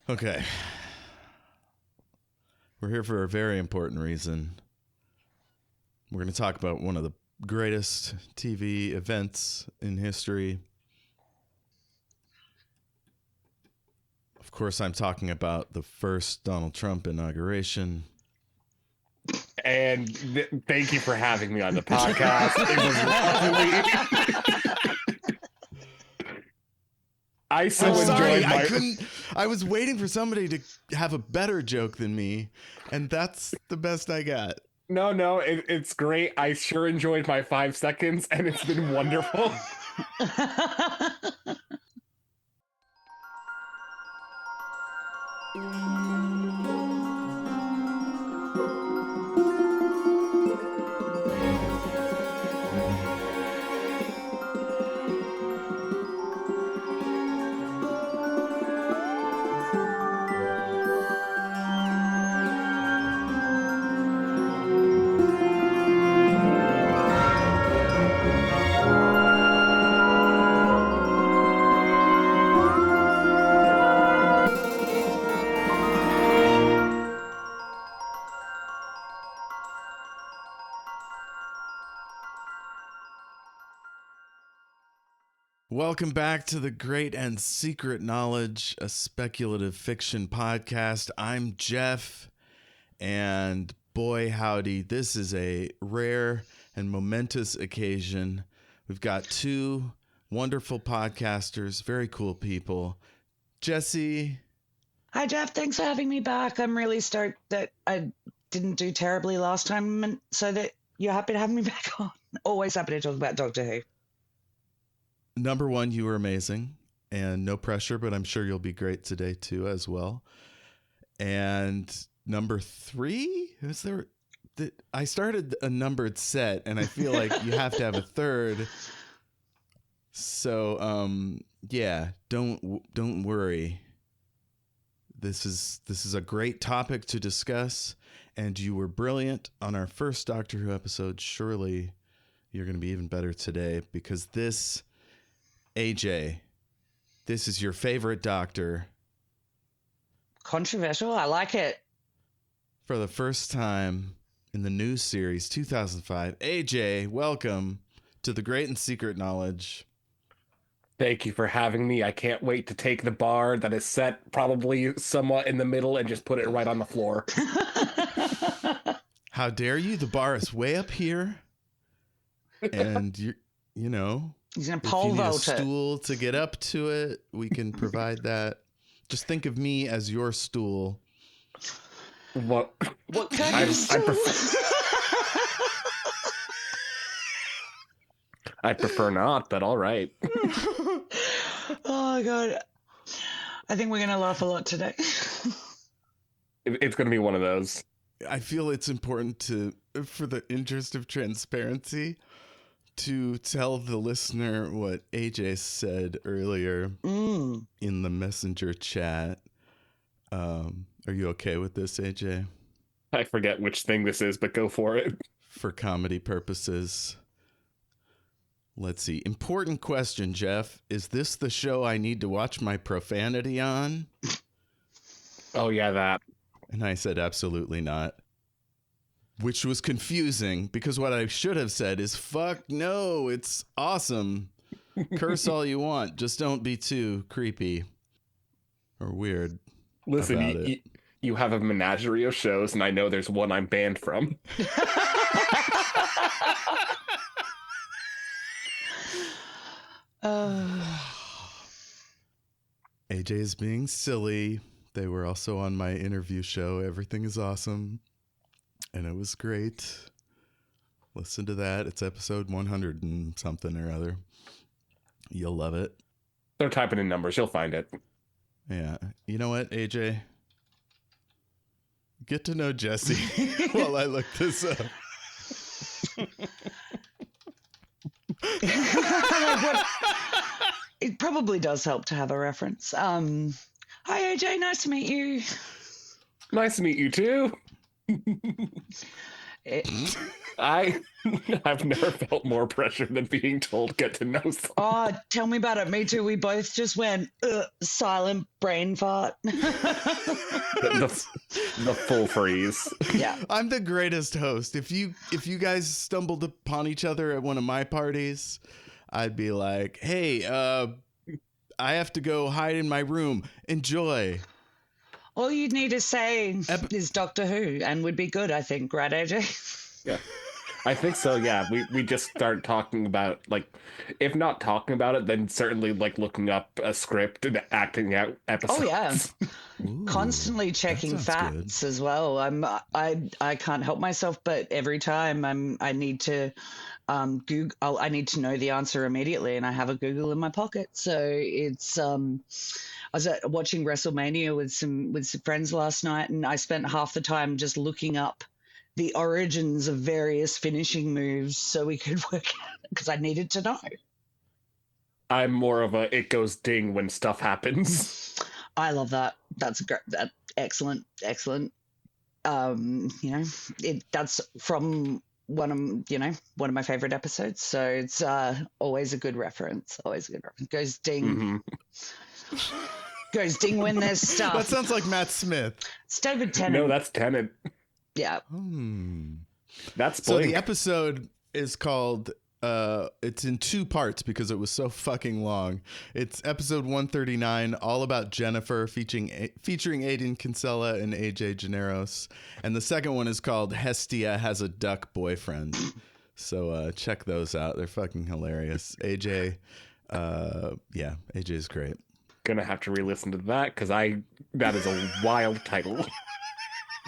Okay. We're here for a very important reason. We're going to talk about one of the greatest TV events in history. Of course, I'm talking about the first Donald Trump inauguration. And thank you for having me on the podcast. It was lovely. I enjoyed I was waiting for somebody to have a better joke than me, and that's the best I got. No, it's great. I sure enjoyed my 5 seconds, and it's been wonderful. Welcome back to the Great and Secret Knowledge, a speculative fiction podcast. I'm Jeff, and boy howdy, this is a rare and momentous occasion. We've got two wonderful podcasters, very cool people. Jessie. Hi, Jeff. Thanks for having me back. I'm really stoked that I didn't do terribly last time, and so that you're happy to have me back on. Always happy to talk about Doctor Who. Number one, you were amazing, and no pressure, but I'm sure you'll be great today too as well. And number three, I started a numbered set, and I feel like you have to have a third. So, yeah, don't worry. This is a great topic to discuss, and you were brilliant on our first Doctor Who episode. Surely you're going to be even better today, because this, AJ, this is your favorite Doctor. Controversial. I like it. For the first time in the new series, 2005. AJ, welcome to the Great and Secret Knowledge. Thank you for having me. I can't wait to take the bar that is set probably somewhat in the middle and just put it right on the floor. How dare you? The bar is way up here. And you know, he's gonna pole vault it. If you need a stool to get up to it, we can provide that. Just think of me as your stool. What kind of stool? I prefer not, but all right. Oh my god, I think we're gonna laugh a lot today. It's gonna be one of those. I feel it's important to, for the interest of transparency, to tell the listener what AJ said earlier in the messenger chat. Are you okay with this, AJ? I forget which thing this is, but go for it. For comedy purposes. Let's see. Important question, Jeff. Is this the show I need to watch my profanity on? Oh, yeah, that. And I said, absolutely not. Which was confusing, because what I should have said is, fuck no, it's awesome. Curse all you want. Just don't be too creepy or weird. Listen, you have a menagerie of shows, and I know there's one I'm banned from. AJ is being silly. They were also on my interview show, Everything is Awesome, and it was great. Listen to that. It's episode 100 and something or other. You'll love it. They're typing in numbers. You'll find it. Yeah. You know what, AJ? Get to know Jessie while I look this up. It probably does help to have a reference. Hi, AJ. Nice to meet you. Nice to meet you, too. I've never felt more pressure than being told get to know someone. Oh, tell me about it. Me too. We both just went silent brain fart. The full freeze. Yeah. I'm the greatest host. If you guys stumbled upon each other at one of my parties, I'd be like, "Hey, I have to go hide in my room. Enjoy." All you'd need to say is Doctor Who, and would be good, I think, right, AJ? Yeah. I think so, yeah. We just start talking about, like, if not talking about it, then certainly, like, looking up a script and acting out episodes. Oh, yeah. Ooh, Constantly checking facts as well. I can't help myself, but every time I need to Google, I need to know the answer immediately, and I have a Google in my pocket. So it's I was watching WrestleMania with some friends last night, and I spent half the time just looking up the origins of various finishing moves so we could work out, because I needed to know. I'm more of a it goes ding when stuff happens. I love that. That's great. That excellent. That's from one of my favorite episodes. So it's always a good reference. Goes ding. Mm-hmm. Goes ding when there's stuff. That sounds like Matt Smith. It's David Tennant. No, that's Tennant. Yeah. That's Blink. So the episode is called it's in two parts because it was so fucking long. It's episode 139, all about Jennifer, featuring Aiden Kinsella and AJ Ganaros. And the second one is called Hestia Has a Duck Boyfriend. So check those out. They're fucking hilarious. AJ is great. Gonna have to re-listen to that because that is a wild title.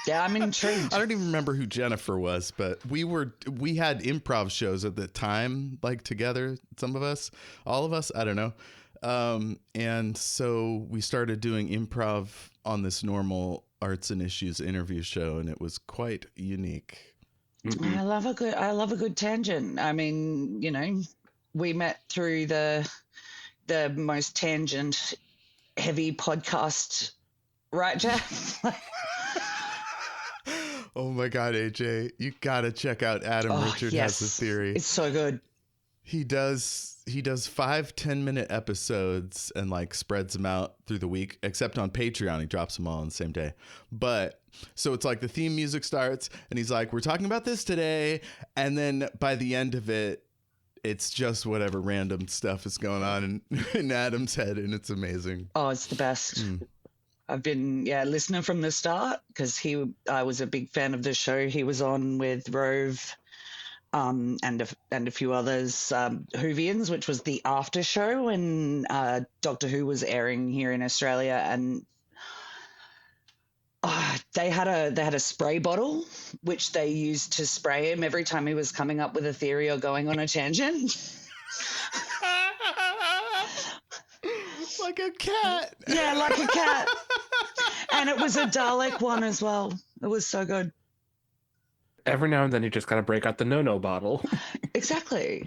Yeah, I'm intrigued. I don't even remember who Jennifer was, but we had improv shows at the time, like together, all of us, I don't know. And so we started doing improv on this normal Arts and Issues interview show, and it was quite unique. Mm-mm. I love a good tangent. I mean, we met through the most tangent heavy podcast, right, Jeff? Oh my God, AJ, you gotta check out Adam Richard yes. Has a Theory. It's so good. He does 5 10-minute episodes and like spreads them out through the week, except on Patreon. He drops them all on the same day. But so it's like the theme music starts and he's like, we're talking about this today. And then by the end of it, it's just whatever random stuff is going on in Adam's head. And it's amazing. Oh, it's the best. I've been listening from the start because I was a big fan of the show he was on with Rove, and a few others, Whovians, which was the after show when Doctor Who was airing here in Australia, and they had a spray bottle which they used to spray him every time he was coming up with a theory or going on a tangent. Like a cat. Yeah, like a cat. And it was a Dalek one as well. It was so good. Every now and then you just gotta break out the no-no bottle. Exactly.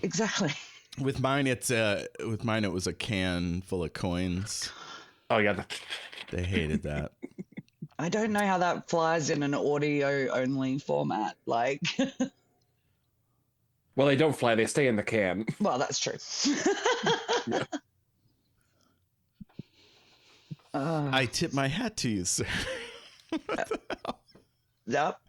Exactly. With mine, it was a can full of coins. Oh yeah. They hated that. I don't know how that flies in an audio only format. Like, Well, they don't fly, they stay in the can. well, that's true. Yeah. I tip my hat to you, sir. Yep.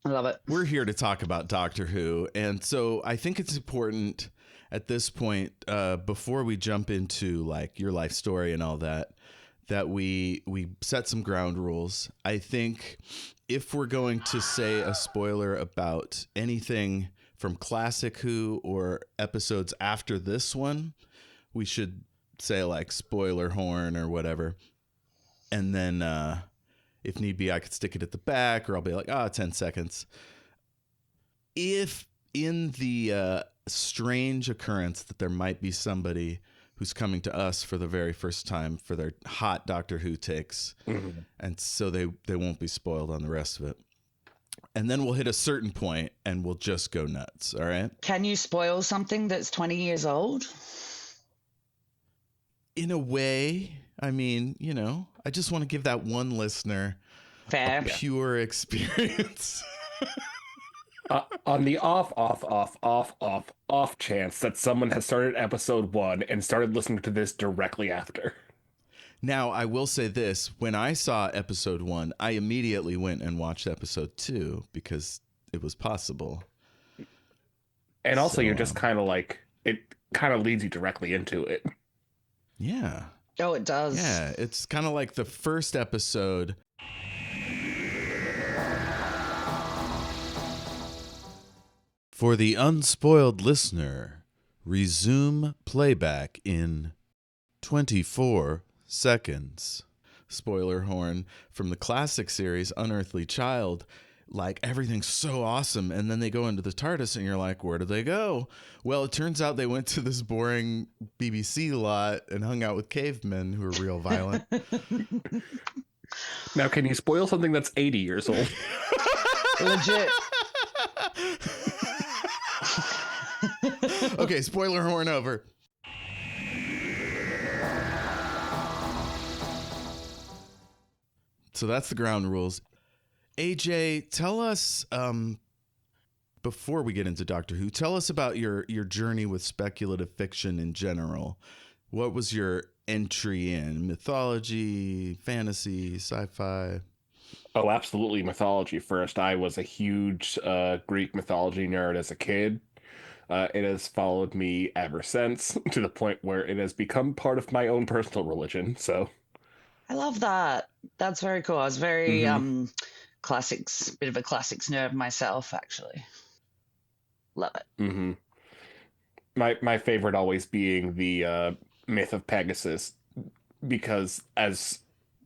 I love it. We're here to talk about Doctor Who, and so I think it's important at this point, before we jump into like your life story and all that we set some ground rules. I think if we're going to say a spoiler about anything from Classic Who or episodes after this one, we should say like spoiler horn or whatever. And then if need be, I could stick it at the back, or I'll be like, 10 seconds. If in the strange occurrence that there might be somebody who's coming to us for the very first time for their hot Doctor Who takes, and so they won't be spoiled on the rest of it. And then we'll hit a certain point and we'll just go nuts. All right. Can you spoil something that's 20 years old? In a way, I mean, I just want to give that one listener Fair. a pure experience. On the off chance that someone has started episode 1 and started listening to this directly after. Now, I will say this. When I saw episode 1, I immediately went and watched episode 2 because it was possible. And also, you're just kind of like, it kind of leads you directly into it. Yeah. Oh, it does. Yeah, it's kind of like the first episode. For the unspoiled listener, resume playback in 24 seconds. Spoiler horn from the classic series Unearthly Child. Like, everything's so awesome, and then they go into the TARDIS and you're like, where do they go? Well, it turns out they went to this boring BBC lot and hung out with cavemen who are real violent. Now, can you spoil something that's 80 years old? Legit. Okay, spoiler horn over. So that's the ground rules. AJ, tell us, before we get into Doctor Who, tell us about your journey with speculative fiction in general. What was your entry in? Mythology, fantasy, sci-fi? Oh, absolutely mythology first. I was a huge Greek mythology nerd as a kid. It has followed me ever since, to the point where it has become part of my own personal religion. So, I love that. That's very cool. I was very classics, bit of a classics nerd myself, actually. Love it. mm-hmm. My favorite always being the myth of Pegasus, because as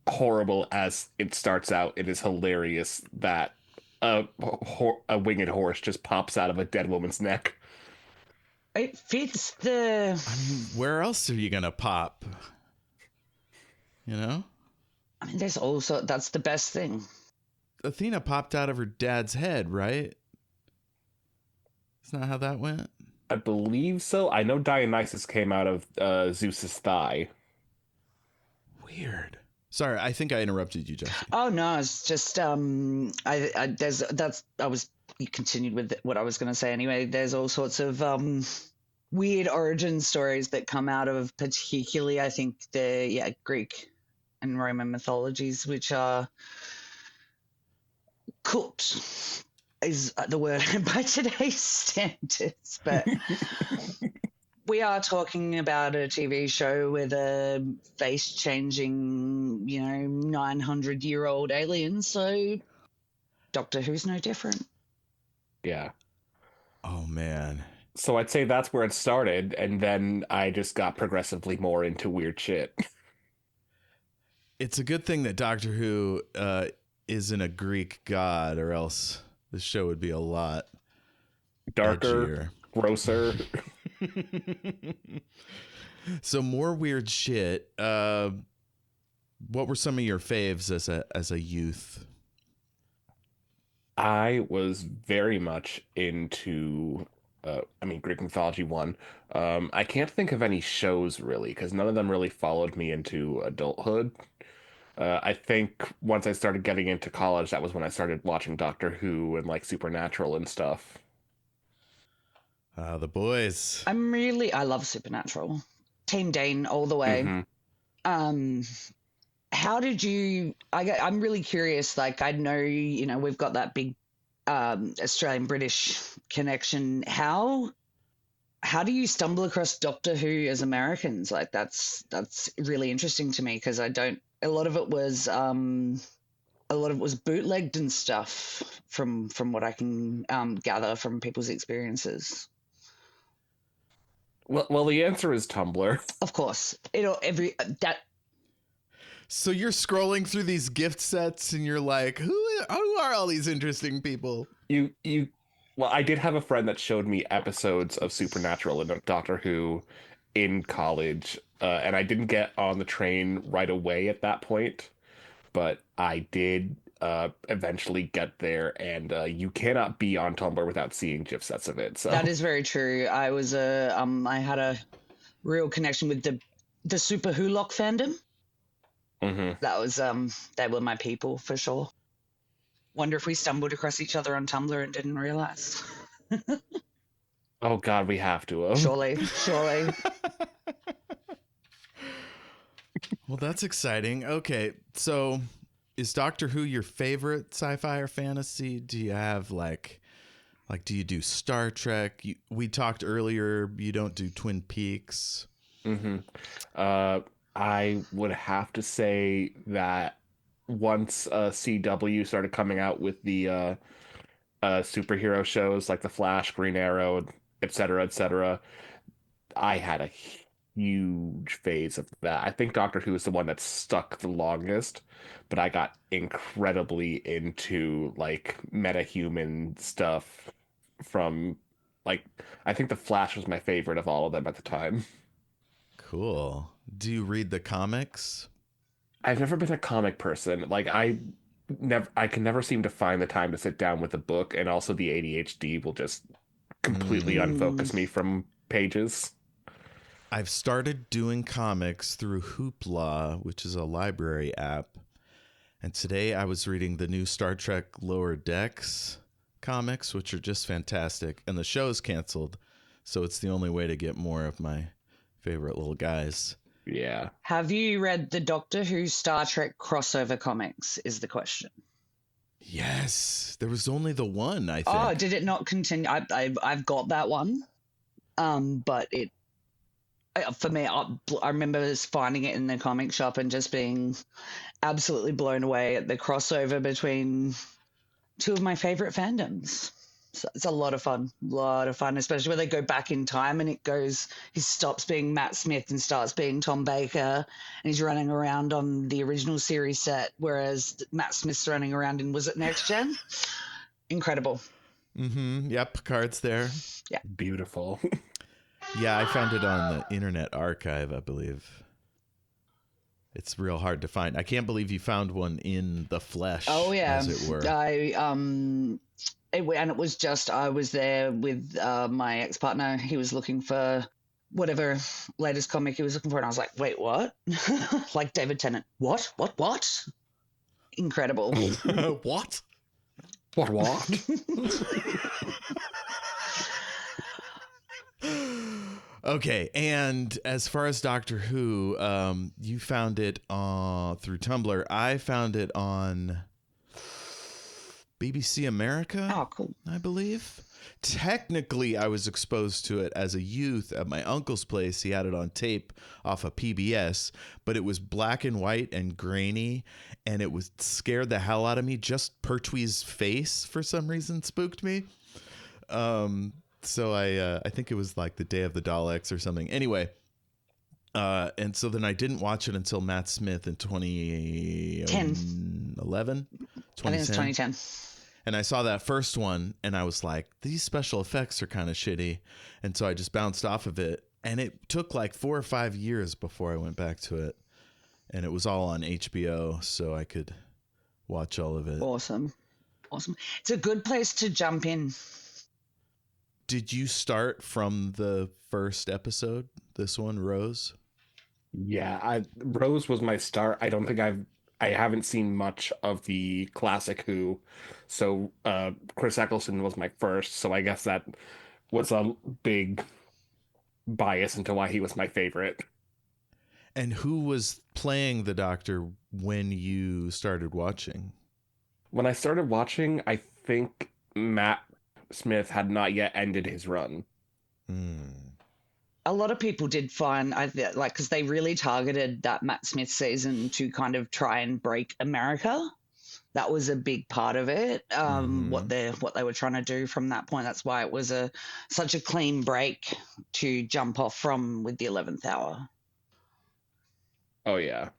horrible as it starts out, it is hilarious that a winged horse just pops out of a dead woman's neck. It fits the... I mean, where else are you going to pop? You know? I mean, there's also... That's the best thing. Athena popped out of her dad's head, right? Isn't that how that went? I believe so. I know Dionysus came out of Zeus's thigh. Weird. Sorry, I think I interrupted you, Jessie. Oh no, it's just you continued with what I was going to say anyway. There's all sorts of weird origin stories that come out of, particularly I think the Greek and Roman mythologies, which are cooked is the word by today's standards, but we are talking about a TV show with a face-changing, 900-year-old alien, so Doctor Who's no different. Yeah. Oh, man. So I'd say that's where it started, and then I just got progressively more into weird shit. It's a good thing that Doctor Who isn't a Greek god, or else the show would be a lot darker, edgier, grosser. So more weird shit. What were some of your faves as a youth? I was very much into Greek mythology 1. I can't think of any shows really, because none of them really followed me into adulthood. I think once I started getting into college, that was when I started watching Doctor Who and like Supernatural and stuff. The boys. I love Supernatural. Team Dane all the way. Mm-hmm. How did you... I'm really curious. Like, I know, we've got that big Australian-British connection. How do you stumble across Doctor Who as Americans? Like, that's really interesting to me, because a lot of it was bootlegged and stuff from what I can gather from people's experiences. Well, the answer is Tumblr. Of course. So you're scrolling through these gift sets and you're like, who are all these interesting people? Well, I did have a friend that showed me episodes of Supernatural and Doctor Who in college, and I didn't get on the train right away at that point, but I did eventually get there, and you cannot be on Tumblr without seeing GIF sets of it. So that is very true. I had a real connection with the Super Who Lock fandom. That was they were my people for sure. Wonder if we stumbled across each other on Tumblr and didn't realize. Oh God, we have to have. Surely. Well, that's exciting. Okay, so is Doctor Who your favorite sci-fi or fantasy? Do you have like do you do Star Trek? We talked earlier, you don't do Twin Peaks. I would have to say that once CW started coming out with the superhero shows like The Flash, Green Arrow, etc., I had a huge phase of that. I think Doctor Who is the one that stuck the longest, but I got incredibly into like metahuman stuff from like I think The Flash was my favorite of all of them at the time. Cool. Do you read the comics? I've never been a comic person. Like I can never seem to find the time to sit down with a book, and also the ADHD will just completely unfocus me from pages. I've started doing comics through Hoopla, which is a library app. And today I was reading the new Star Trek Lower Decks comics, which are just fantastic. And the show's canceled, so it's the only way to get more of my favorite little guys. Yeah. Have you read the Doctor Who Star Trek crossover comics is the question. Yes. There was only the one, I think. Oh, did it not continue? I've got that one. But it, for me, I remember finding it in the comic shop and just being absolutely blown away at the crossover between two of my favorite fandoms. So it's a lot of fun, especially when they go back in time and he stops being Matt Smith and starts being Tom Baker, and he's running around on the original series set, whereas Matt Smith's running around in, was it Next Gen? Incredible. Yep, Picard's there. Yeah. Beautiful. Yeah, I found it on the Internet Archive, I believe. It's real hard to find. I can't believe you found one in the flesh. Oh yeah, as it were. And it was just, I was there with my ex-partner. He was looking for whatever latest comic he was looking for, and I was like, wait, what? Like David Tennant. What? Incredible. What? What? Okay, and as far as Doctor Who, you found it through Tumblr. I found it on BBC America. Oh, cool. I believe. Technically, I was exposed to it as a youth at my uncle's place. He had it on tape off of PBS, but it was black and white and grainy, and it was scared the hell out of me. Just Pertwee's face, for some reason, spooked me. So I think it was like the Day of the Daleks or something. Anyway, and so then I didn't watch it until Matt Smith in 2011? 2010. I think it's 2010. And I saw that first one, and I was like, these special effects are kind of shitty. And so I just bounced off of it. And it took like 4 or 5 years before I went back to it. And it was all on HBO, so I could watch all of it. Awesome. It's a good place to jump in. Did you start from the first episode, this one, Rose? Yeah, Rose was my start. I don't think I haven't seen much of the classic Who, so Chris Eccleston was my first, so I guess that was a big bias into why he was my favorite. And who was playing the Doctor when you started watching? When I started watching, I think Matt Smith had not yet ended his run. A lot of people did find, because they really targeted that Matt Smith season to kind of try and break America. That was a big part of it. What they were trying to do from that point. That's why it was such a clean break to jump off from with the 11th Hour. Oh yeah.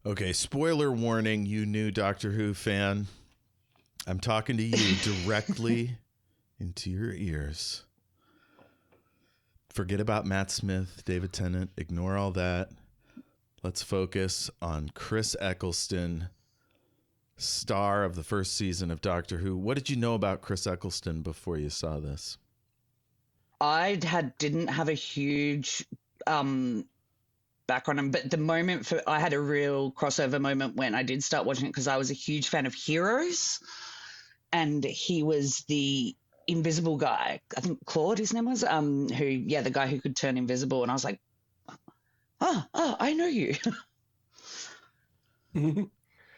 Okay, spoiler warning, you new Doctor Who fan. I'm talking to you directly into your ears. Forget about Matt Smith, David Tennant. Ignore all that. Let's focus on Chris Eccleston, star of the first season of Doctor Who. What did you know about Chris Eccleston before you saw this? I didn't have a huge back on him. But the moment I had a real crossover moment when I did start watching it because I was a huge fan of Heroes, and he was the invisible guy. I think Claude, his name was, the guy who could turn invisible. And I was like, oh, I know you.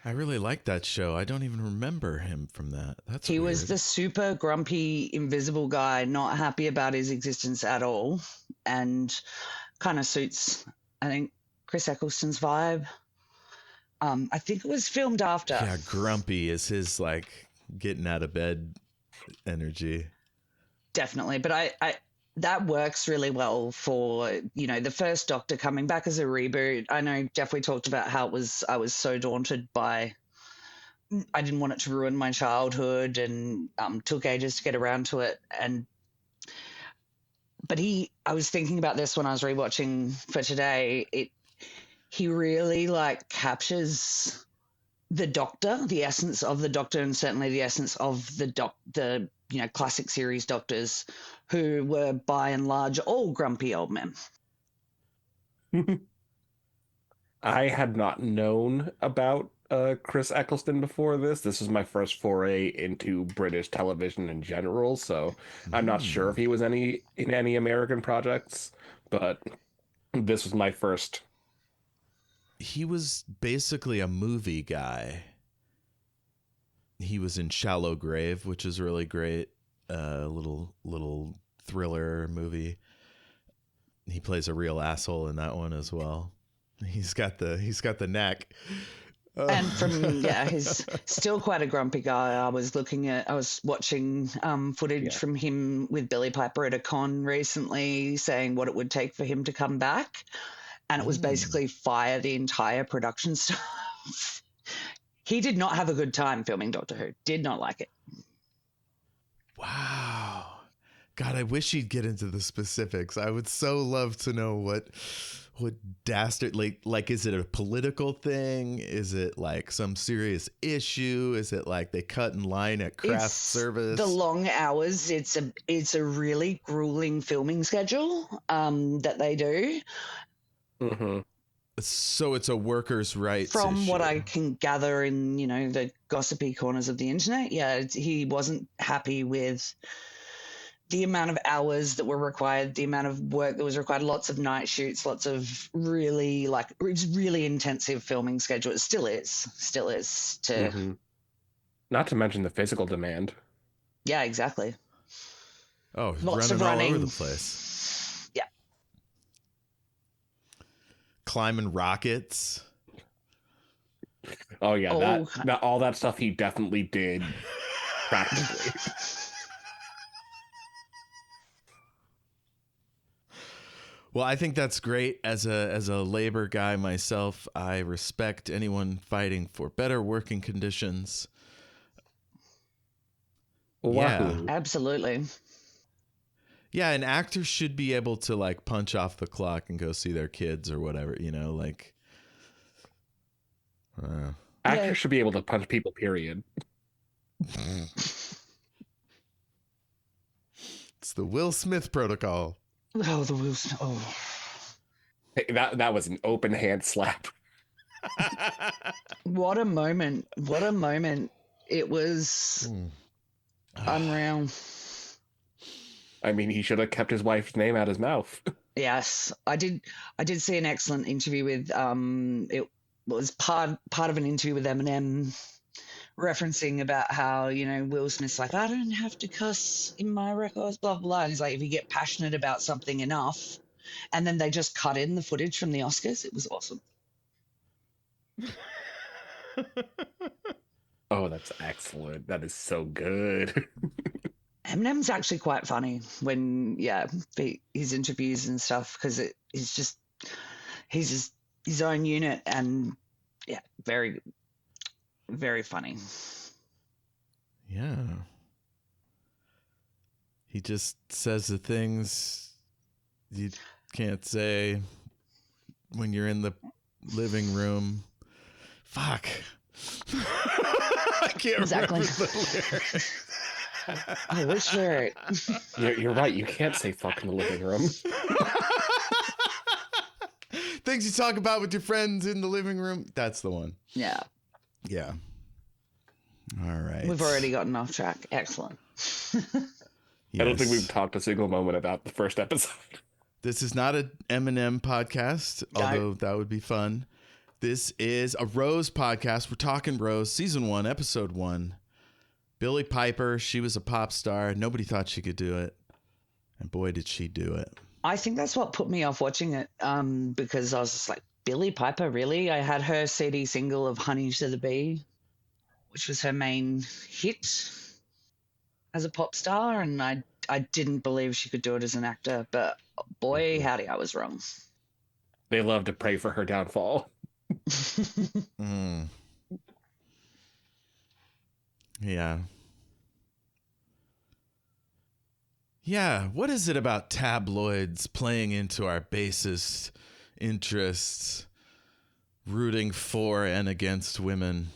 I really like that show. I don't even remember him from that. He weird. was the super grumpy, invisible guy, not happy about his existence at all, and kind of suits, I think, Chris Eccleston's vibe. I think it was filmed after. Yeah, grumpy is his like getting out of bed energy. Definitely, but I that works really well for, the first Doctor coming back as a reboot. I know, Jeff, we talked about how I was so daunted by, I didn't want it to ruin my childhood, and took ages to get around to it. But I was thinking about this when I was rewatching for today. He really like captures the Doctor, the essence of the Doctor, and certainly the essence of the classic series Doctors, who were by and large all grumpy old men. I had not known about Chris Eccleston before this. This was my first foray into British television in general, so I'm not sure if he was in any American projects, but this was my first. He was basically a movie guy. He was in Shallow Grave, which is really great. Little thriller movie. He plays a real asshole in that one as well. He's got the neck. And he's still quite a grumpy guy. I was watching footage from him with Billie Piper at a con recently, saying what it would take for him to come back. And it was basically fire the entire production staff. He did not have a good time filming Doctor Who. Did not like it. Wow. God, I wish he'd get into the specifics. I would so love to know what dastardly, like, is it a political thing? Is it like some serious issue? Is it like they cut in line at craft service? The long hours. It's a really grueling filming schedule that they do. Mm-hmm. So it's a workers' rights From issue. what I can gather in, the gossipy corners of the internet, he wasn't happy with the amount of hours that were required, the amount of work that was required, lots of night shoots, lots of really it's really intensive filming schedule. It still is Not to mention the physical demand. Yeah, exactly. Oh, lots of running running all over the place. Yeah. Climbing rockets. Oh yeah, all that stuff he definitely did practically. Well, I think that's great. As a labor guy myself, I respect anyone fighting for better working conditions. Yeah, absolutely. Yeah, an actor should be able to like punch off the clock and go see their kids or whatever, like. Actors should be able to punch people, period. It's the Will Smith protocol. Oh, the Will Smith. Oh. Hey, that was an open hand slap. What a moment. What a moment. It was unreal. I mean, he should have kept his wife's name out his mouth. Yes, I did see an excellent interview with it was part of an interview with Eminem, referencing about how, Will Smith's like, I don't have to cuss in my records, blah, blah. And he's like, if you get passionate about something enough, and then they just cut in the footage from the Oscars. It was awesome. Oh, that's excellent. That is so good. Eminem's actually quite funny when, his interviews and stuff, because he's his own unit, and very, very funny. Yeah. He just says the things you can't say when you're in the living room. Fuck. I can't remember the lyrics. I wish there. You're right. You can't say fuck in the living room. things you talk about with your friends in the living room. That's the one. Yeah. Yeah. All right. We've already gotten off track. Excellent. I don't think we've talked a single moment about the first episode. This is not an Eminem podcast, although that would be fun. This is a Rose podcast. We're talking Rose, season 1, episode 1. Billie Piper, she was a pop star. Nobody thought she could do it. And boy, did she do it. I think that's what put me off watching it, because I was just like, Billie Piper, really? I had her CD single of Honey to the Bee, which was her main hit as a pop star, and I didn't believe she could do it as an actor, but boy, howdy, I was wrong. They love to pray for her downfall. Yeah. Yeah, what is it about tabloids playing into our basest interests, rooting for and against women?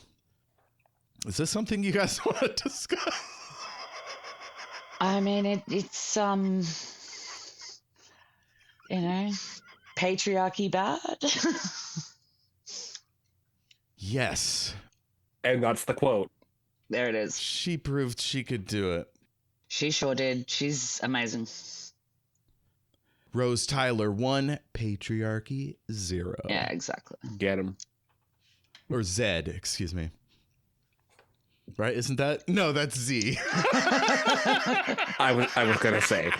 Is this something you guys want to discuss? I mean, it's patriarchy bad. Yes. And that's the quote. There it is. She proved she could do it. She sure did. She's amazing. Rose Tyler 1, Patriarchy 0. Yeah, exactly. Get him. Or Z, excuse me. Right? Isn't that? No, that's Z. I was gonna say.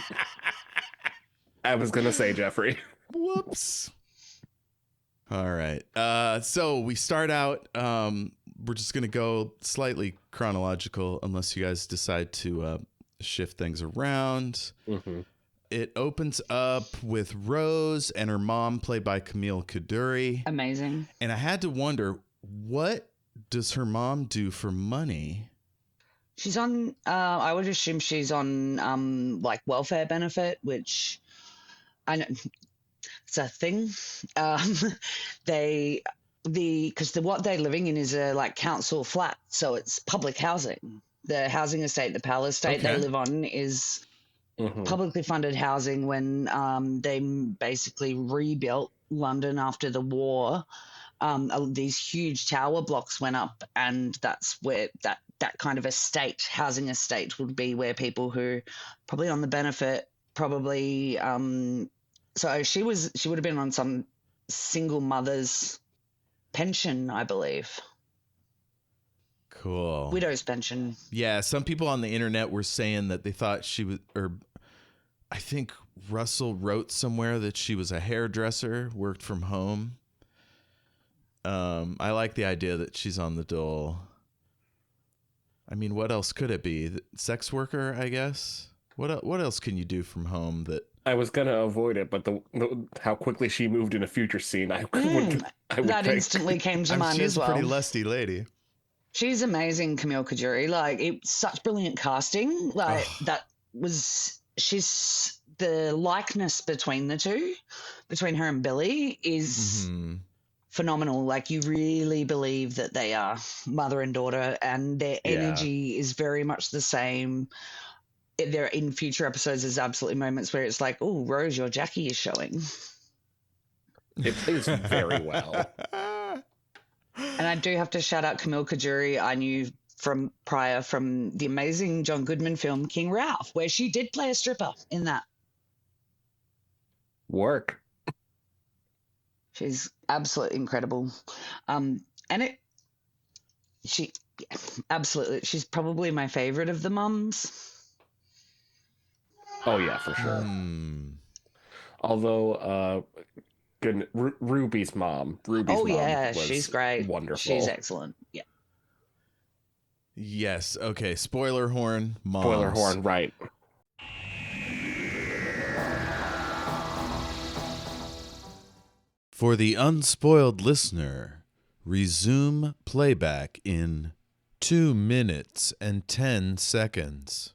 I was gonna say, Jeffrey. Whoops. All right. So we start out. We're just gonna go slightly chronological, unless you guys decide to shift things around. Mm-hmm. It opens up with Rose and her mom, played by Camille Kaduri. Amazing. And I had to wonder, what does her mom do for money? She's on, I would assume she's on like welfare benefit, which I know it's a thing. Because what they're living in is a like council flat, so it's public housing. The housing estate, the Palace estate they live on is publicly funded housing. When they basically rebuilt London after the war, these huge tower blocks went up, and that's where that kind of housing estate would be, where people who probably on the benefit, probably so she would have been on some single mother's pension, I believe. Cool. Widow's pension. Yeah, some people on the internet were saying that they thought she was, or I think Russell wrote somewhere that she was a hairdresser, worked from home. I like the idea that she's on the dole. I mean, what else could it be? Sex worker, I guess. What else can you do from home that? I was gonna avoid it, but the how quickly she moved in a future scene, I would that think. instantly came to mind she's as well. She's a pretty lusty lady. She's amazing, Camille Kaduri. Like, it's such brilliant casting. Like, she's the likeness between the two, between her and Billie, is phenomenal. Like, you really believe that they are mother and daughter, and their energy is very much the same. There in future episodes, there's absolutely moments where it's like, oh, Rose, your Jackie is showing. It plays very well. And I do have to shout out Camille Kaduri. I knew from the amazing John Goodman film King Ralph, where she did play a stripper in that. Work. She's absolutely incredible. Absolutely, she's probably my favorite of the mums. Oh yeah, for sure. Although, Ruby's mom. She's great. Wonderful. She's excellent. Yeah. Yes. Okay. Spoiler horn. Moms. Spoiler horn. Right. For the unspoiled listener, resume playback in 2 minutes and 10 seconds.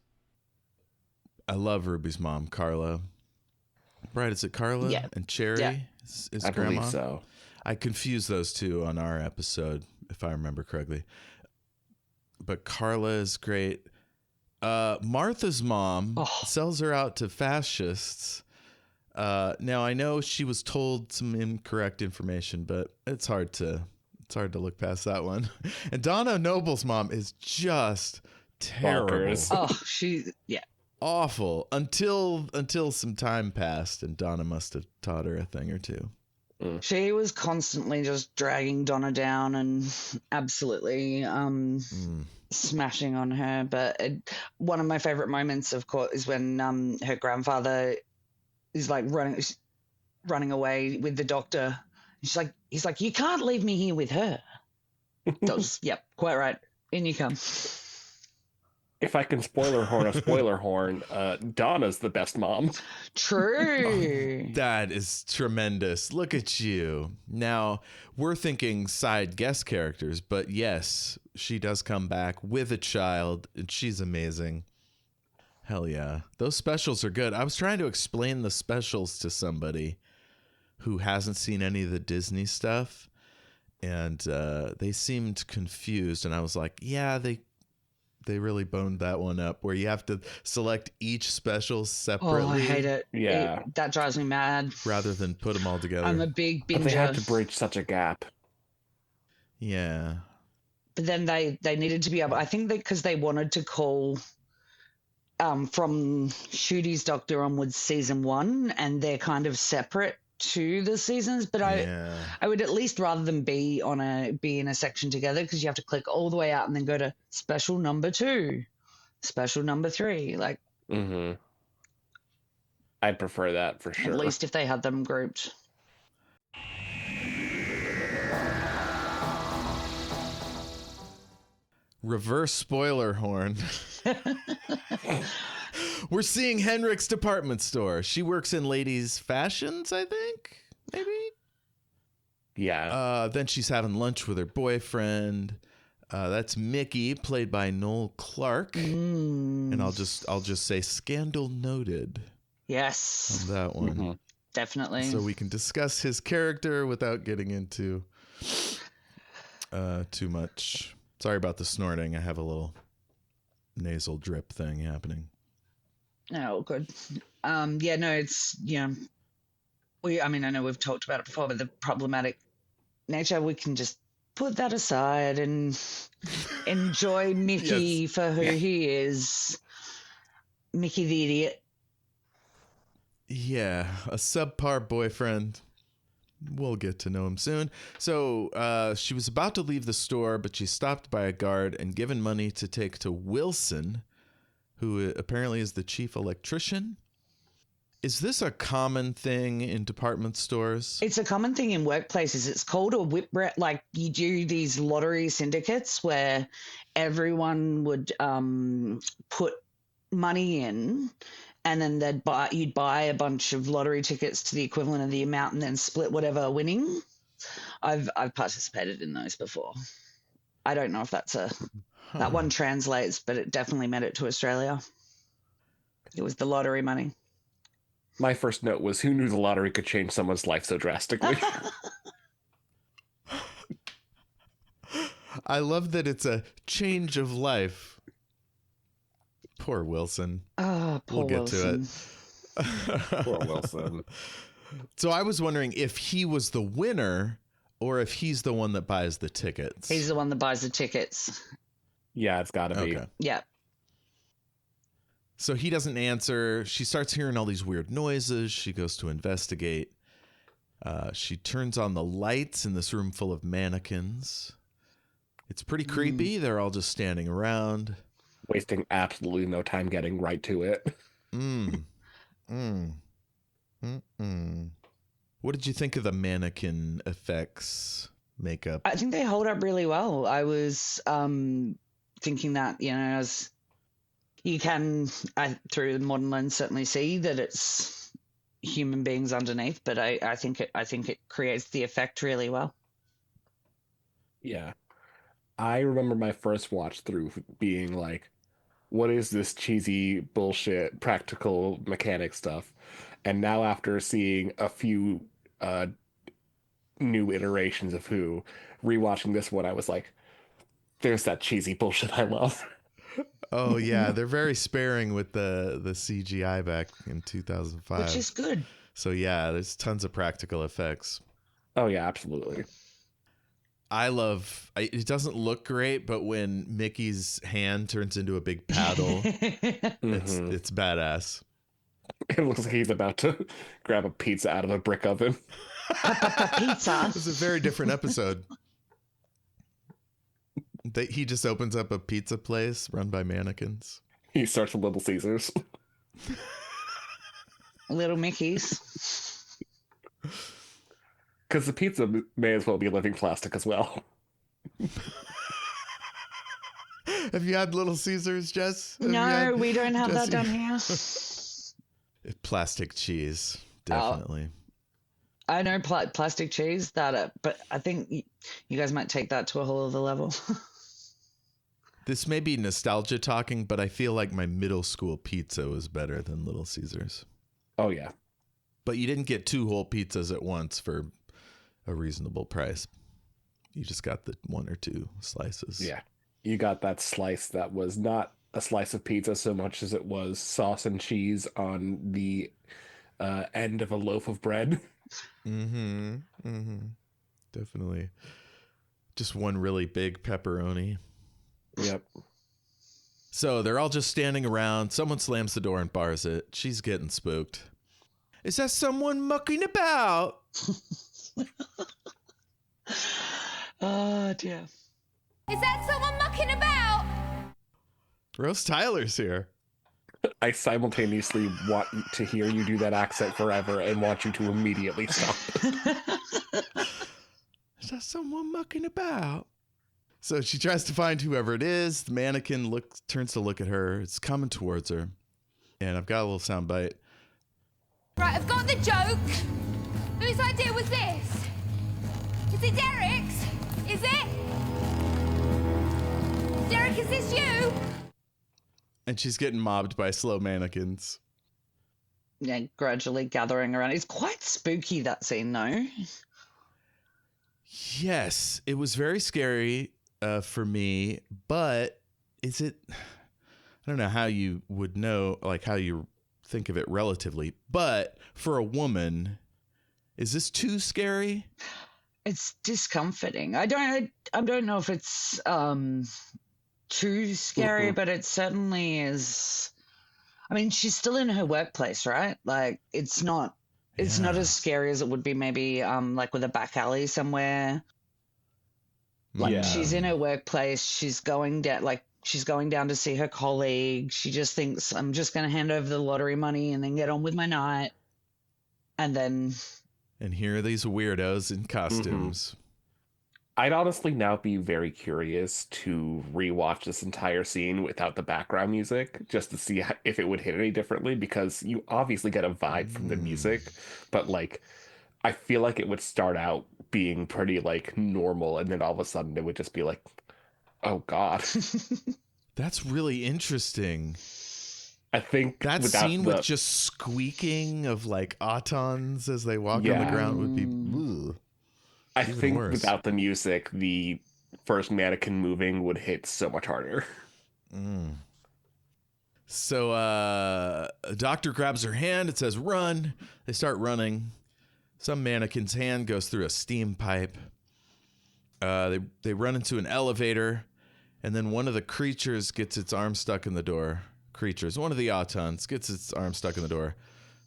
I love Ruby's mom, Carla. Right, is it Carla? Yeah. And Cherry? Yeah. Is I grandma? believe so. I confused those two on our episode, if I remember correctly. But Carla is great. Martha's mom sells her out to fascists. Now I know she was told some incorrect information, but it's hard to look past that one. And Donna Noble's mom is just terrible. Bonkers. Oh, awful until some time passed, and Donna must have taught her a thing or two. She was constantly just dragging Donna down and absolutely smashing on her. But one of my favorite moments, of course, is when her grandfather is like running away with the doctor. He's like, you can't leave me here with her. Yep, quite right. In you come. If I can spoiler horn, Donna's the best mom. True. That is tremendous. Look at you. Now, we're thinking side guest characters, but yes, she does come back with a child, and she's amazing. Hell yeah. Those specials are good. I was trying to explain the specials to somebody who hasn't seen any of the Disney stuff, and they seemed confused, and I was like, yeah, they really boned that one up where you have to select each special separately. Oh, I hate it. Yeah. That drives me mad. Rather than put them all together. I'm a big binger. But they have to bridge such a gap. Yeah. But then they needed to be able, I think because they wanted to call from Shooty's Doctor onwards season 1, and they're kind of separate to the seasons, but I would at least rather them be in a section together, because you have to click all the way out and then go to special number 2, special number 3. Like, I'd prefer that for sure. At least if they had them grouped. Reverse spoiler horn. We're seeing Henrik's department store. She works in ladies' fashions, I think. Maybe. Yeah. Then she's having lunch with her boyfriend. That's Mickey, played by Noel Clark. And I'll just say scandal noted. Yes. On that one. Definitely. So we can discuss his character without getting into too much. Sorry about the snorting. I have a little nasal drip thing happening. Oh, good. It's, I know we've talked about it before, but the problematic nature, we can just put that aside and enjoy Mickey for who he is. Mickey the idiot. Yeah, a subpar boyfriend. We'll get to know him soon. So she was about to leave the store, but she's stopped by a guard and given money to take to Wilson, who apparently is the chief electrician. Is this a common thing in department stores? It's a common thing in workplaces. It's called a whip wrap. Like, you do these lottery syndicates where everyone would put money in, and then you'd buy a bunch of lottery tickets to the equivalent of the amount and then split whatever winning. I've participated in those before. I don't know if that one translates, but it definitely made it to Australia. It was the lottery money. My first note was, who knew the lottery could change someone's life so drastically? I love that it's a change of life. Poor Wilson. Oh, poor Wilson. We'll get to it. Poor Wilson. So I was wondering if he was the winner or if he's the one that buys the tickets. He's the one that buys the tickets. Yeah, it's got to be. Okay. Yeah. So he doesn't answer. She starts hearing all these weird noises. She goes to investigate. She turns on the lights in this room full of mannequins. It's pretty creepy. They're all just standing around. Wasting absolutely no time getting right to it. What did you think of the mannequin effects, makeup? I think they hold up really well. I was thinking that, as you can, through the modern lens, certainly see that it's human beings underneath, but I think it creates the effect really well. Yeah. I remember my first watch through being like, what is this cheesy bullshit practical mechanic stuff? And now after seeing a few new iterations of Who, rewatching this one, I was like, there's that cheesy bullshit I love. Oh yeah, they're very sparing with the CGI back in 2005, which is good. So yeah, there's tons of practical effects. Oh yeah, absolutely. It doesn't look great, but when Mickey's hand turns into a big paddle, it's badass. It looks like he's about to grab a pizza out of a brick oven. Pizza. It's a very different episode. He just opens up a pizza place run by mannequins. He starts with Little Caesars. Little Mickey's. Because the pizza may as well be living plastic as well. Have you had Little Caesars, Jess? No, we don't have that down here. Plastic cheese, definitely. I know plastic cheese, but I think you guys might take that to a whole other level. This may be nostalgia talking, but I feel like my middle school pizza was better than Little Caesars. Oh, yeah. But you didn't get 2 whole pizzas at once for a reasonable price. You just got the 1 or 2 slices. Yeah. You got that slice that was not a slice of pizza so much as it was sauce and cheese on the end of a loaf of bread. Mm-hmm. Mm-hmm. Definitely. Just one really big pepperoni. Yep. So they're all just standing around. Someone slams the door and bars it. She's getting spooked. Is that someone mucking about? Oh, dear. Is that someone mucking about? Rose Tyler's here. I simultaneously want to hear you do that accent forever and want you to immediately stop. Is that someone mucking about? So she tries to find whoever it is. The mannequin turns to look at her. It's coming towards her. And I've got a little sound bite. Right, I've got the joke. Whose idea was this? Is it Derek's? Is it? Derek, is this you? And she's getting mobbed by slow mannequins. Yeah, gradually gathering around. It's quite spooky, that scene, though. Yes, it was very scary for me, but is it... I don't know how you would know, like how you think of it relatively, but for a woman, is this too scary? It's discomforting. I don't know if it's too scary, but it certainly is. I mean, she's still in her workplace, right? Like, it's not as scary as it would be maybe like with a back alley somewhere. Like, she's in her workplace. She's going down to see her colleague. She just thinks, I'm just going to hand over the lottery money and then get on with my night. And here are these weirdos in costumes. I'd honestly now be very curious to rewatch this entire scene without the background music, just to see if it would hit any differently, because you obviously get a vibe from the music, but like, I feel like it would start out being pretty like normal, and then all of a sudden it would just be like, oh God. That's really interesting. I think that scene with just squeaking of like autons as they walk on the ground would be. Ugh, I think worse. Without the music, the first mannequin moving would hit so much harder. So a doctor grabs her hand. It says run. They start running. Some mannequin's hand goes through a steam pipe. They run into an elevator, and then one of the creatures gets its arm stuck in the door. One of the autons gets its arm stuck in the door,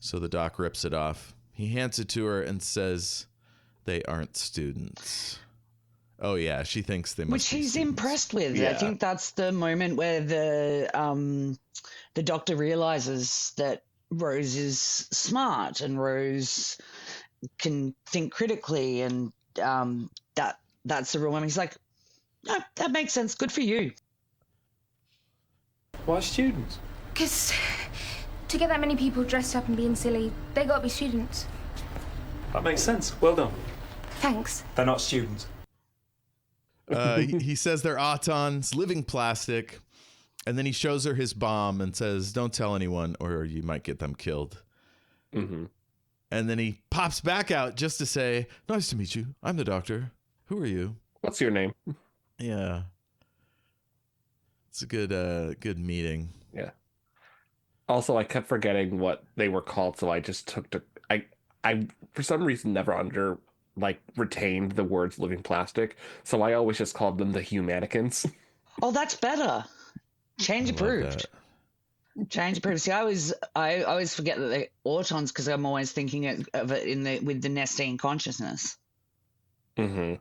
so the doc rips it off. He hands it to her and says they aren't students. Oh yeah, she thinks they must Which be he's students. impressed with. Yeah. I think that's the moment where the doctor realizes that Rose is smart and Rose can think critically, and that's the real one. He's like, no, that makes sense. Good for you. Why students? Because to get that many people dressed up and being silly, they got to be students. That makes sense. Well done. Thanks. They're not students. He says they're autons, living plastic, and then he shows her his bomb and says, don't tell anyone or you might get them killed. Mm-hmm. And then he pops back out just to say, nice to meet you. I'm the doctor. Who are you? What's your name? Yeah. It's a good meeting. Yeah. Also, I kept forgetting what they were called, so I just took to I for some reason never retained the words living plastic, so I always just called them the humanicans. Oh, that's better. Change approved. Change approved. See, I always forget that they're autons because I'm always thinking of it with the Nestine consciousness. Mm-hmm.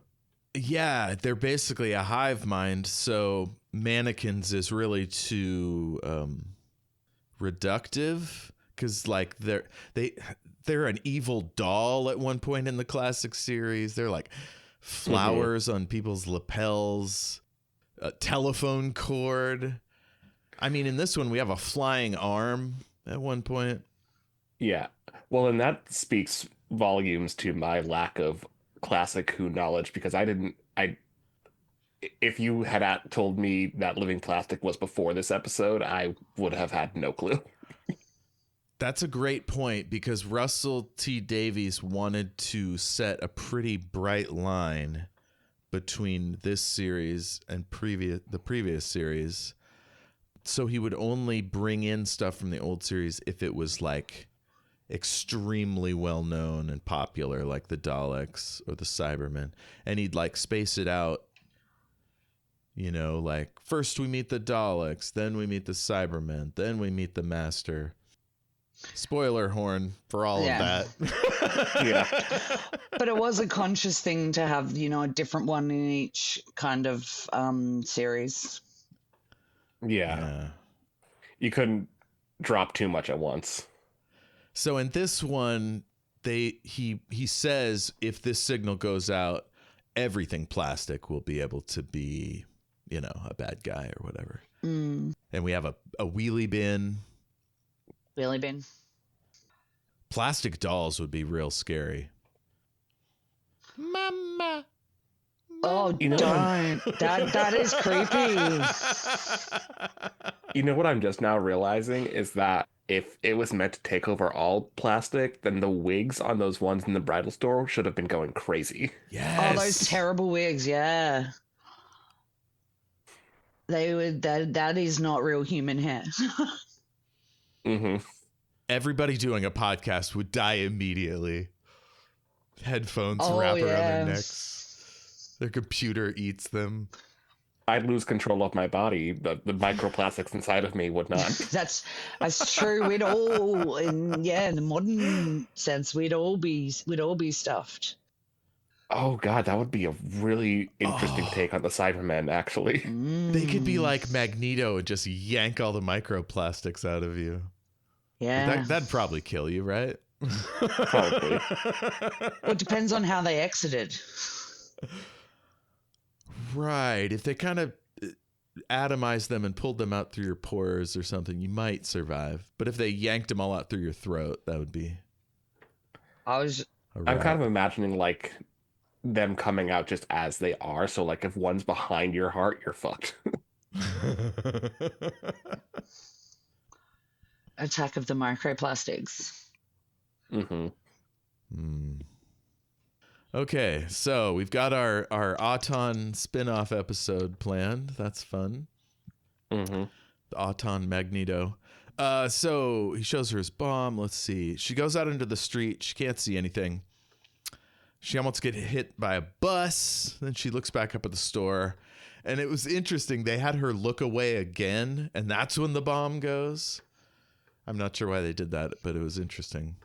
Yeah, they're basically a hive mind, so mannequins is really too reductive, because like they're an evil doll at one point in the classic series. They're like flowers on people's lapels, a telephone cord. I mean, in this one, we have a flying arm at one point. Yeah. Well, and that speaks volumes to my lack of classic Who knowledge, because if you had told me that living plastic was before this episode, I would have had no clue. That's a great point, because Russell T. Davies wanted to set a pretty bright line between this series and the previous series. So he would only bring in stuff from the old series if it was like extremely well known and popular, like the Daleks or the Cybermen, and he'd like space it out. You know, like first we meet the Daleks, then we meet the Cybermen, then we meet the Master. Spoiler horn for all of that. Yeah. But it was a conscious thing to have, a different one in each kind of series. Yeah. You couldn't drop too much at once. So in this one, he says if this signal goes out, everything plastic will be able to be, a bad guy or whatever. Mm. And we have a wheelie bin. Wheelie bin. Plastic dolls would be real scary. Mama. Oh, don't. That is creepy. You know what I'm just now realizing is that if it was meant to take over all plastic, then the wigs on those ones in the bridal store should have been going crazy. Yes. Oh, those terrible wigs, yeah. They would. That is not real human hair. Mm-hmm. Everybody doing a podcast would die immediately. Headphones wrap around their necks. Their computer eats them. I'd lose control of my body, but the microplastics inside of me would not. That's true. We'd all, in the modern sense, we'd all be stuffed. Oh God, that would be a really interesting take on the Cybermen. Actually, They could be like Magneto and just yank all the microplastics out of you. Yeah, that'd probably kill you, right? probably. Well, it depends on how they exited. Right. If they kind of atomized them and pulled them out through your pores or something, you might survive. But if they yanked them all out through your throat, that would be. I'm kind of imagining like them coming out just as they are. So like if one's behind your heart, you're fucked. Attack of the microplastics. Mm-hmm. Okay, so we've got our Auton spin-off episode planned. That's fun. Mm-hmm. The Auton Magneto. So he shows her his bomb. Let's see. She goes out into the street. She can't see anything. She almost gets hit by a bus. Then she looks back up at the store. And it was interesting. They had her look away again, and that's when the bomb goes. I'm not sure why they did that, but it was interesting.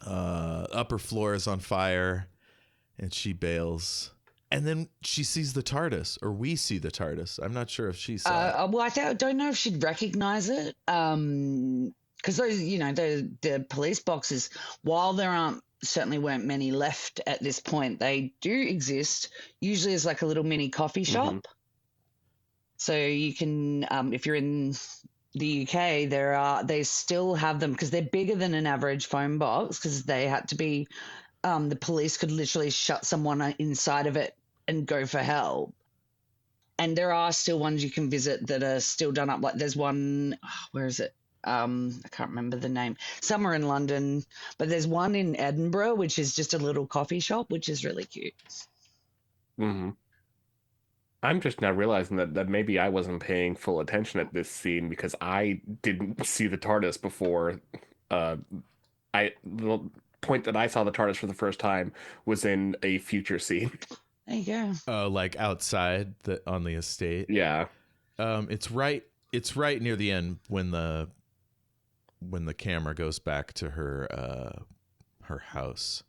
Upper floor is on fire, and she bails. And then she sees the TARDIS, or we see the TARDIS. I'm not sure if she saw it. Well, I don't know if she'd recognize it. Because those, the police boxes, while there certainly weren't many left at this point, they do exist, usually as like a little mini coffee shop. Mm-hmm. So you can, if you're in the UK, they still have them because they're bigger than an average phone box, because they had to be, the police could literally shut someone inside of it and go for help. And there are still ones you can visit that are still done up. Like there's one, where is it? I can't remember the name. Somewhere in London, but there's one in Edinburgh, which is just a little coffee shop, which is really cute. Mm-hmm. I'm just now realizing that maybe I wasn't paying full attention at this scene because I didn't see the TARDIS before. Uh, the point that I saw the TARDIS for the first time was in a future scene. There you go. Like outside on the estate. Yeah. It's right near the end when the camera goes back to her house.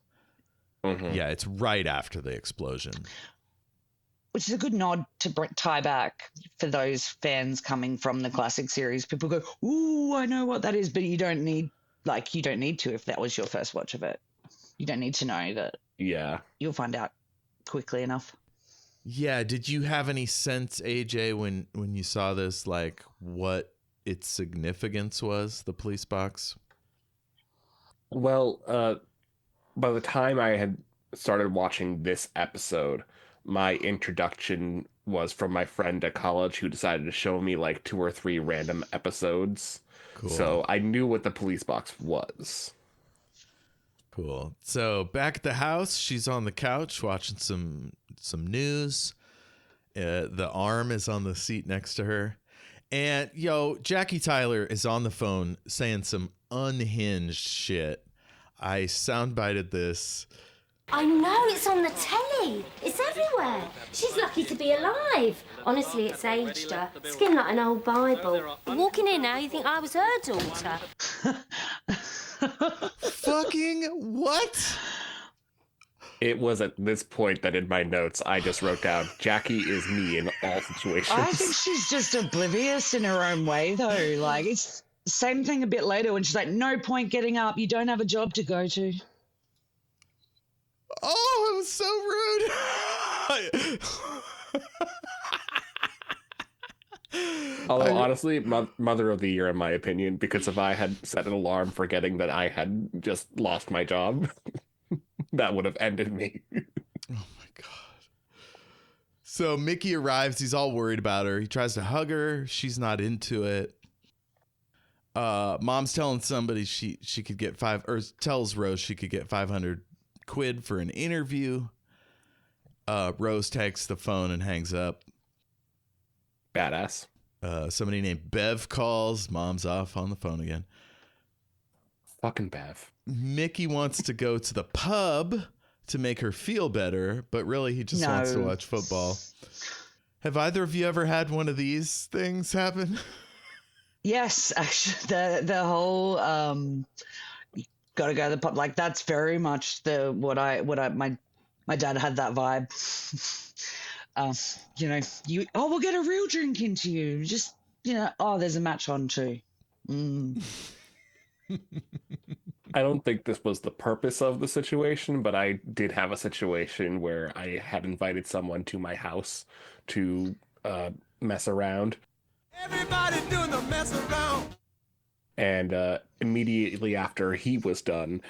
Mm-hmm. Yeah, it's right after the explosion. Which is a good nod to tie back for those fans coming from the classic series. People go, "Ooh, I know what that is," but you don't need to if that was your first watch of it. You don't need to know that. Yeah. You'll find out quickly enough. Yeah. Did you have any sense, AJ, when you saw this, like what its significance was, the police box? Well, by the time I had started watching this episode, my introduction was from my friend at college who decided to show me like 2 or 3 random episodes. Cool. So I knew what the police box was. Cool. So back at the house, she's on the couch watching some news. The arm is on the seat next to her. And, Jackie Tyler is on the phone saying some unhinged shit. I soundbited this. I know, it's on the telly. It's everywhere. She's lucky to be alive. Honestly, it's aged her. Skin like an old Bible. Walking in now, you think I was her daughter. Fucking what? It was at this point that in my notes I just wrote down, Jackie is me in all situations. I think she's just oblivious in her own way, though. Like, it's the same thing a bit later when she's like, "No point getting up. You don't have a job to go to." Oh, it was so rude. Although, honestly, Mother of the Year, in my opinion, because if I had set an alarm forgetting that I had just lost my job, that would have ended me. Oh, my God. So Mickey arrives. He's all worried about her. He tries to hug her. She's not into it. Mom's telling somebody she could get tells Rose she could get 500 quid for an interview. Rose takes the phone and hangs up. Badass. Somebody named Bev calls. Mom's off on the phone again. Fucking Bev. Mickey wants to go to the pub to make her feel better, but really he just wants to watch football. Have either of you ever had one of these things happen? Yes, actually, the whole gotta go to the pub, like that's very much my dad had that vibe. We'll get a real drink into you. Just there's a match on too. I don't think this was the purpose of the situation, but I did have a situation where I had invited someone to my house to mess around. Everybody's doing the mess around. And immediately after he was done,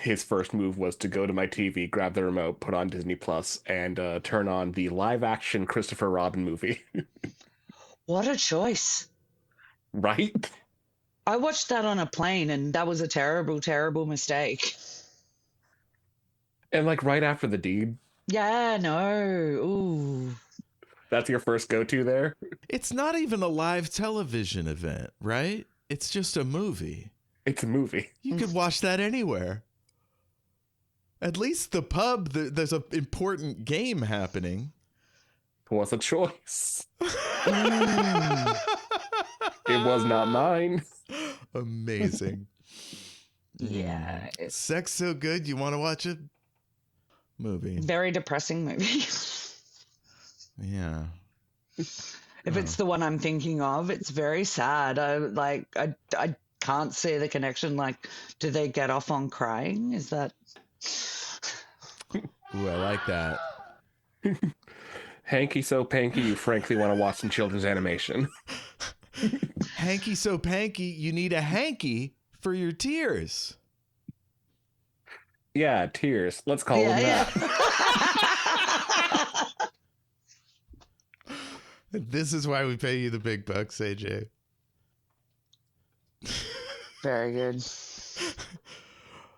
his first move was to go to my TV, grab the remote, put on Disney Plus, and turn on the live-action Christopher Robin movie. What a choice. Right? I watched that on a plane, and that was a terrible, terrible mistake. And like right after the deed. Yeah, no. Ooh. That's your first go-to there? It's not even a live television event, right? It's just a movie. It's a movie. You could watch that anywhere. At least the pub, there's an important game happening. It was a choice. It was not mine. Amazing. Yeah. Sex so good, you want to watch a movie. Very depressing movie. Yeah. If it's the one I'm thinking of, it's very sad. I can't see the connection. Like, do they get off on crying? Is that? Ooh, I like that. Hanky so panky, you frankly want to watch some children's animation. Hanky so panky, you need a hanky for your tears. Yeah, tears. Let's call them that. This is why we pay you the big bucks, AJ. Very good.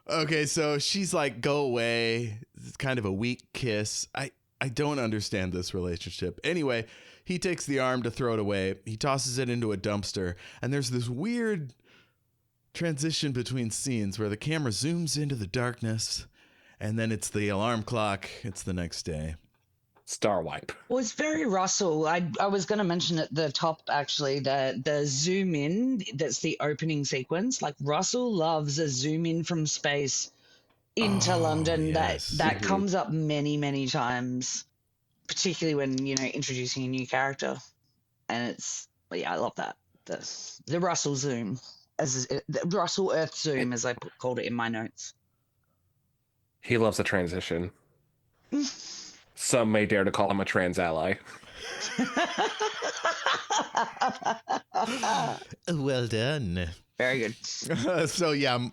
Okay, so she's like, go away. It's kind of a weak kiss. I don't understand this relationship. Anyway, he takes the arm to throw it away. He tosses it into a dumpster. And there's this weird transition between scenes where the camera zooms into the darkness. And then it's the alarm clock. It's the next day. Star wipe. Well, it's very Russell. I was going to mention at the top, actually, the zoom in, that's the opening sequence. Like, Russell loves a zoom in from space into London. Yes. That comes up many, many times, particularly when, introducing a new character. And I love that. The Russell zoom, the Russell Earth zoom, as I called it in my notes. He loves a transition. Some may dare to call him a trans ally. Well done. Very good. So, yeah,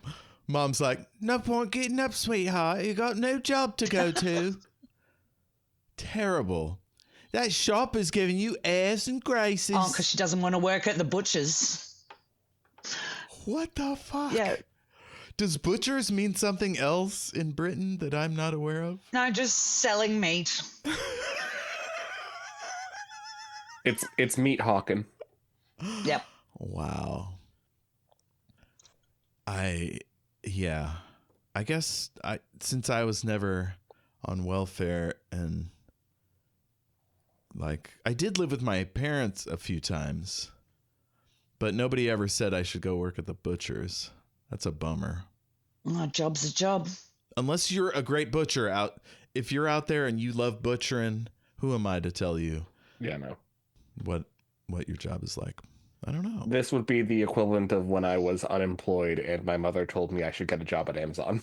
Mom's like, no point getting up, sweetheart. You got no job to go to. Terrible. That shop is giving you airs and graces. Oh, because she doesn't want to work at the butcher's. What the fuck? Yeah. Does butchers mean something else in Britain that I'm not aware of? No, just selling meat. It's Meat-hawkin. Yep. Wow. I guess since I was never on welfare and I did live with my parents a few times, but nobody ever said I should go work at the butcher's. That's a bummer. Oh, job's a job. Unless you're a great butcher if you're out there and you love butchering, who am I to tell you? Yeah, no. What your job is like? I don't know. This would be the equivalent of when I was unemployed and my mother told me I should get a job at Amazon.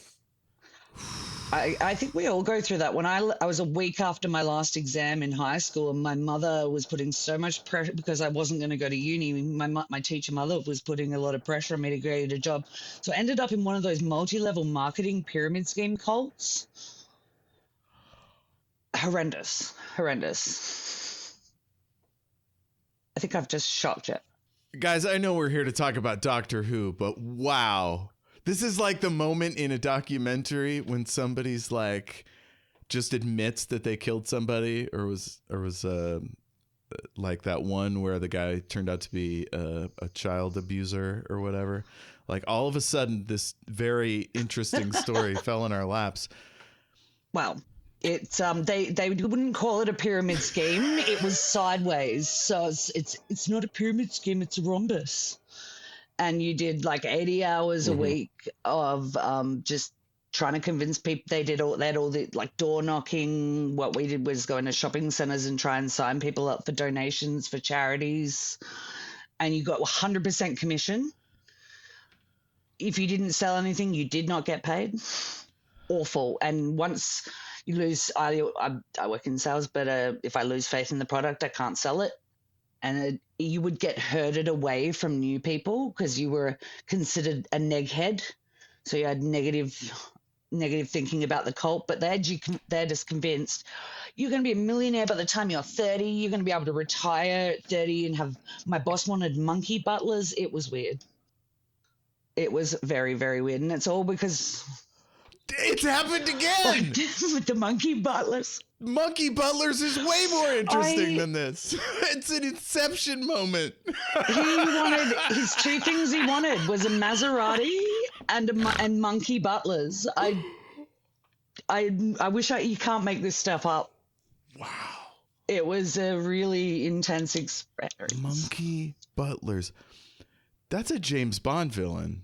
I think we all go through that. When I was a week after my last exam in high school, and my mother was putting so much pressure because I wasn't going to go to uni. My teacher mother was putting a lot of pressure on me to get a job. So I ended up in one of those multi-level marketing pyramid scheme cults. Horrendous. I think I've just shocked it. Guys, I know we're here to talk about Doctor Who, but wow. This is like the moment in a documentary when somebody's just admits that they killed somebody, or was like that one where the guy turned out to be a child abuser or whatever. All of a sudden, this very interesting story fell in our laps. Well, it's they wouldn't call it a pyramid scheme. It was sideways, so it's not a pyramid scheme. It's a rhombus. And you did 80 hours a week of just trying to convince people. They had all the door knocking. What we did was go into shopping centers and try and sign people up for donations for charities. And you got 100% commission. If you didn't sell anything, you did not get paid. Awful. And once you lose, I work in sales, but if I lose faith in the product, I can't sell it. And you would get herded away from new people because you were considered a neghead. So you had negative thinking about the cult, but they're just convinced you're going to be a millionaire by the time you're 30. You're going to be able to retire at 30 and have. My boss wanted monkey butlers. It was weird. It was very, very weird. And it's all because it's happened again with the monkey butlers. Monkey Butlers is way more interesting than this. It's an Inception moment. His two things he wanted was a Maserati and monkey butlers. I wish you can't make this stuff up. Wow. It was a really intense experience. Monkey butlers. That's a James Bond villain.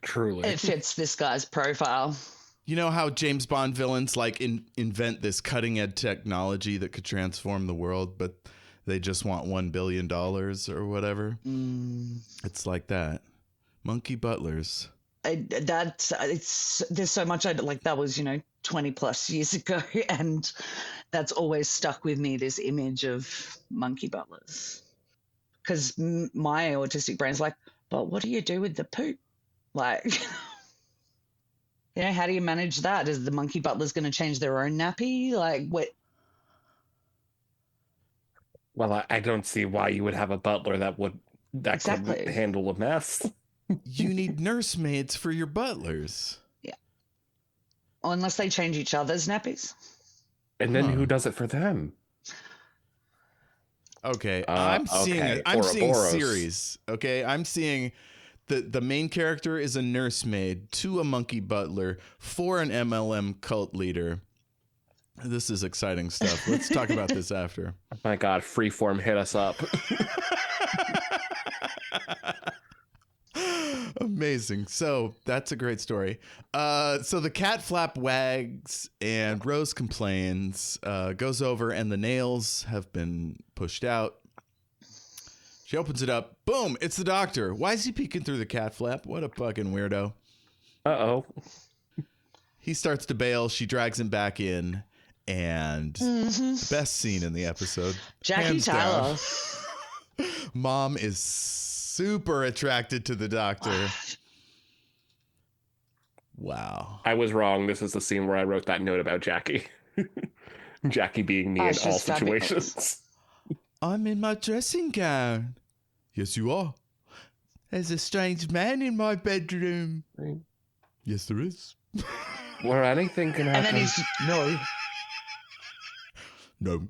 Truly. It fits this guy's profile. You know how James Bond villains invent this cutting edge technology that could transform the world, but they just want $1 billion or whatever? It's like that. Monkey butlers. There's so much that was 20 plus years ago, and that's always stuck with me, this image of monkey butlers, because my autistic brain's but what do you do with the poop? How do you manage that? Is the monkey butlers going to change their own nappy? What? Well, I don't see why you would have a butler that could handle a mess. You need nursemaids for your butlers. Yeah. Unless they change each other's nappies. And then who does it for them? Okay, I'm seeing Ouroboros. series. Okay, I'm seeing the main character is a nursemaid, 2 a monkey butler, 4 an MLM cult leader. This is exciting stuff. Let's talk about this after. Oh my God, Freeform, hit us up. Amazing. So that's a great story. So the cat flap wags and Rose complains, goes over, and the nails have been pushed out. She opens it up. Boom, it's the doctor. Why is he peeking through the cat flap? What a fucking weirdo. Uh-oh. He starts to bail. She drags him back in. And best scene in the episode. Jackie Tyler. Mom is super attracted to the doctor. Wow. I was wrong. This is the scene where I wrote that note about Jackie. Jackie being me in all situations. I'm in my dressing gown. Yes, you are. There's a strange man in my bedroom. Right. Yes, there is. Where anything can happen. And then he's, no. No.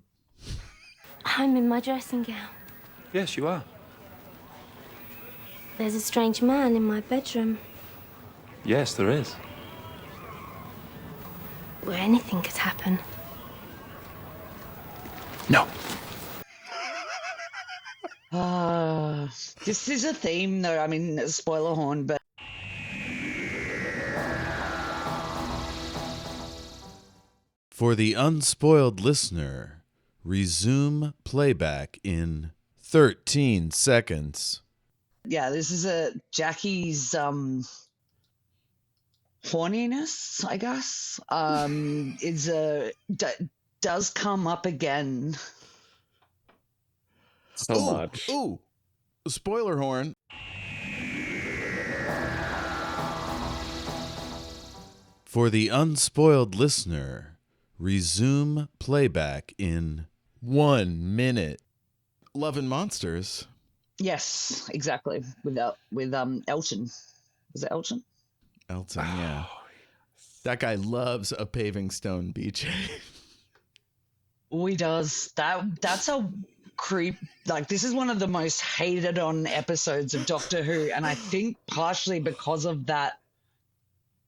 I'm in my dressing gown. Yes, you are. There's a strange man in my bedroom. Yes, there is. Where anything could happen. No. This is a theme, though. I mean, spoiler horn, but For the unspoiled listener, resume playback in 13 seconds. yeah, this is Jackie's horniness, I guess. Does come up again. So much. Ooh, spoiler horn. For the unspoiled listener, resume playback in 1 minute. Love and Monsters. Yes, exactly. With Elton. Was it Elton? Elton, yeah. That guy loves a Paving Stone BJ. Oh, he does. That's a creep. Like, this is one of the most hated on episodes of Doctor Who, and I think partially because of that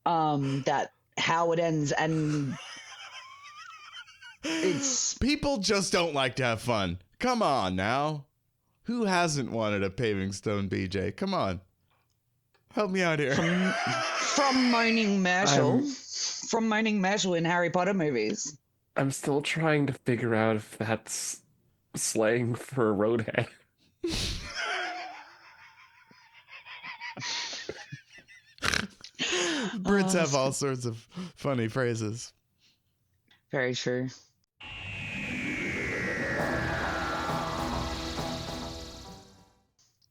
how it ends, and it's People just don't like to have fun. Come on now. Who hasn't wanted a Paving Stone BJ? Come on. Help me out here. from Moaning Myrtle. From Moaning Myrtle in Harry Potter movies. I'm still trying to figure out if that's slang for a roadhead. Brits have all sorts of funny phrases. Very true.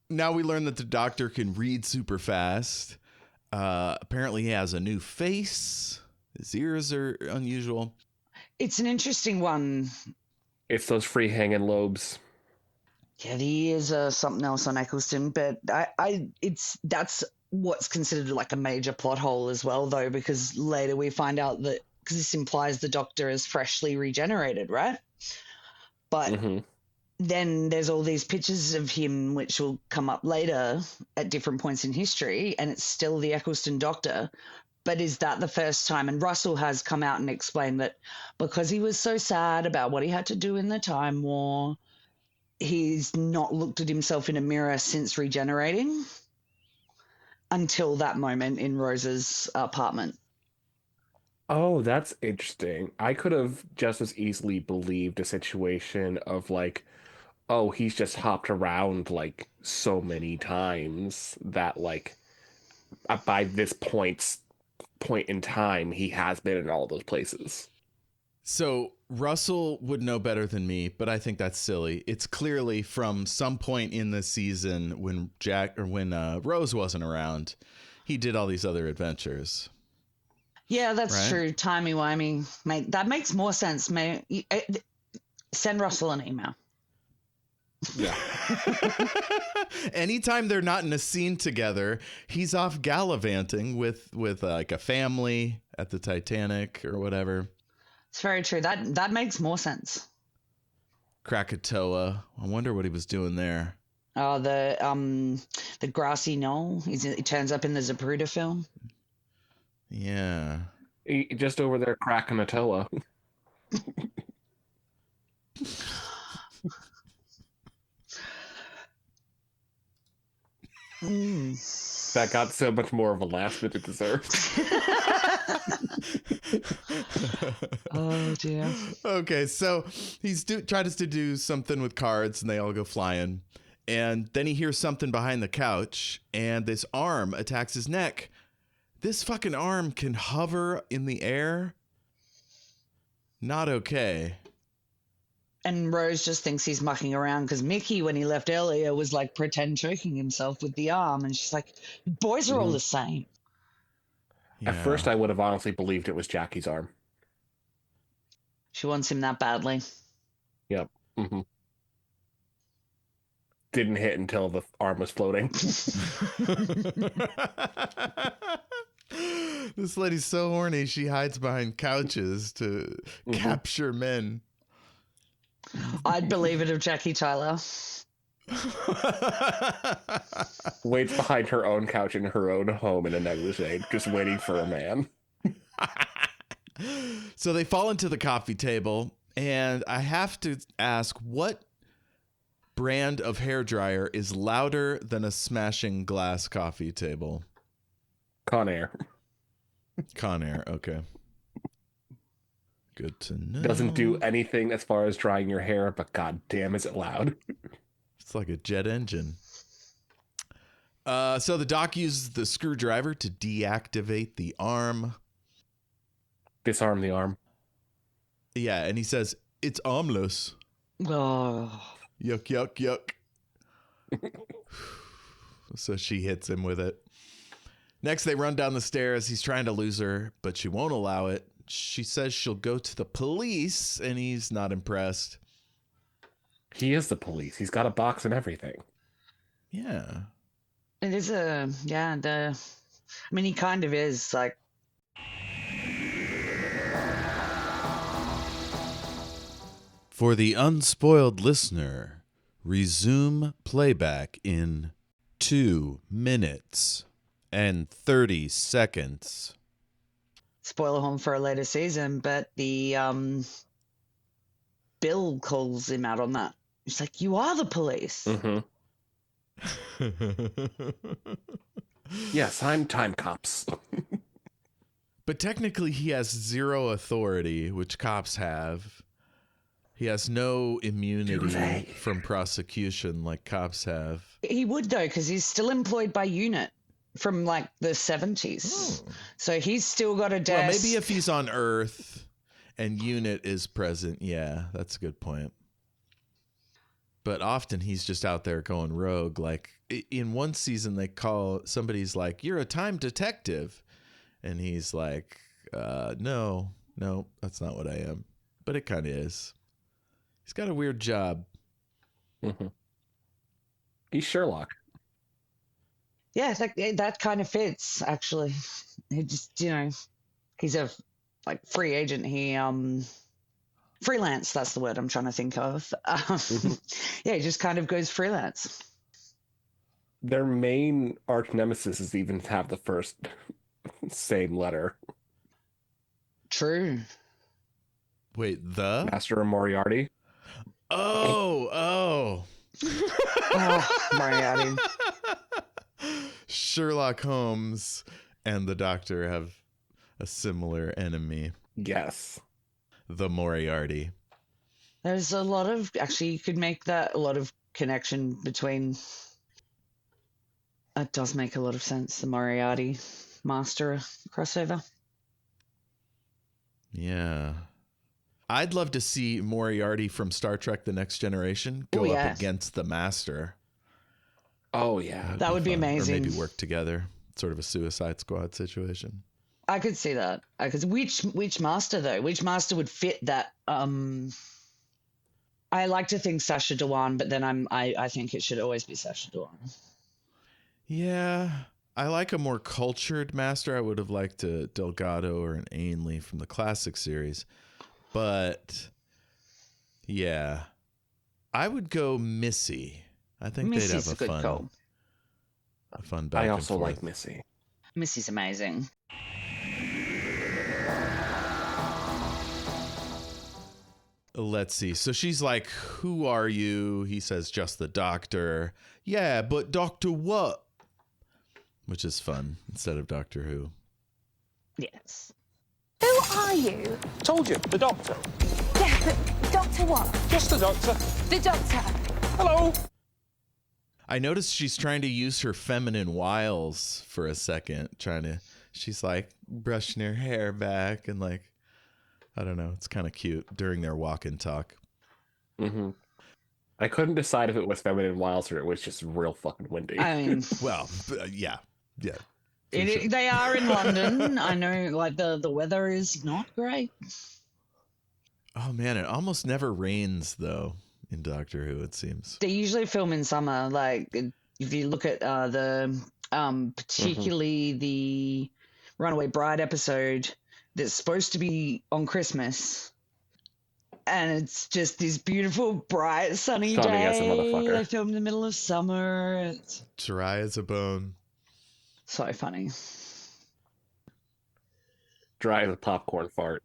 Now we learn that the doctor can read super fast. Apparently he has a new face. His ears are unusual. It's an interesting one. It's those free hanging lobes. Yeah, the ears are something else on Eccleston, but that's what's considered like a major plot hole as well, though, because later we find out that, because this implies the Doctor is freshly regenerated, right? But then there's all these pictures of him which will come up later at different points in history, and it's still the Eccleston Doctor. But is that the first time? And Russell has come out and explained that because he was so sad about what he had to do in the Time War, he's not looked at himself in a mirror since regenerating until that moment in Rose's apartment. Oh, that's interesting. I could have just as easily believed a situation of like, oh, he's just hopped around like so many times that like by this point in time, he has been in all those places. So Russell would know better than me, but I think that's silly. It's clearly from some point in the season when Rose wasn't around, he did all these other adventures. Yeah, that's right? true. Timey-wimey. Mate, that makes more sense, mate. Send Russell an email. Yeah. Anytime they're not in a scene together, he's off gallivanting with like a family at the Titanic or whatever. It's very true. That makes more sense. Krakatoa. I wonder what he was doing there. Oh, the grassy knoll. He turns up in the Zapruder film. Yeah. Just over there cracking a toa. That got so much more of a laugh than it deserved. Oh dear. Okay, so he's tries to do something with cards, and they all go flying. And then he hears something behind the couch, and this arm attacks his neck. This fucking arm can hover in the air. Not okay. And Rose just thinks he's mucking around because Mickey, when he left earlier, was like pretend choking himself with the arm. And she's like, boys are all the same. Yeah. At first, I would have honestly believed it was Jackie's arm. She wants him that badly. Yep. Mm-hmm. Didn't hit until the arm was floating. This lady's so horny, she hides behind couches to capture men. I'd believe it of Jackie Tyler. Waits behind her own couch in her own home in a negligee, just waiting for a man. So they fall into the coffee table, and I have to ask, what brand of hairdryer is louder than a smashing glass coffee table? Conair. Conair, okay. Good to know. Doesn't do anything as far as drying your hair, but god damn is it loud. It's like a jet engine. So the doc uses the screwdriver to deactivate the arm. Disarm the arm. Yeah, and he says, it's armless. Oh. Yuck, yuck, yuck. So she hits him with it. Next, they run down the stairs. He's trying to lose her, but she won't allow it. She says she'll go to the police, and he's not impressed. He is the police. He's got a box and everything. Yeah. It is I mean, he kind of is, like. For the unspoiled listener, resume playback in 2 minutes and 30 seconds. Spoiler home for a later season, but the Bill calls him out on that. He's like, you are the police. Mm-hmm. Yes, I'm time cops. But technically he has zero authority, which cops have. He has no immunity from prosecution like cops have. He would, though, because he's still employed by UNIT from, like, the 70s. Oh. So he's still got a desk. Well, maybe if he's on Earth and UNIT is present, yeah, that's a good point. But often he's just out there going rogue. Like, in one season, they call somebody's like, you're a time detective. And he's like, no, that's not what I am. But it kind of is. He's got a weird job. Mm-hmm. He's Sherlock. Yeah, that kind of fits, actually. He just, he's a free agent. He freelance, that's the word I'm trying to think of. Yeah, he just kind of goes freelance. Their main arch nemesis is even to have the first same letter. True. Wait, the Master of Moriarty. Oh, Moriarty. Sherlock Holmes and the Doctor have a similar enemy. Yes. The Moriarty. There's a lot of, actually, you could make that a lot of connection between, it does make a lot of sense, the Moriarty Master crossover. Yeah. I'd love to see Moriarty from Star Trek The Next Generation go up against the Master. Oh, yeah. That would be amazing. Or maybe work together. Sort of a Suicide Squad situation. I could see that. Which Master, though? Which Master would fit that? I like to think Sacha Dhawan, but then I think it should always be Sacha Dhawan. Yeah. I like a more cultured Master. I would have liked a Delgado or an Ainley from the classic series. But yeah, I would go Missy. I think Missy's they'd have a good call. a fun back I and also forth. like Missy. Missy's amazing. Let's see. So she's like, who are you? He says, just the doctor. Yeah, but Doctor what? Which is fun instead of Doctor Who. Yes. Who are you? Told you, the doctor. Yeah, but Doctor what? Just the doctor. The Doctor. Hello. I noticed she's trying to use her feminine wiles for a second. She's like brushing her hair back and like, I don't know. It's kind of cute during their walk and talk. Mm-hmm. I couldn't decide if it was feminine wiles or it was just real fucking windy. I mean, Well, yeah. Sure. they are in London. I know, like the weather is not great. Oh man, it almost never rains though in Doctor Who. It seems They usually film in summer. Like if you look at particularly the Runaway Bride episode that's supposed to be on Christmas. And it's just this beautiful, bright, sunny Sunny day. as a motherfucker. They filmed in the middle of summer. It's dry as a bone. so funny. Dry as a popcorn fart.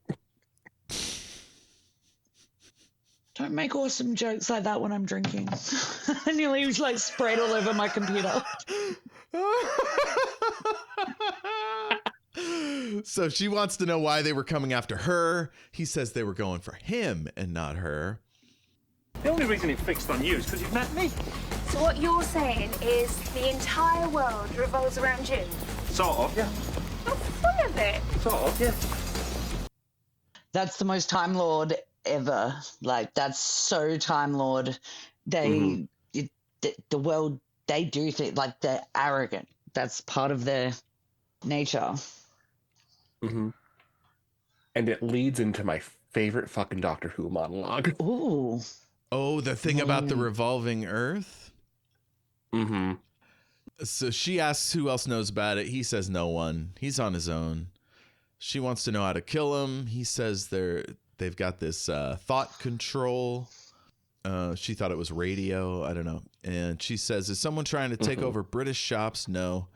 Don't make awesome jokes like that when I'm drinking. I nearly was like sprayed all over my computer. So she wants to know why they were coming after her. He says they were going for him and not her. The only reason it fixed on you is because you've met me. So what you're saying is the entire world revolves around you? Sort of, yeah. You're full of it. Sort of, yeah. That's the most Time Lord ever. Like, that's so Time Lord. The world, they do things like they're arrogant. That's part of their nature. Mm-hmm. And it leads into my favorite fucking Doctor Who monologue. Ooh. Oh, the thing about the revolving Earth? Mm-hmm. So she asks who else knows about it. He says no one. He's on his own. She wants to know how to kill him. He says they've got this thought control. She thought it was radio. I don't know. And she says, is someone trying to take over British shops? No.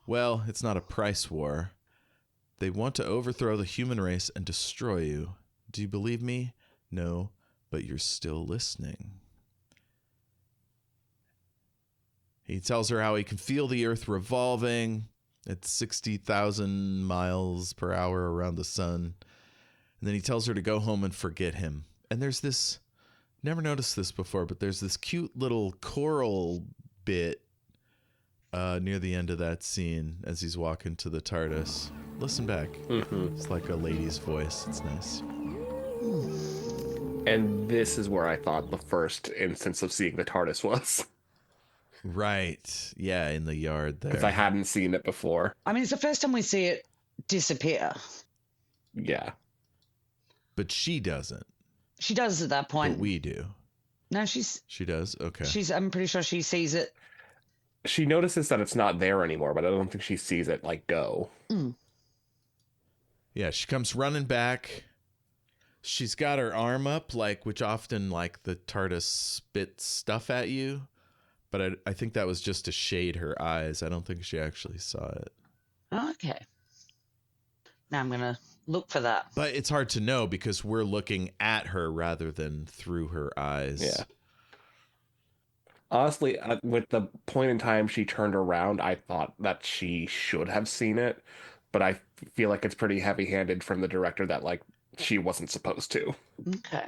Well, it's not a price war. They want to overthrow the human race and destroy you. Do you believe me? No, but you're still listening. He tells her how he can feel the earth revolving at 60,000 miles per hour around the sun. And then he tells her to go home and forget him. And there's this, never noticed this before, but there's this cute little choral bit near the end of that scene as he's walking to the TARDIS. Listen back. It's like a lady's voice. It's nice. And this is where I thought the first instance of seeing the TARDIS was. Right. Yeah, in the yard there. Because I hadn't seen it before. I mean, it's the first time we see it disappear. Yeah. But she doesn't. She does at that point. But we do. No, She does? Okay. I'm pretty sure she sees it. She notices that it's not there anymore, but I don't think she sees it, like, go. Yeah, she comes running back. She's got her arm up, which often, the TARDIS spits stuff at you. But I think that was just to shade her eyes. I don't think she actually saw it. Okay. Now I'm going to look for that. But it's hard to know because we're looking at her rather than through her eyes. Yeah. Honestly, with the point in time she turned around, I thought that she should have seen it. But I feel like it's pretty heavy-handed from the director that, she wasn't supposed to. Okay.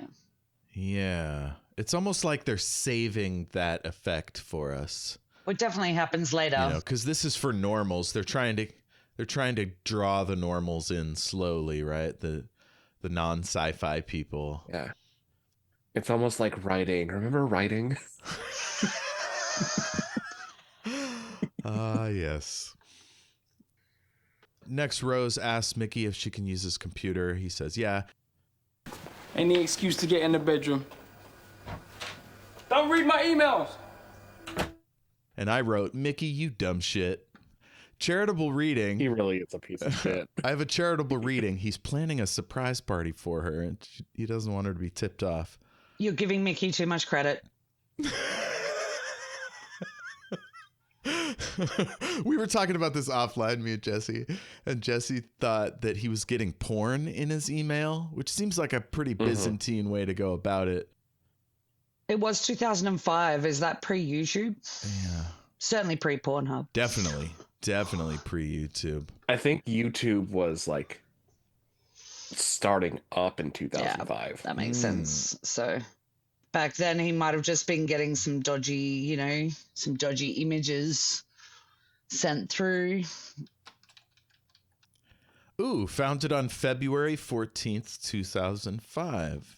Yeah. It's almost like they're saving that effect for us. What definitely happens later. Because this is for normals. They're trying to draw the normals in slowly, right? The non-sci-fi people. Yeah. It's almost like writing. Remember writing? Yes. Next, Rose asks Mickey if she can use his computer. He says, yeah. Any excuse to get in the bedroom. Don't read my emails. And I wrote, Mickey, you dumb shit. Charitable reading. He really is a piece of shit. I have a charitable reading. He's planning a surprise party for her, and he doesn't want her to be tipped off. You're giving Mickey too much credit. We were talking about this offline, me and Jesse thought that he was getting porn in his email, which seems like a pretty Byzantine way to go about it. It was 2005. Is that pre-YouTube? Yeah. Certainly pre-Pornhub. Definitely pre-YouTube. I think YouTube was like starting up in 2005. Yeah, that makes sense. So back then he might have just been getting some dodgy images sent through. Ooh, founded on February 14th, 2005.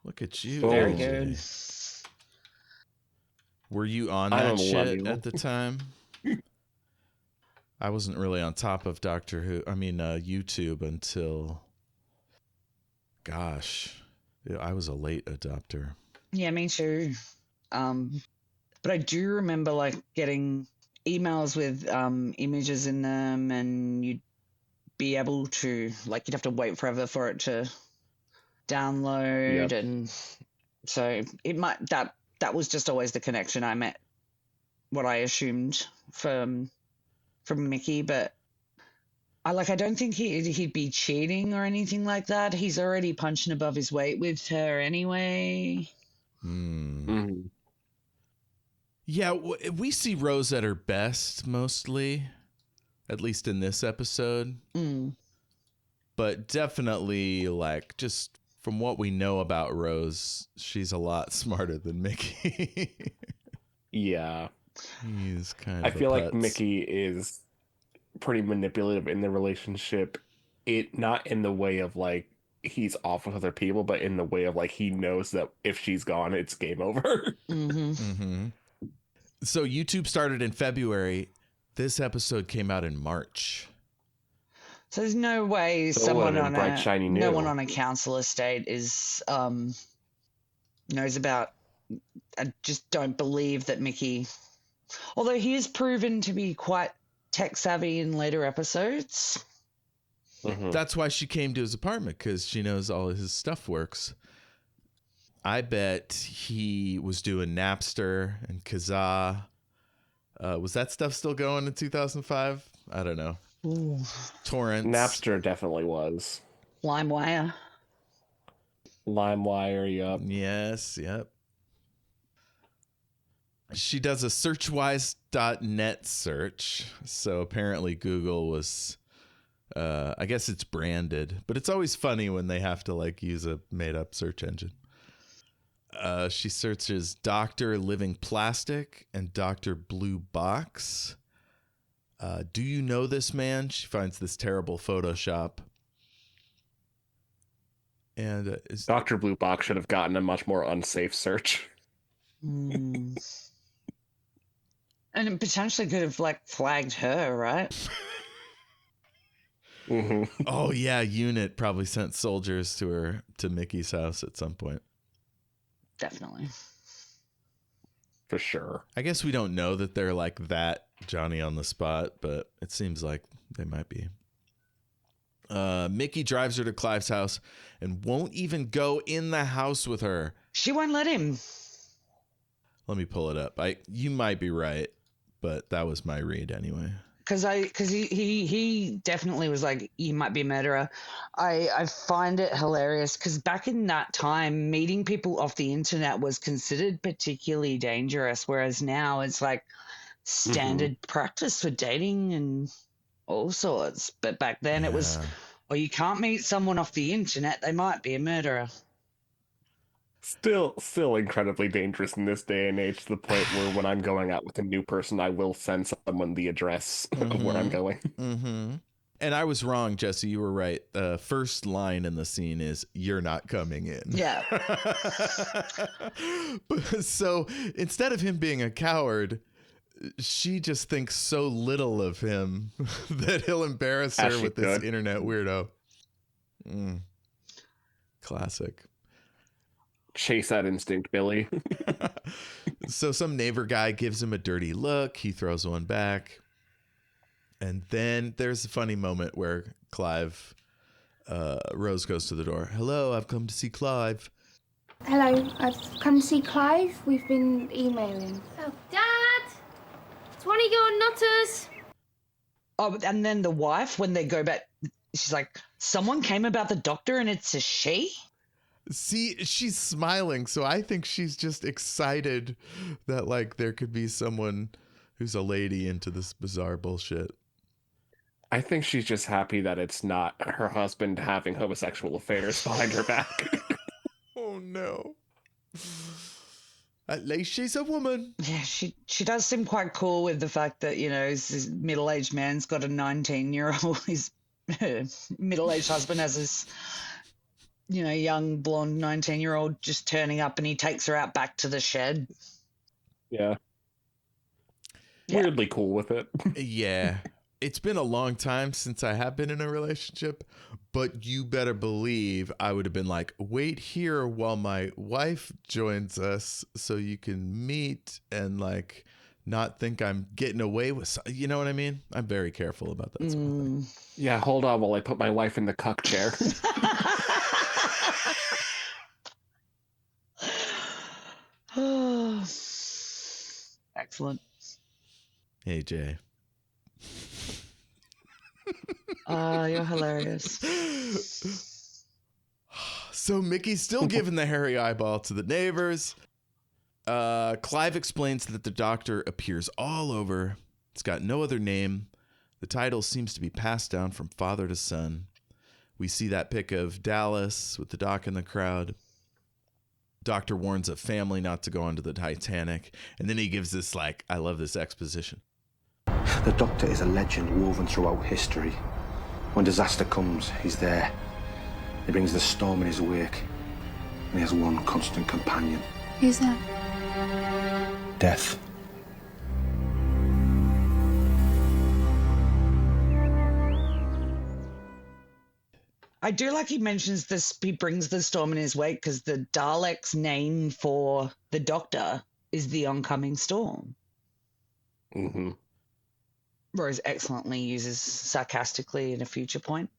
Look at you. Very AJ. good. Were you on that shit at the time? I wasn't really on top of YouTube until, gosh, I was a late adopter. Yeah, me too. But I do remember like getting emails with images in them, and you'd be able to you'd have to wait forever for it to download. Yep. And so it might that was just always the connection I met, what I assumed from Mickey, but I don't think he'd be cheating or anything like that. He's already punching above his weight with her anyway. Yeah, we see Rose at her best mostly, at least in this episode. But definitely, just from what we know about Rose, she's a lot smarter than Mickey. Yeah. He's kind of I feel like Mickey is pretty manipulative in the relationship. Not in the way of he's off with other people, but in the way of he knows that if she's gone, it's game over. So YouTube started in February. This episode came out in March. So there's no way someone on a council estate is knows about. I just don't believe that Mickey, although he is proven to be quite tech savvy in later episodes. That's why she came to his apartment, because she knows all of his stuff works. I bet he was doing Napster and Kazaa. Was that stuff still going in 2005? I don't know. Ooh. Torrents. Napster definitely was. LimeWire, yep. Yes, yep. She does a searchwise.net search. So apparently Google was, I guess it's branded, but it's always funny when they have to use a made up search engine. She searches Dr. Living Plastic and Dr. Blue Box. Do you know this man? She finds this terrible Photoshop. And Dr. Blue Box should have gotten a much more unsafe search. And it potentially could have flagged her, right? Oh yeah, Unit probably sent soldiers to Mickey's house at some point. Definitely. For sure. I guess we don't know that they're that Johnny on the spot, but it seems like they might be. Mickey drives her to Clive's house and won't even go in the house with her. She won't let him. Let me pull it up. You might be right, but that was my read anyway. Because he definitely was you might be a murderer. I find it hilarious because back in that time, meeting people off the internet was considered particularly dangerous, whereas now it's standard practice for dating and all sorts. But back then it was, you can't meet someone off the internet, they might be a murderer. Still incredibly dangerous in this day and age, to the point where when I'm going out with a new person, I will send someone the address of where I'm going. And I was wrong, Jesse. You were right. The first line in the scene is, "You're not coming in." Yeah. So instead of him being a coward, she just thinks so little of him that he'll embarrass her with this internet weirdo. Classic. Chase that instinct, Billie. So some neighbor guy gives him a dirty look. He throws one back. And then there's a funny moment where Rose goes to the door. Hello, I've come to see Clive. Hello, I've come to see Clive. We've been emailing. Oh, Dad! It's one of your nutters. Oh, and then the wife, when they go back, she's like, someone came about the doctor and it's a she? See, she's smiling, so I think she's just excited that, like, there could be someone who's a lady into this bizarre bullshit. I think she's just happy that it's not her husband having homosexual affairs behind her back. Oh, no. At least she's a woman. Yeah, she does seem quite cool with the fact that, you know, this middle-aged man's got a 19-year-old. His middle-aged husband has this, you know, young, blonde 19-year-old just turning up, and he takes her out back to the shed. Yeah. Weirdly cool with it. Yeah. It's been a long time since I have been in a relationship, but you better believe I would have been like, wait here while my wife joins us so you can meet and, like, not think I'm getting away with, you know what I mean? I'm very careful about that sort of thing. Yeah, hold on while I put my wife in the cuck chair. Excellent. Hey, Jay. You're hilarious. So Mickey's still giving the hairy eyeball to the neighbors. Clive explains that the doctor appears all over. It's got no other name. The title seems to be passed down from father to son. We see that pic of Dallas with the doc in the crowd. Doctor warns a family not to go onto the Titanic. And then he gives this, like, I love this exposition. The Doctor is a legend woven throughout history. When disaster comes, he's there. He brings the storm in his wake. And he has one constant companion. Who's that? Death. I do like he mentions this, he brings the storm in his wake, because the Dalek's name for the Doctor is the oncoming storm. Mm-hmm. Rose excellently uses sarcastically in a future point.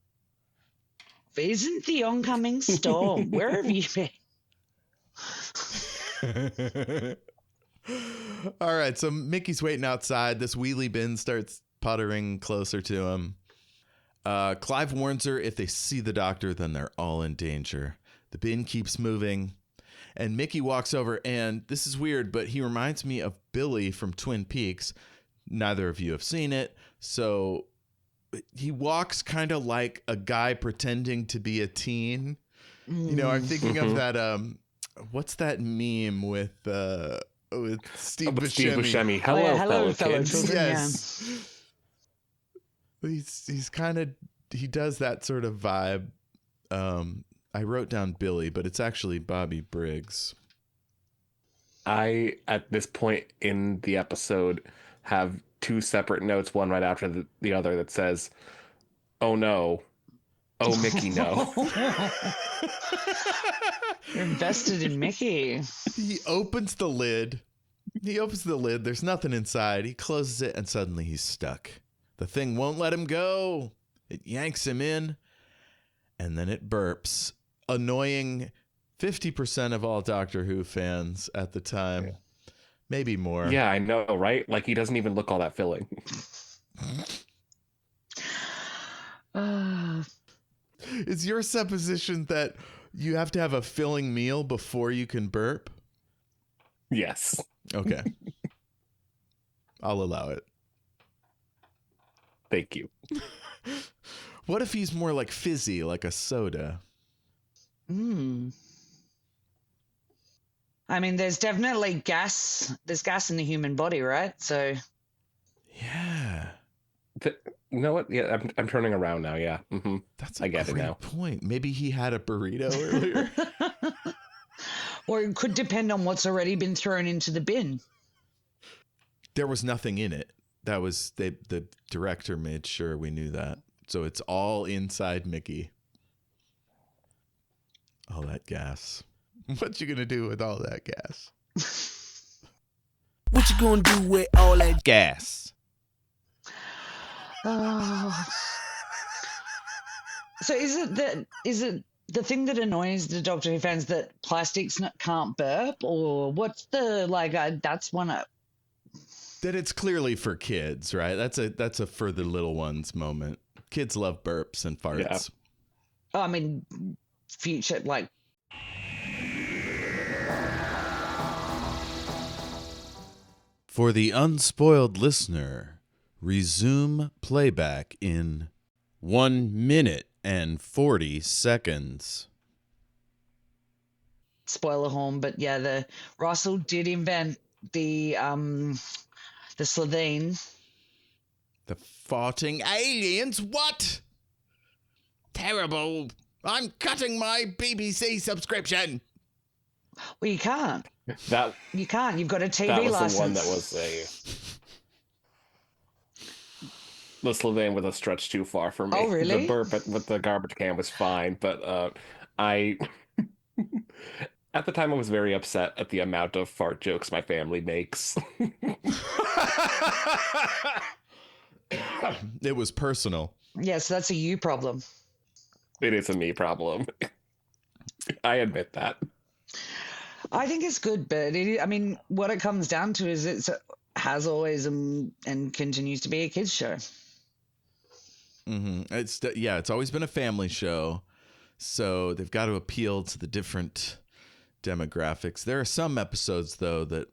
Isn't the oncoming storm? Where have you been? All right, so Mickey's waiting outside. This wheelie bin starts puttering closer to him. Clive warns her if they see the doctor, then they're all in danger. The bin keeps moving, and Mickey walks over, and this is weird, but he reminds me of Billie from Twin Peaks. Neither of you have seen it, so he walks kind of like a guy pretending to be a teen. You know, I'm thinking of that, what's that meme with Steve Buscemi? Steve Buscemi. Hello, fellow kids. Children. Yes. Yeah. He's kind of, he does that sort of vibe. I wrote down Billie, but it's actually Bobby Briggs. I, at this point in the episode, have two separate notes, one right after the other, that says, oh no, oh Mickey, no. You're invested in Mickey. He opens the lid. There's nothing inside. He closes it, and suddenly he's stuck. The thing won't let him go. It yanks him in, and then it burps, annoying 50% of all Doctor Who fans at the time. Yeah. Maybe more. Yeah, I know, right? Like, he doesn't even look all that filling. Is your supposition that you have to have a filling meal before you can burp? Yes. Okay. I'll allow it. Thank you. What if he's more like fizzy, like a soda? I mean, there's definitely gas. There's gas in the human body, right? So. Yeah. You know what? Yeah, I'm turning around now. Yeah. Mm-hmm. That's a great point. Maybe he had a burrito earlier. Or it could depend on what's already been thrown into the bin. There was nothing in it. That was the director made sure we knew that. So it's all inside Mickey. All that gas. What you gonna do with all that gas? What you gonna do with all that gas? Oh. So is it the thing that annoys the Doctor Who fans that plastics can't burp, or what's the that's one of that it's clearly for kids, right? That's a for the little ones moment. Kids love burps and farts. Yeah. Oh, I mean, future For the unspoiled listener, resume playback in 1 minute and 40 seconds. Spoiler horn, but yeah, the Russell did invent the Slovene. The farting aliens? What? Terrible. I'm cutting my BBC subscription. Well, you can't. You can't. You've got a TV that was license. The one that was the Slovene with a stretch too far for me. Oh, really? The burp with the garbage can was fine, but I at the time I was very upset at the amount of fart jokes my family makes. It was personal. Yes, that's a you problem. It is a me problem. I admit that. I think it's good, but what it comes down to is it has always and continues to be a kids show. Mm-hmm. It's always been a family show, so they've got to appeal to the different demographics. There are some episodes though that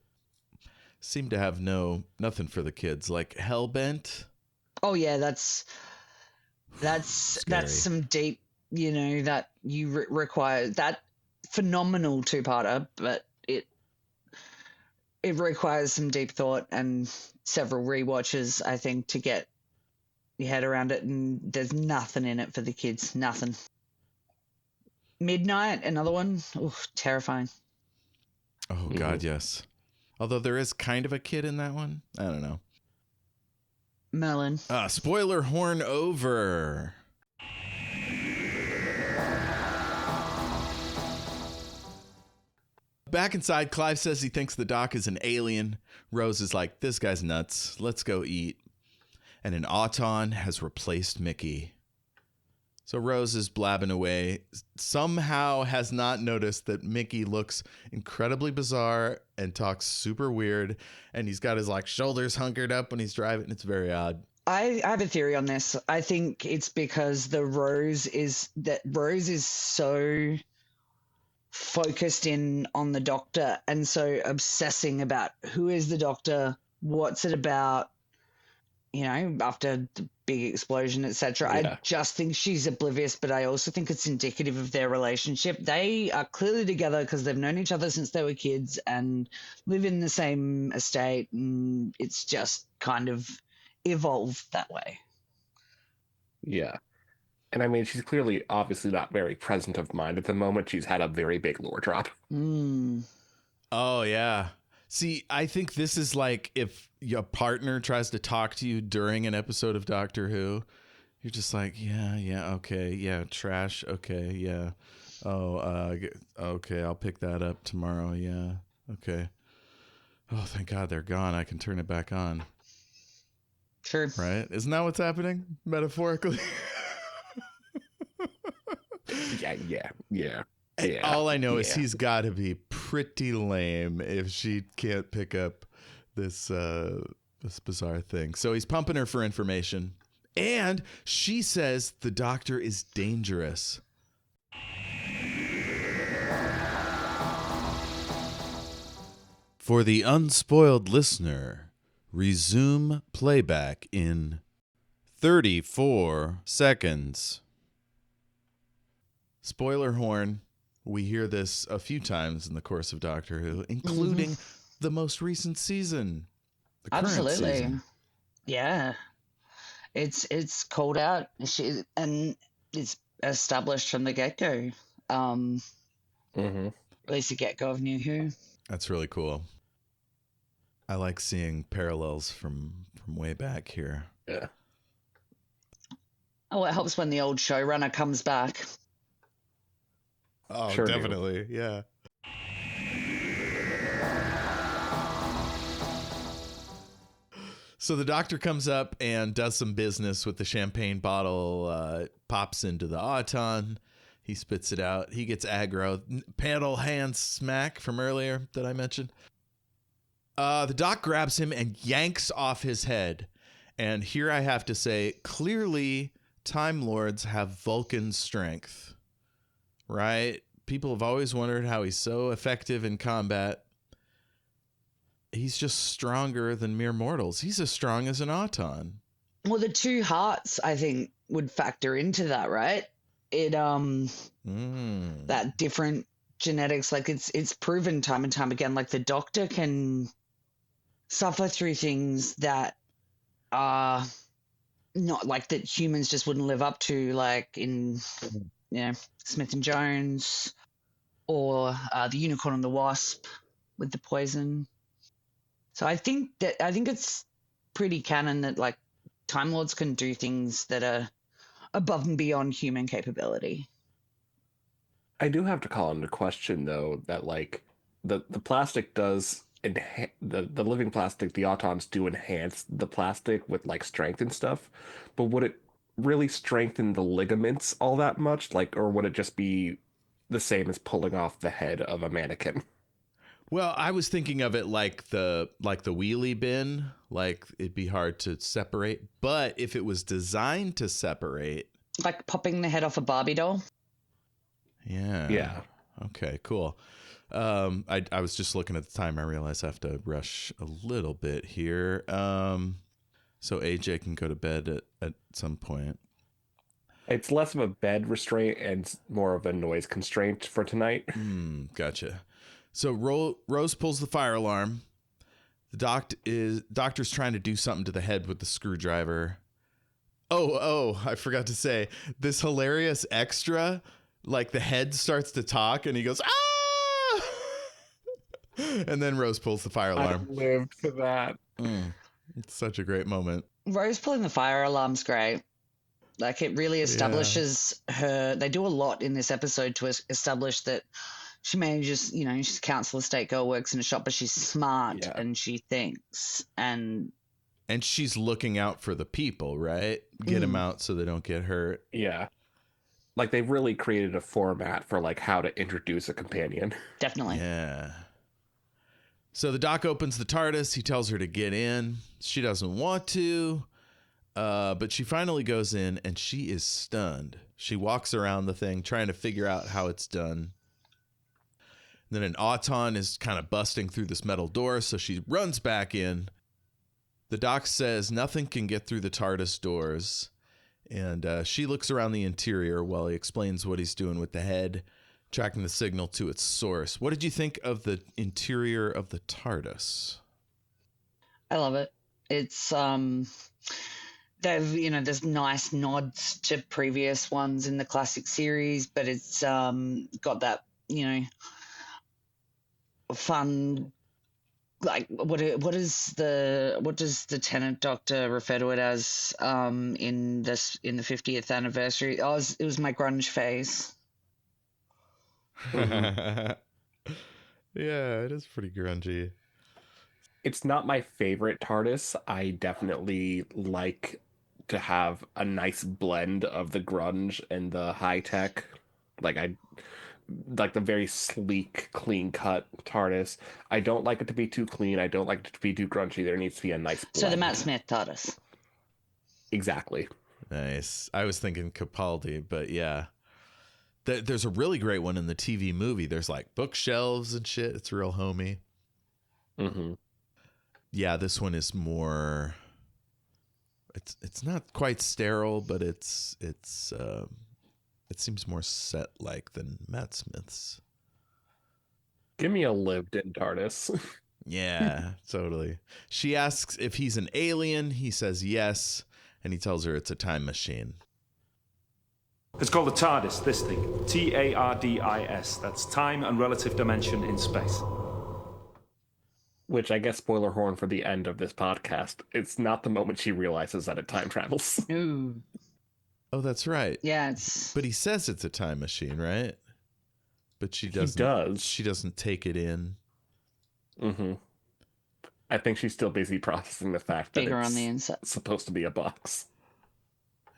seem to have nothing for the kids, like Hellbent. Oh yeah, that's some deep, that you require that phenomenal two-parter, but it requires some deep thought and several rewatches, I think, to get your head around it, and there's nothing in it for the kids. Nothing. Midnight, another one. Oh, terrifying. Oh God, yes. Although there is kind of a kid in that one. I don't know. Merlin. Spoiler horn over. Back inside, Clive says he thinks the doc is an alien. Rose is like, this guy's nuts. Let's go eat. And an Auton has replaced Mickey. So Rose is blabbing away. Somehow has not noticed that Mickey looks incredibly bizarre and talks super weird. And he's got his shoulders hunkered up when he's driving. It's very odd. I have a theory on this. I think it's because Rose is so focused in on the Doctor and so obsessing about who is the Doctor, what's it about, after the big explosion, etc. Yeah. I just think she's oblivious, but I also think it's indicative of their relationship. They are clearly together because they've known each other since they were kids and live in the same estate, and it's just kind of evolved that way. Yeah. And she's clearly obviously not very present of mind at the moment. She's had a very big lore drop. Oh, yeah. See, I think this is like if your partner tries to talk to you during an episode of Doctor Who, you're just like, yeah, okay, yeah, trash, okay, yeah. Oh, okay, I'll pick that up tomorrow, yeah, okay. Oh, thank God they're gone. I can turn it back on. Sure. Right? Isn't that what's happening, metaphorically? Yeah. All I know is he's got to be pretty lame if she can't pick up this bizarre thing. So he's pumping her for information, and she says the Doctor is dangerous. For the unspoiled listener, resume playback in 34 seconds. Spoiler horn. We hear this a few times in the course of Doctor Who, including the most recent season. The current season. Yeah. It's called out, and it's established from the get-go. At least the get-go of New Who. That's really cool. I like seeing parallels from way back here. Yeah. Oh, it helps when the old showrunner comes back. Oh, sure definitely. Do. Yeah. So the doctor comes up and does some business with the champagne bottle, pops into the auton. He spits it out. He gets aggro. Panel hand smack from earlier that I mentioned. The doc grabs him and yanks off his head. And here I have to say, clearly Time Lords have Vulcan strength, right? People have always wondered how he's so effective in combat. He's just stronger than mere mortals. He's as strong as an auton. Well, the two hearts, I think, would factor into that, right? That different genetics, like it's proven time and time again, like the doctor can suffer through things that are not like that humans just wouldn't live up to, like in, Smith and Jones, or the Unicorn and the Wasp with the poison. So I think it's pretty canon that like Time Lords can do things that are above and beyond human capability. I do have to call into question though that like the plastic does the living plastic, the autons do enhance the plastic with like strength and stuff, but would it really strengthen the ligaments all that much? Like, or would it just be the same as pulling off the head of a mannequin? Well, I was thinking of it like the wheelie bin, like it'd be hard to separate. But if it was designed to separate, like popping the head off a Barbie doll. Yeah. Okay, cool. I was just looking at the time. I realized I have to rush a little bit here. So AJ can go to bed at some point. It's less of a bed restraint and more of a noise constraint for tonight. Gotcha. So Rose pulls the fire alarm. The doctor's trying to do something to the head with the screwdriver. Oh, I forgot to say, this hilarious extra, like the head starts to talk and he goes, ah! And then Rose pulls the fire alarm. I lived for that. It's such a great moment. Rose pulling the fire alarm's great. Like it really establishes her. They do a lot in this episode to establish that she may just, she's a council estate girl, works in a shop, but she's smart and she thinks. And she's looking out for the people, right? Get them out so they don't get hurt. Yeah. Like they've really created a format for like how to introduce a companion. Definitely. Yeah. So the doc opens the TARDIS. He tells her to get in. She doesn't want to, but she finally goes in and she is stunned. She walks around the thing trying to figure out how it's done. Then an auton is kind of busting through this metal door, so she runs back in. The doc says nothing can get through the TARDIS doors, and she looks around the interior while he explains what he's doing with the head, tracking the signal to its source. What did you think of the interior of the TARDIS? I love it. It's there's nice nods to previous ones in the classic series, but it's got that fun, like what does the Tenant Doctor refer to it as in the 50th anniversary? It was my grunge phase. Yeah, it is pretty grungy. It's not my favorite TARDIS. I definitely like to have a nice blend of the grunge and the high tech. Like the very sleek, clean-cut TARDIS. I don't like it to be too clean. I don't like it to be too grungy. There needs to be a nice blend. So the Matt Smith TARDIS. Exactly. Nice. I was thinking Capaldi, but yeah. There's a really great one in the TV movie. There's like bookshelves and shit. It's real homey. Mm-hmm. Yeah, this one is more... It's not quite sterile, but it seems more set-like than Matt Smith's. Give me a lived-in TARDIS. Yeah, totally. She asks if he's an alien. He says yes, and he tells her it's a time machine. It's called the TARDIS, this thing. TARDIS. That's time and relative dimension in space. Which I guess spoiler horn for the end of this podcast. It's not the moment she realizes that it time travels. Ooh. Oh, that's right. Yeah, but he says it's a time machine, right? But she doesn't. He does. She doesn't take it in. Mm-hmm. I think she's still busy processing the fact that Bigger it's on the inside. supposed to be a box.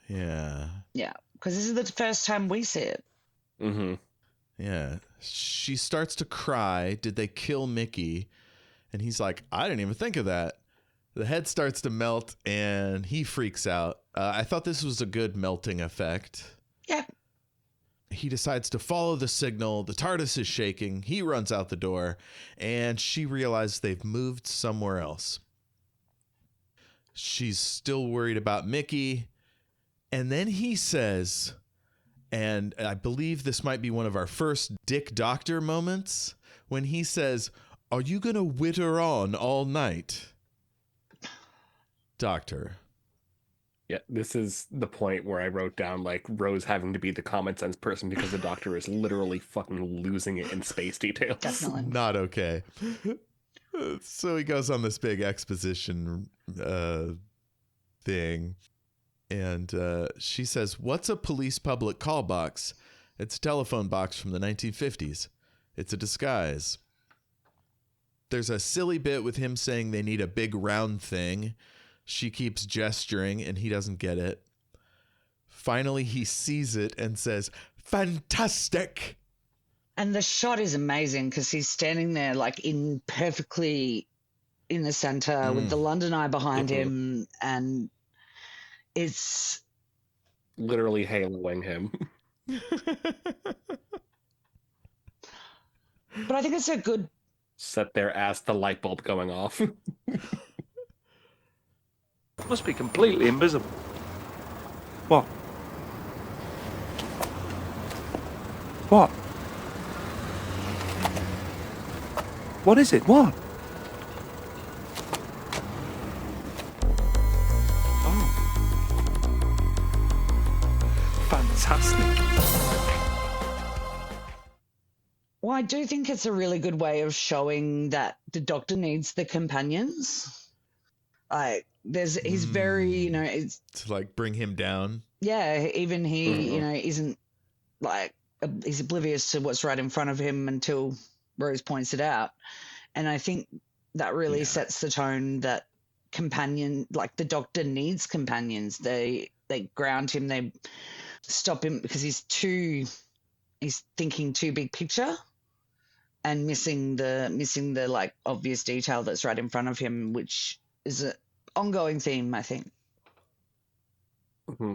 Yeah. Yeah, because this is the first time we see it. Mm-hmm. Yeah. She starts to cry. Did they kill Mickey? And he's like, I didn't even think of that. The head starts to melt and he freaks out. I thought this was a good melting effect. Yeah. He decides to follow the signal. The TARDIS is shaking. He runs out the door and she realizes they've moved somewhere else. She's still worried about Mickey. And then he says, and I believe this might be one of our first Dick Doctor moments, when he says, are you going to witter on all night? Doctor. Yeah, this is the point where I wrote down, like, Rose having to be the common sense person because the Doctor is literally fucking losing it in space details. Definitely. Not okay. So he goes on this big exposition thing. And she says, what's a police public call box? It's a telephone box from the 1950s. It's a disguise. There's a silly bit with him saying they need a big round thing. She keeps gesturing and he doesn't get it. Finally, he sees it and says, fantastic. And the shot is amazing because he's standing there like in perfectly in the center with the London Eye behind him. And it's literally haloing him. But I think it's a good... Set there as the light bulb going off. Must be completely invisible. What? What? What is it? What? Oh. Fantastic. Well, I do think it's a really good way of showing that the Doctor needs the companions. Like, he's very, to like bring him down. Yeah, even he, isn't like, he's oblivious to what's right in front of him until Rose points it out. And I think that really sets the tone that the Doctor needs companions. They ground him, they stop him because he's thinking too big picture and missing the like obvious detail that's right in front of him, which is an ongoing theme, I think. Mm-hmm.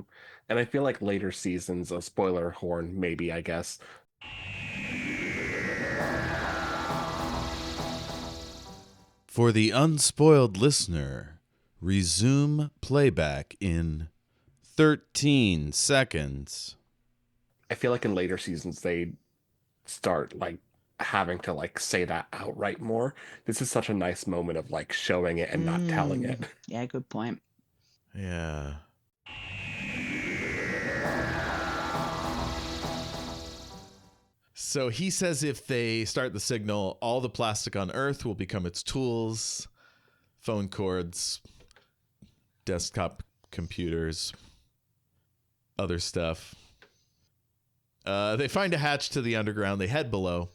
And I feel like later seasons, a spoiler horn, maybe, I guess. For the unspoiled listener, resume playback in 13 seconds. I feel like in later seasons, they start like having to like say that outright more. This is such a nice moment of like showing it and not telling it. Yeah, good point. Yeah. So he says if they start the signal, all the plastic on Earth will become its tools, phone cords, desktop computers, other stuff. They find a hatch to the underground. They head below.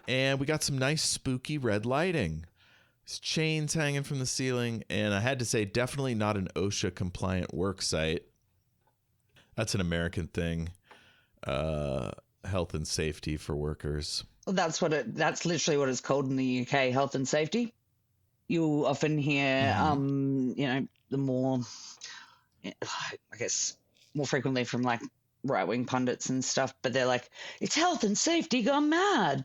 And we got some nice spooky red lighting. There's chains hanging from the ceiling. And I had to say, definitely not an OSHA-compliant work site. That's an American thing. Health and safety for workers. Well, that's literally what it's called in the UK, health and safety. You often hear, the more, I guess, more frequently from like right-wing pundits and stuff, but they're like, it's health and safety gone mad.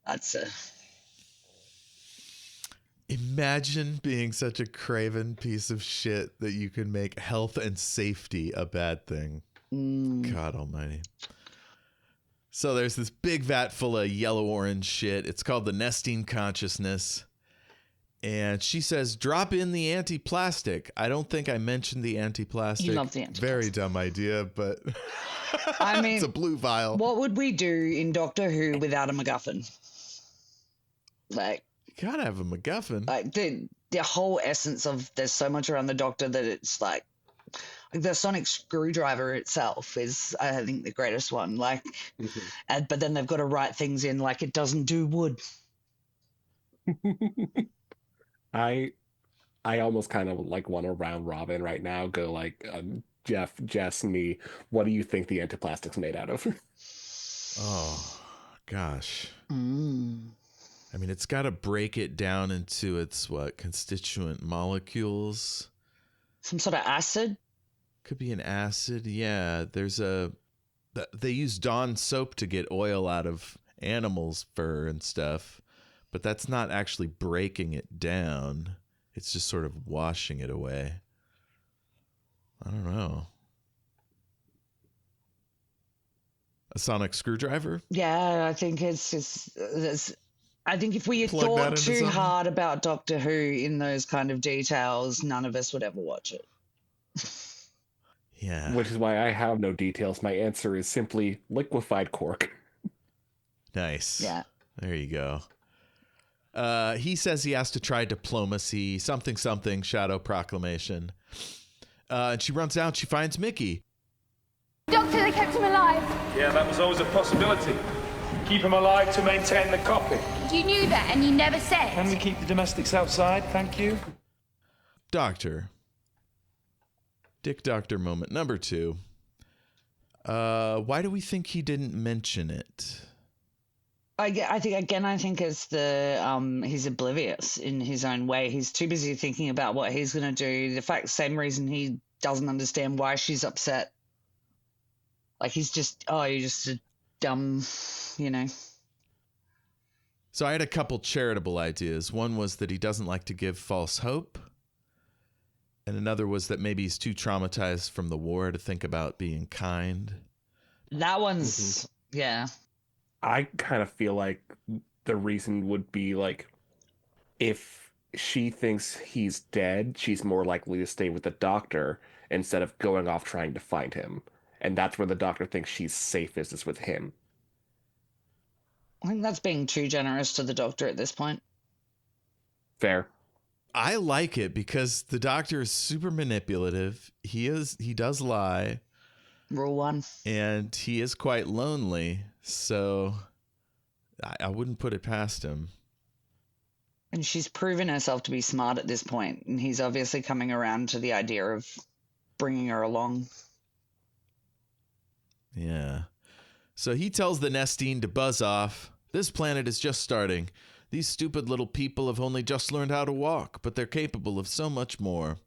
That's Imagine being such a craven piece of shit that you can make health and safety a bad thing. God almighty. So there's this big vat full of yellow-orange shit. It's called the nesting consciousness. And she says, drop in the anti-plastic. I don't think I mentioned the anti-plastic. You love the anti-plastic. Very dumb idea, but I mean, it's a blue vial. What would we do in Doctor Who without a MacGuffin? Like, you gotta have a MacGuffin. Like the whole essence of there's so much around the Doctor that it's like the sonic screwdriver itself is, I think, the greatest one. Like, but then they've got to write things in like it doesn't do wood. I almost kind of like want to round robin right now. Go like Jeff, Jess, me. What do you think the antiplastic's made out of? Oh, gosh. Mm. I mean, it's got to break it down into its constituent molecules. Some sort of acid? Could be an acid. Yeah, they use Dawn soap to get oil out of animals' fur and stuff, but that's not actually breaking it down. It's just sort of washing it away. I don't know. A sonic screwdriver? Yeah, I think I think if we Plug that thought into too something? hard about Doctor Who in those kind of details, none of us would ever watch it. Yeah. Which is why I have no details. My answer is simply liquefied cork. Nice. Yeah. There you go. He says he has to try diplomacy, something, shadow proclamation. And she runs out. She finds Mickey. Doctor, they kept him alive. Yeah, that was always a possibility. Keep him alive to maintain the copy. You knew that and you never said. Can we keep the domestics outside? Thank you. Doctor. Dick Doctor moment number 2. Why do we think he didn't mention it? I think it's he's oblivious in his own way. He's too busy thinking about what he's going to do. Same reason he doesn't understand why she's upset. Like he's just, you're just a dumb, So I had a couple charitable ideas. One was that he doesn't like to give false hope. And another was that maybe he's too traumatized from the war to think about being kind. That one's, yeah. I kind of feel like the reason would be like, if she thinks he's dead, she's more likely to stay with the doctor instead of going off trying to find him. And that's where the doctor thinks she's safest, is with him. I think that's being too generous to the doctor at this point. Fair. I like it because the doctor is super manipulative. He does lie. Rule 1. And he is quite lonely. So I wouldn't put it past him. And she's proven herself to be smart at this point, and he's obviously coming around to the idea of bringing her along. Yeah. So he tells the Nestine to buzz off. This planet is just starting. These stupid little people have only just learned how to walk, but they're capable of so much more.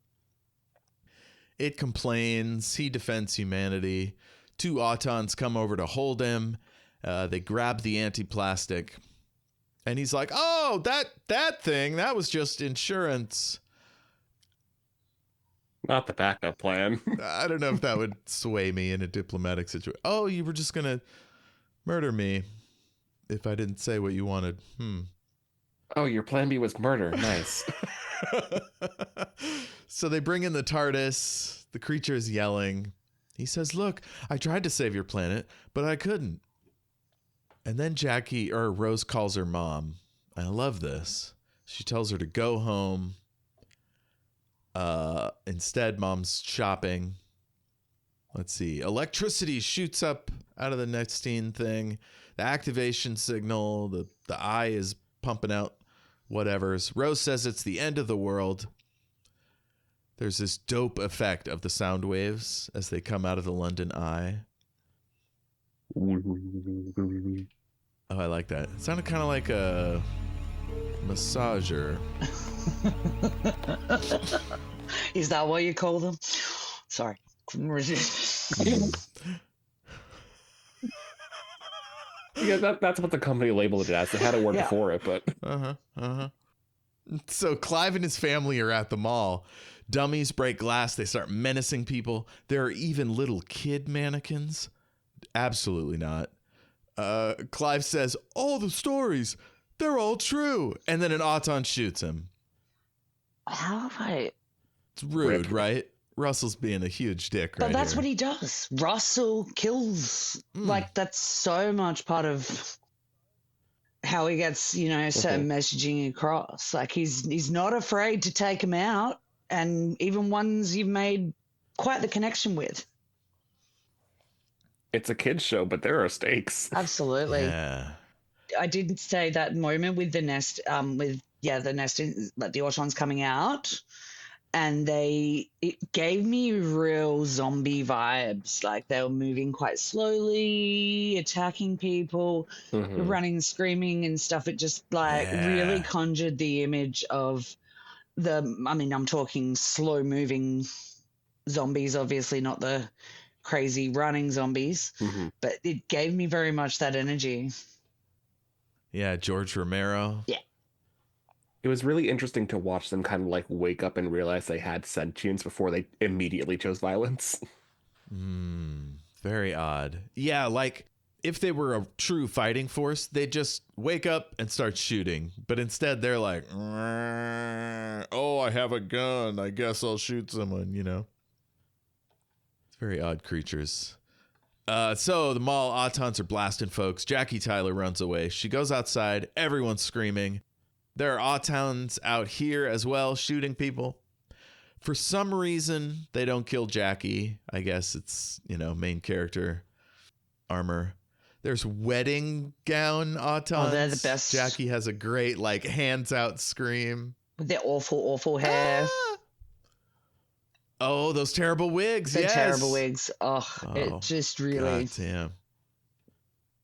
It complains. He defends humanity. 2 Autons come over to hold him. They grab the anti-plastic. And he's like, oh, that thing, that was just insurance. Not the backup plan. I don't know if that would sway me in a diplomatic situation. Oh, you were just going to murder me if I didn't say what you wanted. Oh, your plan B was murder. Nice. So they bring in the TARDIS. The creature is yelling. He says, look, I tried to save your planet, but I couldn't. And then Rose calls her mom. I love this. She tells her to go home. Instead, mom's shopping. Let's see. Electricity shoots up out of the Nestine thing. The activation signal, the eye is pumping out whatevers. Rose says it's the end of the world. There's this dope effect of the sound waves as they come out of the London eye. Oh, I like that. It sounded kind of like a massager. Is that what you call them? Sorry. Couldn't resist. Yeah, that's what the company labeled it as. They had a word before it, but... So Clive and his family are at the mall. Dummies break glass. They start menacing people. There are even little kid mannequins. Absolutely not. Clive says, all the stories, they're all true. And then an Auton shoots him. How have I... It's rude, right? Russell's being a huge dick right But that's here. what he does. Russell kills. Like, that's so much part of how he gets, certain messaging across. Like, he's not afraid to take them out, and even ones you've made quite the connection with. It's a kid's show, but there are stakes. Absolutely. Yeah. I did say that moment with the nest, with the nesting, like the autons coming out, and it gave me real zombie vibes. Like they were moving quite slowly, attacking people, running, screaming and stuff. It just really conjured the image of I'm talking slow moving zombies, obviously not the crazy running zombies, but it gave me very much that energy. Yeah, George Romero. Yeah. It was really interesting to watch them kind of like wake up and realize they had sentience before they immediately chose violence. Very odd. Yeah, like if they were a true fighting force, they'd just wake up and start shooting. But instead they're like, oh, I have a gun. I guess I'll shoot someone, It's very odd creatures. So the mall autons are blasting folks. Jackie Tyler runs away. She goes outside. Everyone's screaming. There are autons out here as well, shooting people. For some reason, they don't kill Jackie. I guess it's, main character armor. There's wedding gown autons. Oh, they're the best. Jackie has a great, hands out scream. With their awful, awful hair. Oh, those terrible wigs. The terrible wigs. Oh, it just really. God damn.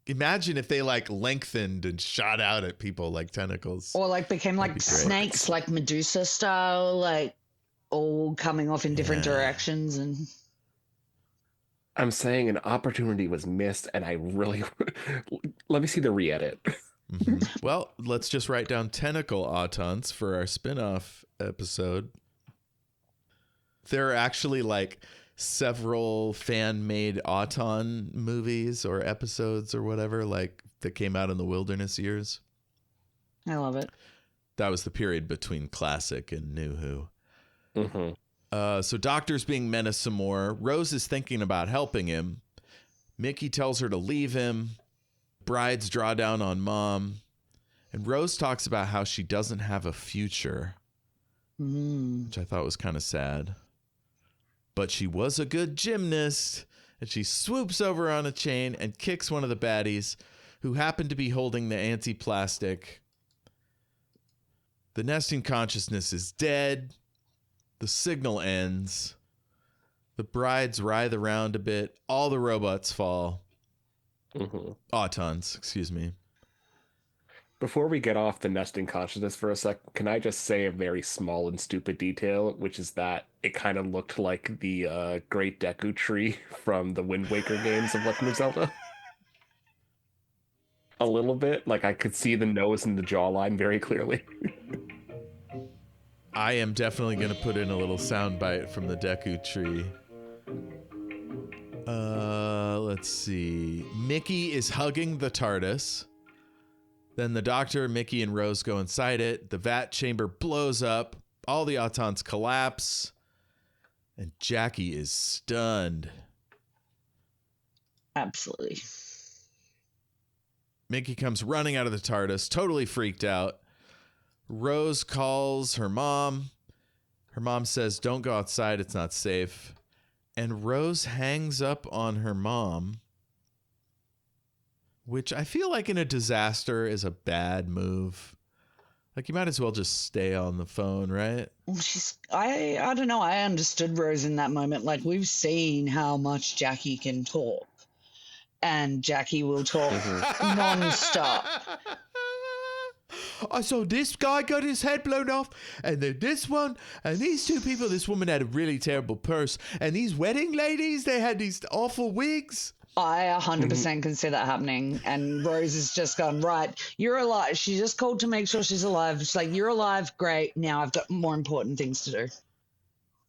Imagine if they lengthened and shot out at people like tentacles. Or became snakes, like Medusa style, all coming off in different directions. And I'm saying an opportunity was missed, and I really let me see the re-edit. Well, let's just write down tentacle autons for our spin-off episode. There are actually several fan-made auton movies or episodes or whatever that came out in the wilderness years. I love it. That was the period between classic and New Who. So Doctor's being menaced some more. Rose is thinking about helping him. Mickey tells her to leave him. Brides draw down on Mom. And Rose talks about how she doesn't have a future, which I thought was kind of sad. But she was a good gymnast, and she swoops over on a chain and kicks one of the baddies who happened to be holding the anti-plastic. The nesting consciousness is dead. The signal ends. The brides writhe around a bit. All the robots fall. Autons, excuse me. Before we get off the nesting consciousness for a sec, can I just say a very small and stupid detail, which is that it kind of looked like the Great Deku Tree from the Wind Waker games of Legend of Zelda. A little bit. I could see the nose and the jawline very clearly. I am definitely going to put in a little soundbite from the Deku Tree. Let's see. Mickey is hugging the TARDIS. Then the Doctor, Mickey, and Rose go inside it. The vat chamber blows up. All the autons collapse. And Jackie is stunned. Absolutely. Mickey comes running out of the TARDIS, totally freaked out. Rose calls her mom. Her mom says, don't go outside. It's not safe. And Rose hangs up on her mom, which I feel like in a disaster is a bad move. You might as well just stay on the phone, right? I don't know. I understood Rose in that moment. We've seen how much Jackie can talk. And Jackie will talk non-stop. I saw this guy got his head blown off, and then this one, and these two people. This woman had a really terrible purse, and these wedding ladies, they had these awful wigs. I 100% can see that happening, and Rose has just gone, right, you're alive. She just called to make sure she's alive. She's like, you're alive, great. Now I've got more important things to do.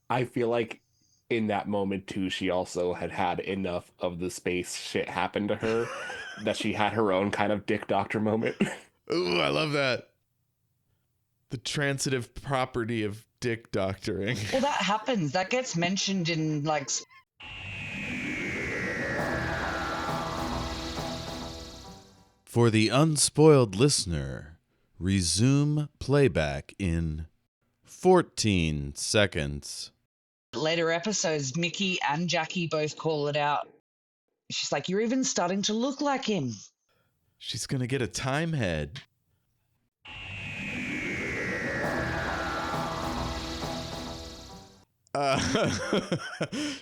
I feel like in that moment, too, she also had enough of the space shit happen to her that she had her own kind of Dick Doctor moment. Ooh, I love that. The transitive property of dick doctoring. Well, that happens. That gets mentioned in For the unspoiled listener, resume playback in 14 seconds. Later episodes, Mickey and Jackie both call it out. She's like, you're even starting to look like him. She's going to get a time head.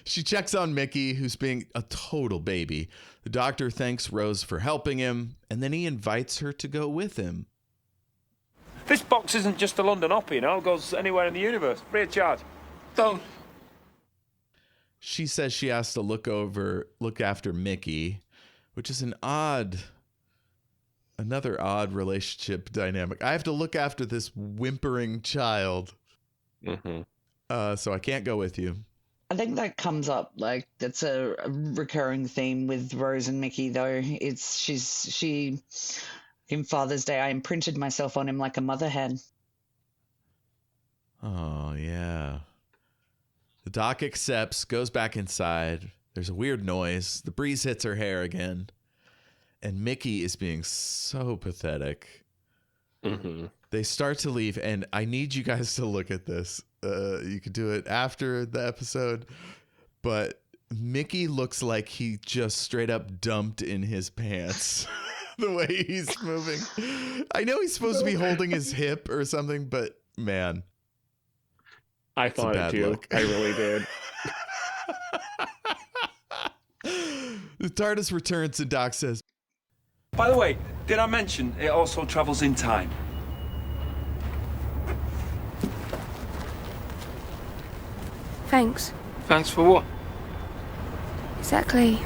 She checks on Mickey, who's being a total baby. The doctor thanks Rose for helping him, and then he invites her to go with him. This box isn't just a London Opry, you know. It goes anywhere in the universe, free of charge. Don't. She says she has to look after Mickey, which is another odd relationship dynamic. I have to look after this whimpering child. Mm-hmm. So I can't go with you. I think that comes up, like, that's a recurring theme with Rose and Mickey, though. She in Father's Day, I imprinted myself on him like a mother hen. Oh, yeah. The doc accepts, goes back inside. There's a weird noise. The breeze hits her hair again. And Mickey is being so pathetic. Mm-hmm. They start to leave, and I need you guys to look at this. You could do it after the episode, but Mickey looks like he just straight up dumped in his pants. The way he's moving. I know he's supposed to be holding his hip or something, but man. I thought it too. Look. I really did. The TARDIS returns and Doc says, by the way, did I mention it also travels in time? Thanks. Thanks for what? Exactly.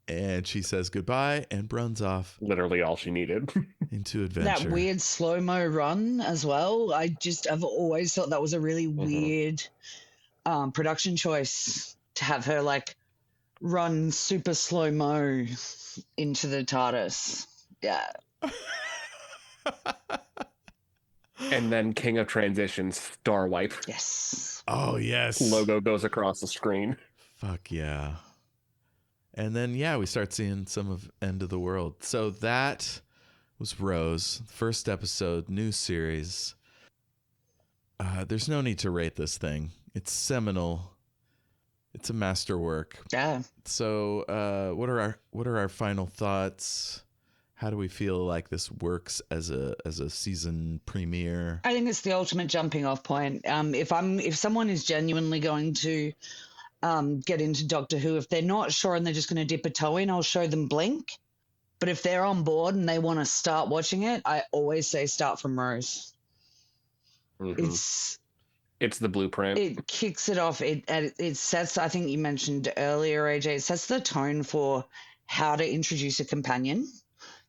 And she says goodbye and runs off. Literally all she needed. Into adventure. That weird slow-mo run as well. I've always thought that was a really weird production choice, to have her like run super slow-mo into the TARDIS. Yeah. And then King of Transitions, Star Wipe. Yes. Oh, yes. Logo goes across the screen. Fuck yeah. And then, yeah, we start seeing some of End of the World. So that was Rose. First episode, new series. There's no need to rate this thing. It's seminal. It's a masterwork. Yeah. So what are our final thoughts? How do we feel like this works as a season premiere? I think it's the ultimate jumping off point. If someone is genuinely going to get into Doctor Who, if they're not sure and they're just going to dip a toe in, I'll show them Blink. But if they're on board and they want to start watching it, I always say start from Rose. Mm-hmm. It's the blueprint. It kicks it off. It sets, I think you mentioned earlier, AJ, it sets the tone for how to introduce a companion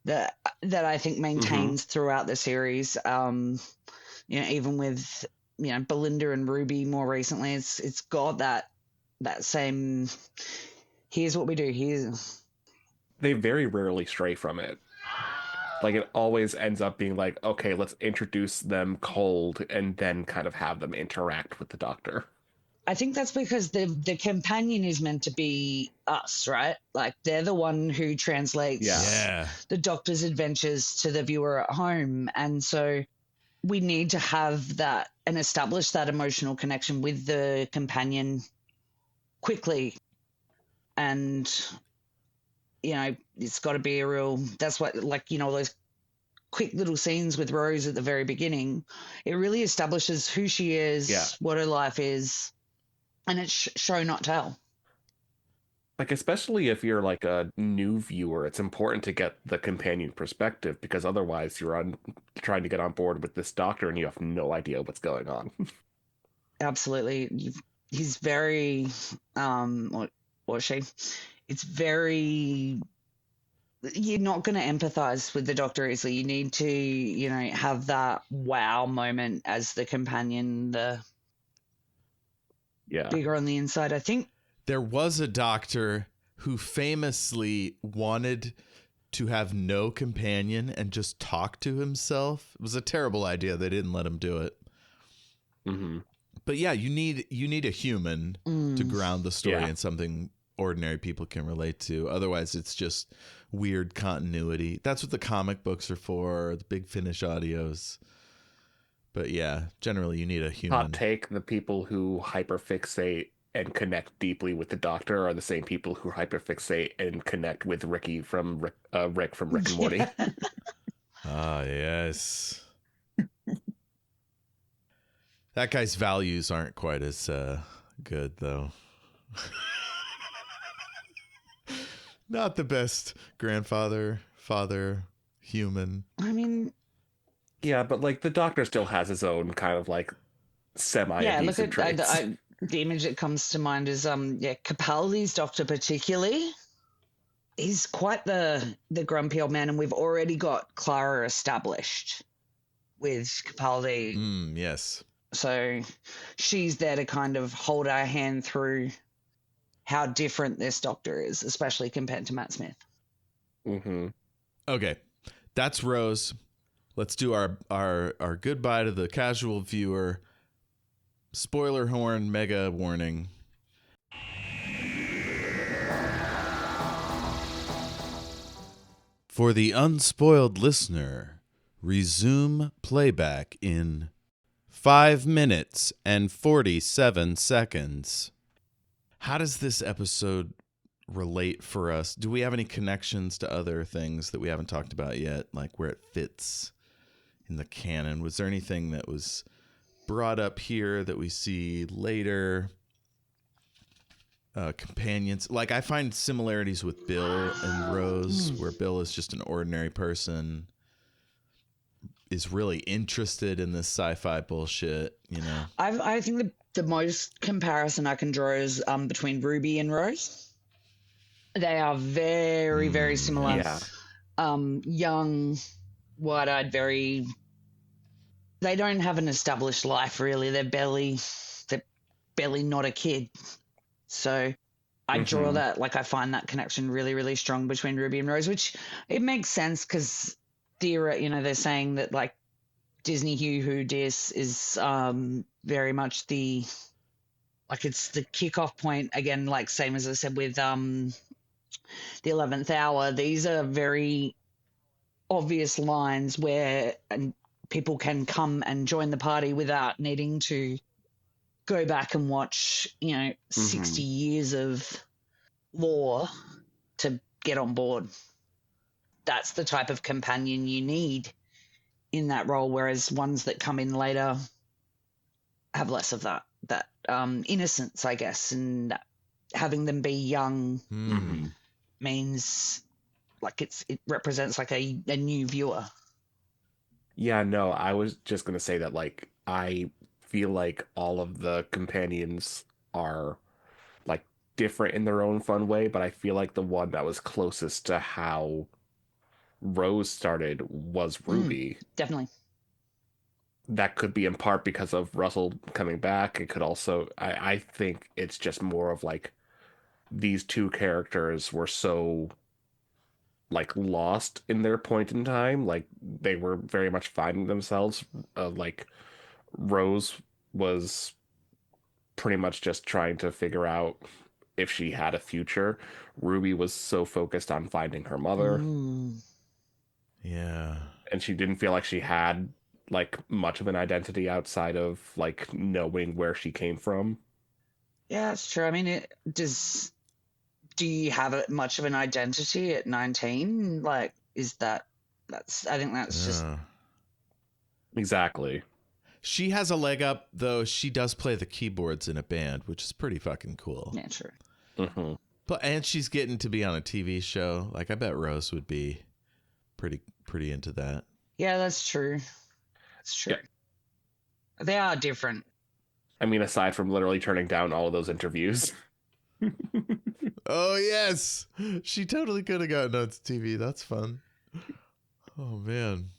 that I think maintains throughout the series. Even with, Belinda and Ruby more recently, it's got that same, here's what we do. They very rarely stray from it. Like, it always ends up being like, okay, let's introduce them cold and then kind of have them interact with the Doctor. I think that's because the companion is meant to be us, right? Like, they're the one who translates the Doctor's adventures to the viewer at home. And so we need to have that and establish that emotional connection with the companion quickly. And, it's got to be a real, that's what, those quick little scenes with Rose at the very beginning, it really establishes who she is, what her life is, and it's show not tell. Like, especially if you're like a new viewer, it's important to get the companion perspective, because otherwise you're trying to get on board with this Doctor and you have no idea what's going on. Absolutely. He's very, it's very, you're not going to empathize with the Doctor easily. You need to, have that wow moment as the companion, bigger on the inside. I think there was a Doctor who famously wanted to have no companion and just talk to himself. It was a terrible idea. They didn't let him do it. Mm-hmm. But yeah, you need a human to ground the story in something ordinary people can relate to. Otherwise, it's just weird continuity. That's what the comic books are for, the Big Finish audios. But yeah, generally you need a human. Hot take, the people who hyperfixate and connect deeply with the Doctor are the same people who hyperfixate and connect with Rick from Rick and Morty. Ah, yes. That guy's values aren't quite as good, though. Not the best grandfather, father, human. I mean... Yeah, but, like, the Doctor still has his own kind of, like, semi-adhesive traits. The image that comes to mind is, Capaldi's Doctor particularly. He's quite the grumpy old man, and we've already got Clara established with Capaldi. Yes. So she's there to kind of hold our hand through how different this Doctor is, especially compared to Matt Smith. Mm-hmm. Okay, that's Rose. Let's do our goodbye to the casual viewer. Spoiler horn, mega warning. For the unspoiled listener, resume playback in 5 minutes and 47 seconds. How does this episode relate for us? Do we have any connections to other things that we haven't talked about yet, like where it fits in the canon? Was there anything that was brought up here that we see later? Companions, like I find similarities with Bill and Rose, where Bill is just an ordinary person, is really interested in this sci-fi bullshit, you know. I think the most comparison I can draw is between Ruby and Rose. They are very, very similar. Yeah. Young, wide-eyed, very... They don't have an established life, really. They're barely not a kid. So I draw that, like I find that connection really, really strong between Ruby and Rose, which it makes sense because they're saying that like Disney Who Dis is very much it's the kickoff point again, like same as I said with the 11th Hour. These are very obvious lines where people can come and join the party without needing to go back and watch, 60 years of lore to get on board. That's the type of companion you need in that role, whereas ones that come in later have less of that innocence, I guess, and having them be young means like it represents like a new viewer. Yeah, no, I was just going to say that, like, I feel like all of the companions are like different in their own fun way, but I feel like the one that was closest to how Rose started was Ruby. Definitely. That could be in part because of Russell coming back. It could also, I think it's just more of like these two characters were so like lost in their point in time. Like they were very much finding themselves. Like Rose was pretty much just trying to figure out if she had a future. Ruby was so focused on finding her mother. Yeah. And she didn't feel like she had like much of an identity outside of like knowing where she came from. Yeah, that's true. I mean, do you have much of an identity at 19? Like, I think that's just... Exactly. She has a leg up, though. She does play the keyboards in a band, which is pretty fucking cool. Yeah, true. And she's getting to be on a TV show. Like, I bet Rose would be pretty into that. Yeah, that's true. That's true. Yeah. They are different. I mean, aside from literally turning down all of those interviews. Oh, yes. She totally could have gotten on TV. That's fun. Oh, man.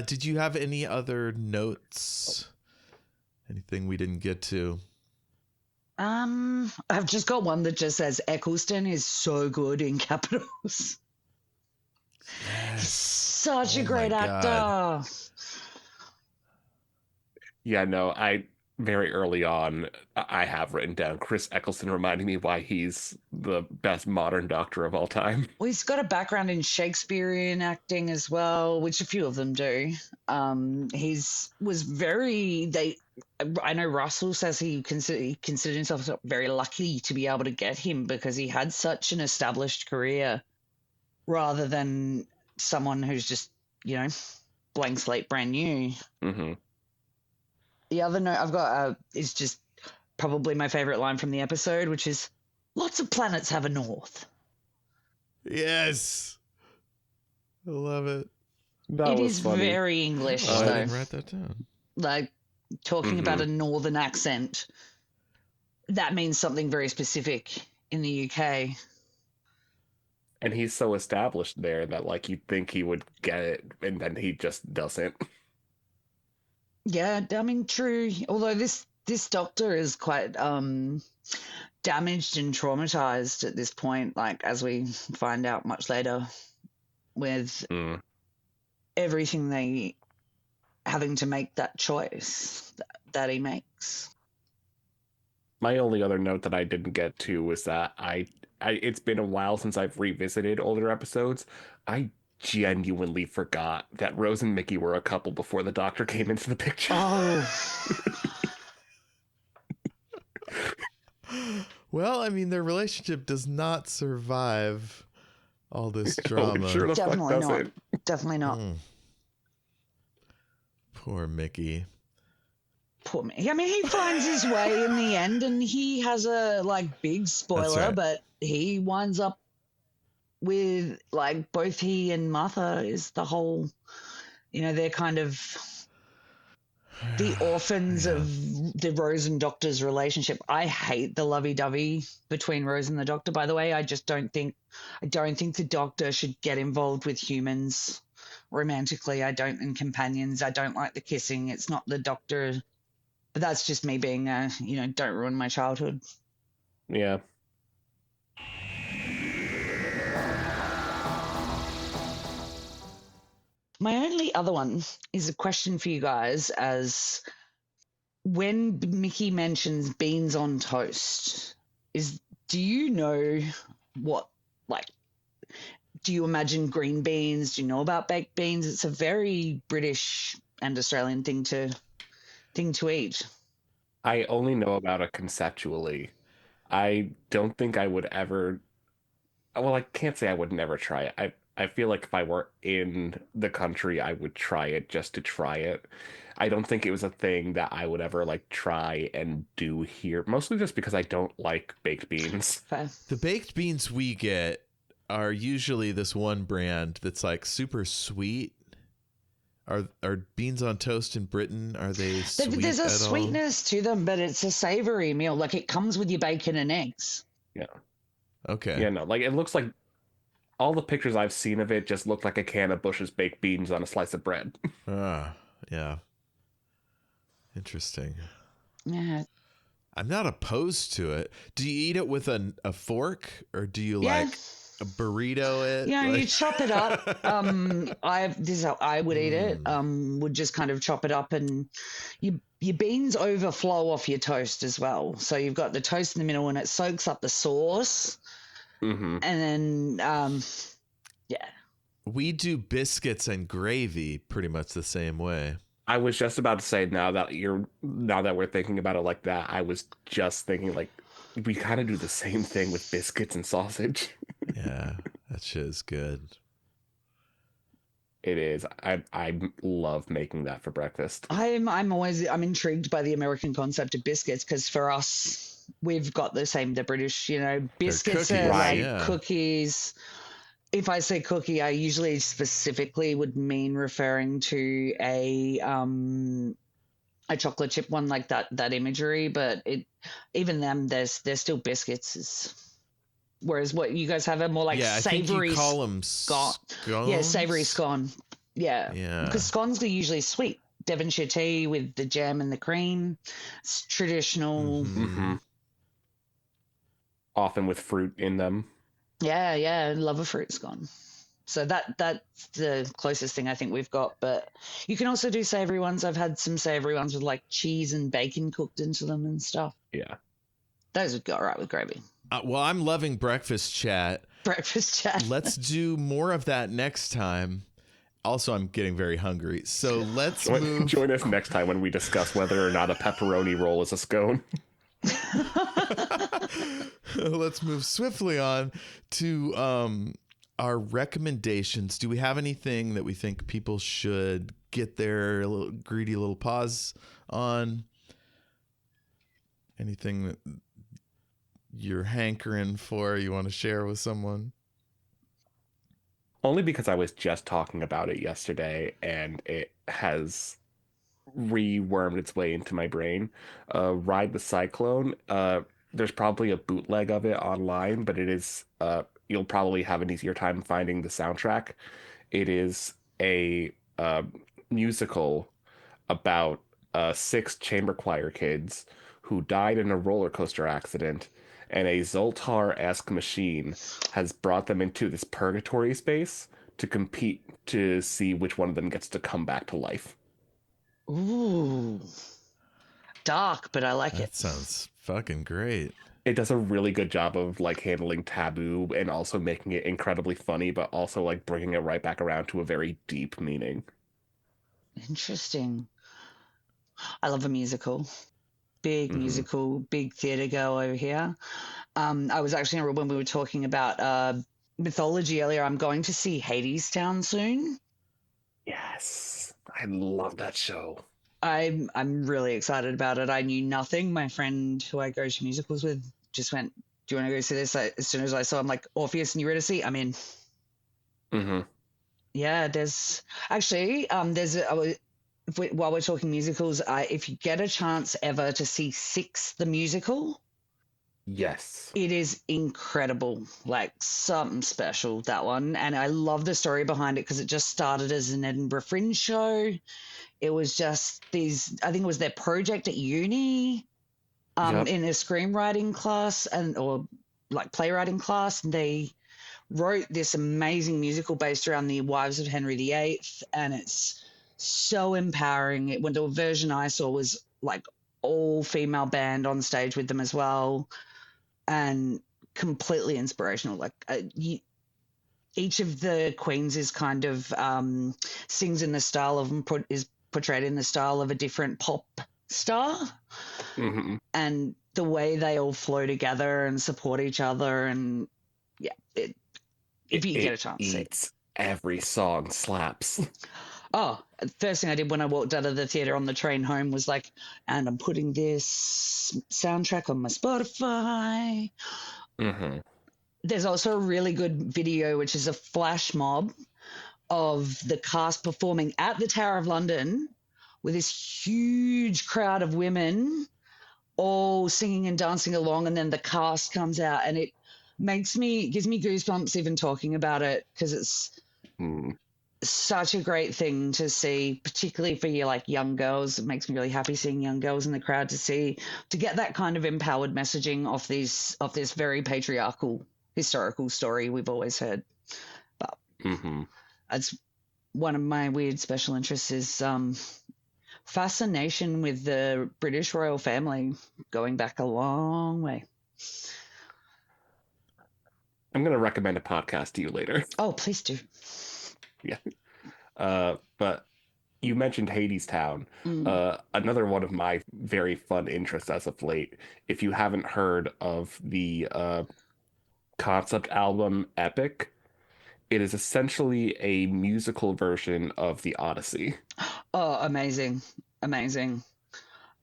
Did you have any other notes? Anything we didn't get to? I've just got one that just says Eccleston is so good in capitals. Yes. Such a great actor. Yeah, no, very early on, I have written down Chris Eccleston reminding me why he's the best modern Doctor of all time. Well, he's got a background in Shakespearean acting as well, which a few of them do. I know Russell says he considered himself very lucky to be able to get him because he had such an established career rather than someone who's just, blank slate, brand new. Mm-hmm. The other note I've got is just probably my favorite line from the episode, which is, lots of planets have a north. Yes. I love it. It is funny. Very English, though. I didn't write that down. Like, talking about a northern accent, that means something very specific in the UK. And he's so established there that, like, you'd think he would get it, and then he just doesn't. Yeah, I mean, true. Although this doctor is quite damaged and traumatized at this point, like, as we find out much later, with everything they having to make that choice that he makes. My only other note that I didn't get to was that it's been a while since I've revisited older episodes. I genuinely forgot that Rose and Mickey were a couple before the doctor came into the picture. Oh. Well, I mean, their relationship does not survive all this drama. No, sure the Definitely fuck not. doesn't. Definitely not. Poor Mickey. Poor Mickey. I mean, he finds his way in the end, and he has a big spoiler, right. but he winds up with both he and Martha is the whole, they're kind of the orphans of the Rose and Doctor's relationship. I hate the lovey-dovey between Rose and the Doctor, by the way. I don't think the Doctor should get involved with humans romantically. And companions. I don't like the kissing. It's not the Doctor. But that's just me being, don't ruin my childhood. Yeah. My only other one is a question for you guys, as when Mickey mentions beans on toast, do you know what, do you imagine green beans? Do you know about baked beans? It's a very British and Australian thing to eat. I only know about it conceptually. I don't think I would ever... Well, I can't say I would never try it. I feel like if I were in the country, I would try it just to try it. I don't think it was a thing that I would ever try and do here, mostly just because I don't like baked beans. Fair. The baked beans we get are usually this one brand that's super sweet. Are beans on toast in Britain, are they sweet? There's a at sweetness to them, but it's a savory meal. It comes with your bacon and eggs. Yeah. Okay. Yeah, no, it looks like all the pictures I've seen of it just look like a can of Bush's baked beans on a slice of bread. Yeah. Interesting. Yeah. I'm not opposed to it. Do you eat it with a fork, or do you a burrito it? Yeah, you chop it up. This is how I would eat it. Would just kind of chop it up, and your beans overflow off your toast as well. So you've got the toast in the middle, and it soaks up the sauce. Mm-hmm. And then, we do biscuits and gravy pretty much the same way. I was just about to say, now that we're thinking about it like that, I was just thinking we kind of do the same thing with biscuits and sausage. Yeah, that shit is good. It is. I love making that for breakfast. I'm intrigued by the American concept of biscuits, because for us, we've got the British, biscuits are cookies. If I say cookie, I usually specifically would mean referring to a chocolate chip one, like that imagery. But even them, they're still biscuits. Whereas what you guys have are more savory. I think you call them scones. Yeah, savory scone. Yeah. Because scones are usually sweet. Devonshire tea with the jam and the cream. It's traditional. Mm-hmm. Often with fruit in them. Yeah, I love a fruit scone. So that's the closest thing I think we've got. But you can also do savory ones. I've had some savory ones with cheese and bacon cooked into them and stuff. Yeah. Those would go all right with gravy. Well, I'm loving breakfast chat. Breakfast chat. Let's do more of that next time. Also, I'm getting very hungry. So let's move. Join us next time when we discuss whether or not a pepperoni roll is a scone. Let's move swiftly on to our recommendations. Do we have anything that we think people should get their little greedy little paws on? Anything that you're hankering for, you want to share with someone? Only because I was just talking about it yesterday and it has rewormed its way into my brain. Ride the Cyclone. There's probably a bootleg of it online, but it is you'll probably have an easier time finding the soundtrack. It is a musical about 6 chamber choir kids who died in a roller coaster accident, and a Zoltar-esque machine has brought them into this purgatory space to compete to see which one of them gets to come back to life. Ooh. Dark, but I like it. That sounds fucking great. It does a really good job of like handling taboo and also making it incredibly funny, but also like bringing it right back around to a very deep meaning. Interesting. I love a musical. Big musical, big theatre go over here. I was actually, when we were talking about mythology earlier, I'm going to see Hadestown soon. Yes, I love that show. I'm really excited about it. I knew nothing. My friend who I go to musicals with just went, "Do you want to go see this?" As soon as I saw him, like, Orpheus and Eurydice, I'm in. Yeah, there's actually while we're talking musicals, if you get a chance ever to see Six the musical, yes, it is incredible. Like, something special, that one. And I love the story behind it because it just started as an Edinburgh Fringe show. It was just I think it was their project at uni, in a screenwriting class or like playwriting class, and they wrote this amazing musical based around the wives of Henry VIII, and it's so empowering. The version I saw was like all female band on stage with them as well, and completely inspirational. Like each of the queens is kind of sings in the style of is portrayed in the style of a different pop star, and the way they all flow together and support each other, and if you get a chance, eats every song slaps. Oh, first thing I did when I walked out of the theater on the train home was like, and I'm putting this soundtrack on my Spotify. There's also a really good video, which is a flash mob of the cast performing at the Tower of London with this huge crowd of women all singing and dancing along, and then the cast comes out, and it gives me goosebumps even talking about it, because it's such a great thing to see, particularly for you like young girls. It makes me really happy seeing young girls in the crowd to get that kind of empowered messaging off this very patriarchal historical story we've always heard. But that's one of my weird special interests is fascination with the British royal family going back a long way. I'm going to recommend a podcast to you later. Oh, please do. Yeah. But you mentioned Hadestown. Another one of my very fun interests as of late. If you haven't heard of the concept album Epic, it is essentially a musical version of the Odyssey. Oh, amazing. Amazing.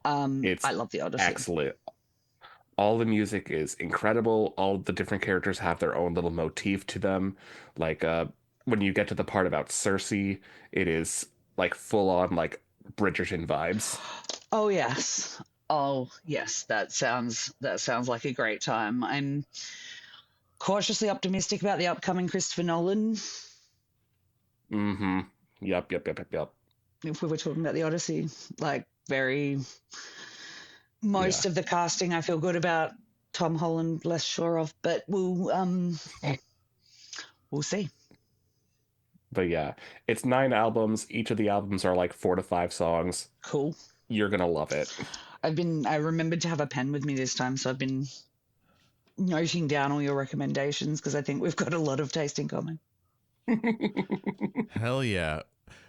I love the Odyssey. Excellent. All the music is incredible. All the different characters have their own little motif to them. Like, when you get to the part about Cersei, it is like full on like Bridgerton vibes. Oh yes. That sounds like a great time. I'm cautiously optimistic about the upcoming Christopher Nolan. Yep. If we were talking about the Odyssey, like most of the casting I feel good about. Tom Holland less sure of, but we'll see. But yeah, it's 9 albums. Each of the albums are like 4 to 5 songs. Cool. You're gonna love it. I remembered to have a pen with me this time, so I've been noting down all your recommendations because I think we've got a lot of taste in common. Hell yeah.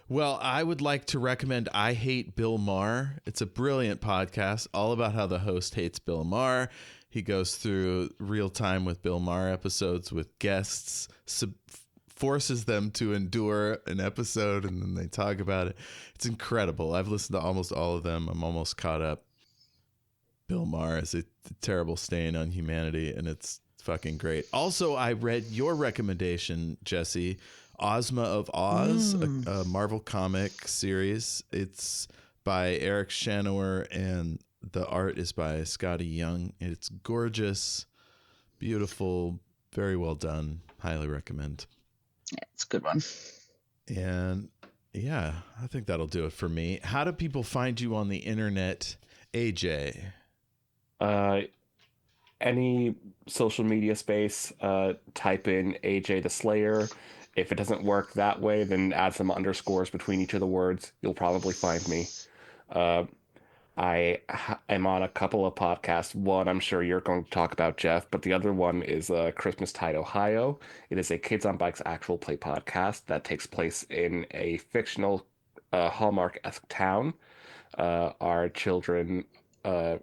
Well, I would like to recommend I Hate Bill Maher. It's a brilliant podcast all about how the host hates Bill Maher. He goes through real time with Bill Maher episodes with guests, forces them to endure an episode, and then they talk about it. It's incredible. I've listened to almost all of them. I'm almost caught up. Bill Maher is a terrible stain on humanity, and it's fucking great. Also, I read your recommendation, Jesse, Ozma of Oz, a Marvel comic series. It's by Eric Shanower, and the art is by Scotty Young. It's gorgeous, beautiful, very well done. Highly recommend. Yeah, it's a good one. And yeah, I think that'll do it for me. How do people find you on the internet, AJ? Any social media space, type in AJ the Slayer. If it doesn't work that way, then add some underscores between each of the words. You'll probably find me. I am on a couple of podcasts. One I'm sure you're going to talk about, Jeff, but the other one is Christmastide, Ohio. It is a Kids on Bikes actual play podcast that takes place in a fictional Hallmark-esque town. Our children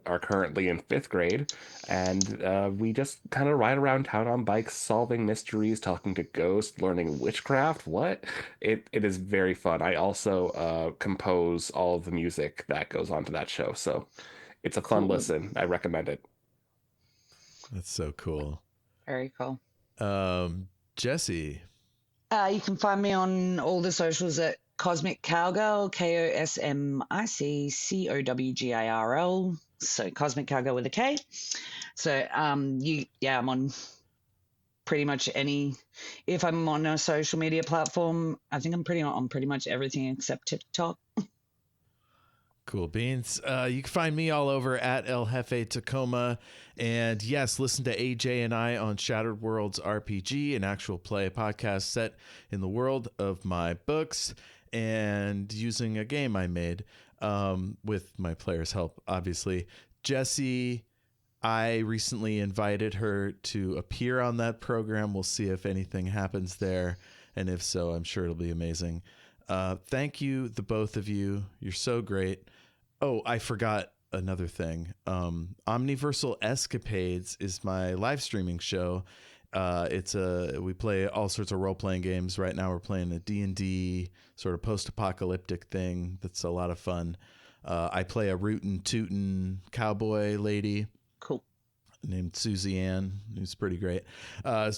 are currently in 5th grade, and we just kind of ride around town on bikes, solving mysteries, talking to ghosts, learning witchcraft. What? It is very fun. I also compose all of the music that goes onto that show, so it's a fun listen. I recommend it. That's so cool. Very cool. Jesse? You can find me on all the socials at Cosmic Cowgirl, KOSMICCOWGIRL. So Cosmic Cowgirl with a K. So I'm on pretty much any. If I'm on a social media platform, I think I'm on pretty much everything except TikTok. Cool beans. You can find me all over at El Jefe Tacoma. And yes, listen to AJ and I on Shattered Worlds RPG, an actual play podcast set in the world of my books and using a game I made with my players' help, obviously. Jessie, I recently invited her to appear on that program. We'll see if anything happens there. And if so, I'm sure it'll be amazing. Thank you, the both of you. You're so great. Oh, I forgot another thing. Omniversal Escapades is my live streaming show. We play all sorts of role-playing games. Right now we're playing a D&D sort of post-apocalyptic thing that's a lot of fun. I play a rootin' tootin' cowboy lady. Cool. Named Susie Ann, who's pretty great.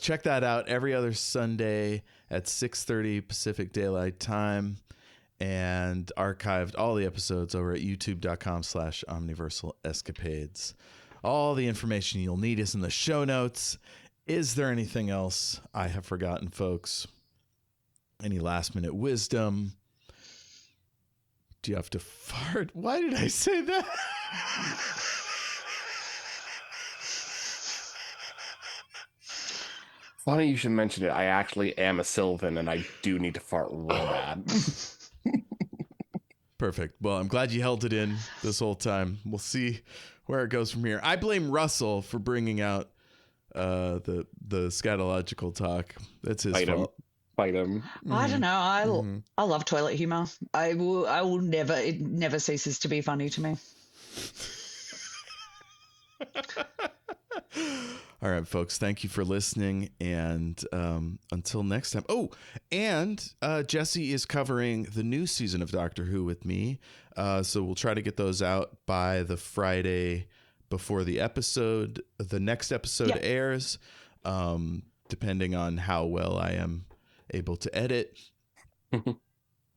Check that out every other Sunday at 6:30 Pacific Daylight Time, and archived all the episodes over at youtube.com/Omniversal Escapades. All the information you'll need is in the show notes. Is there anything else I have forgotten, folks? Any last minute wisdom? Do you have to fart? Why did I say that? Funny you should mention it. I actually am a Sylvan, and I do need to fart real bad. Perfect. Well, I'm glad you held it in this whole time. We'll see where it goes from here. I blame Russell for bringing out the scatological talk. That's his fault. Fight him. I don't know. I love toilet humor. I will never. It never ceases to be funny to me. All right, folks. Thank you for listening, and until next time. Oh, and Jesse is covering the new season of Doctor Who with me, so we'll try to get those out by the Friday before the next episode airs, depending on how well I am able to edit.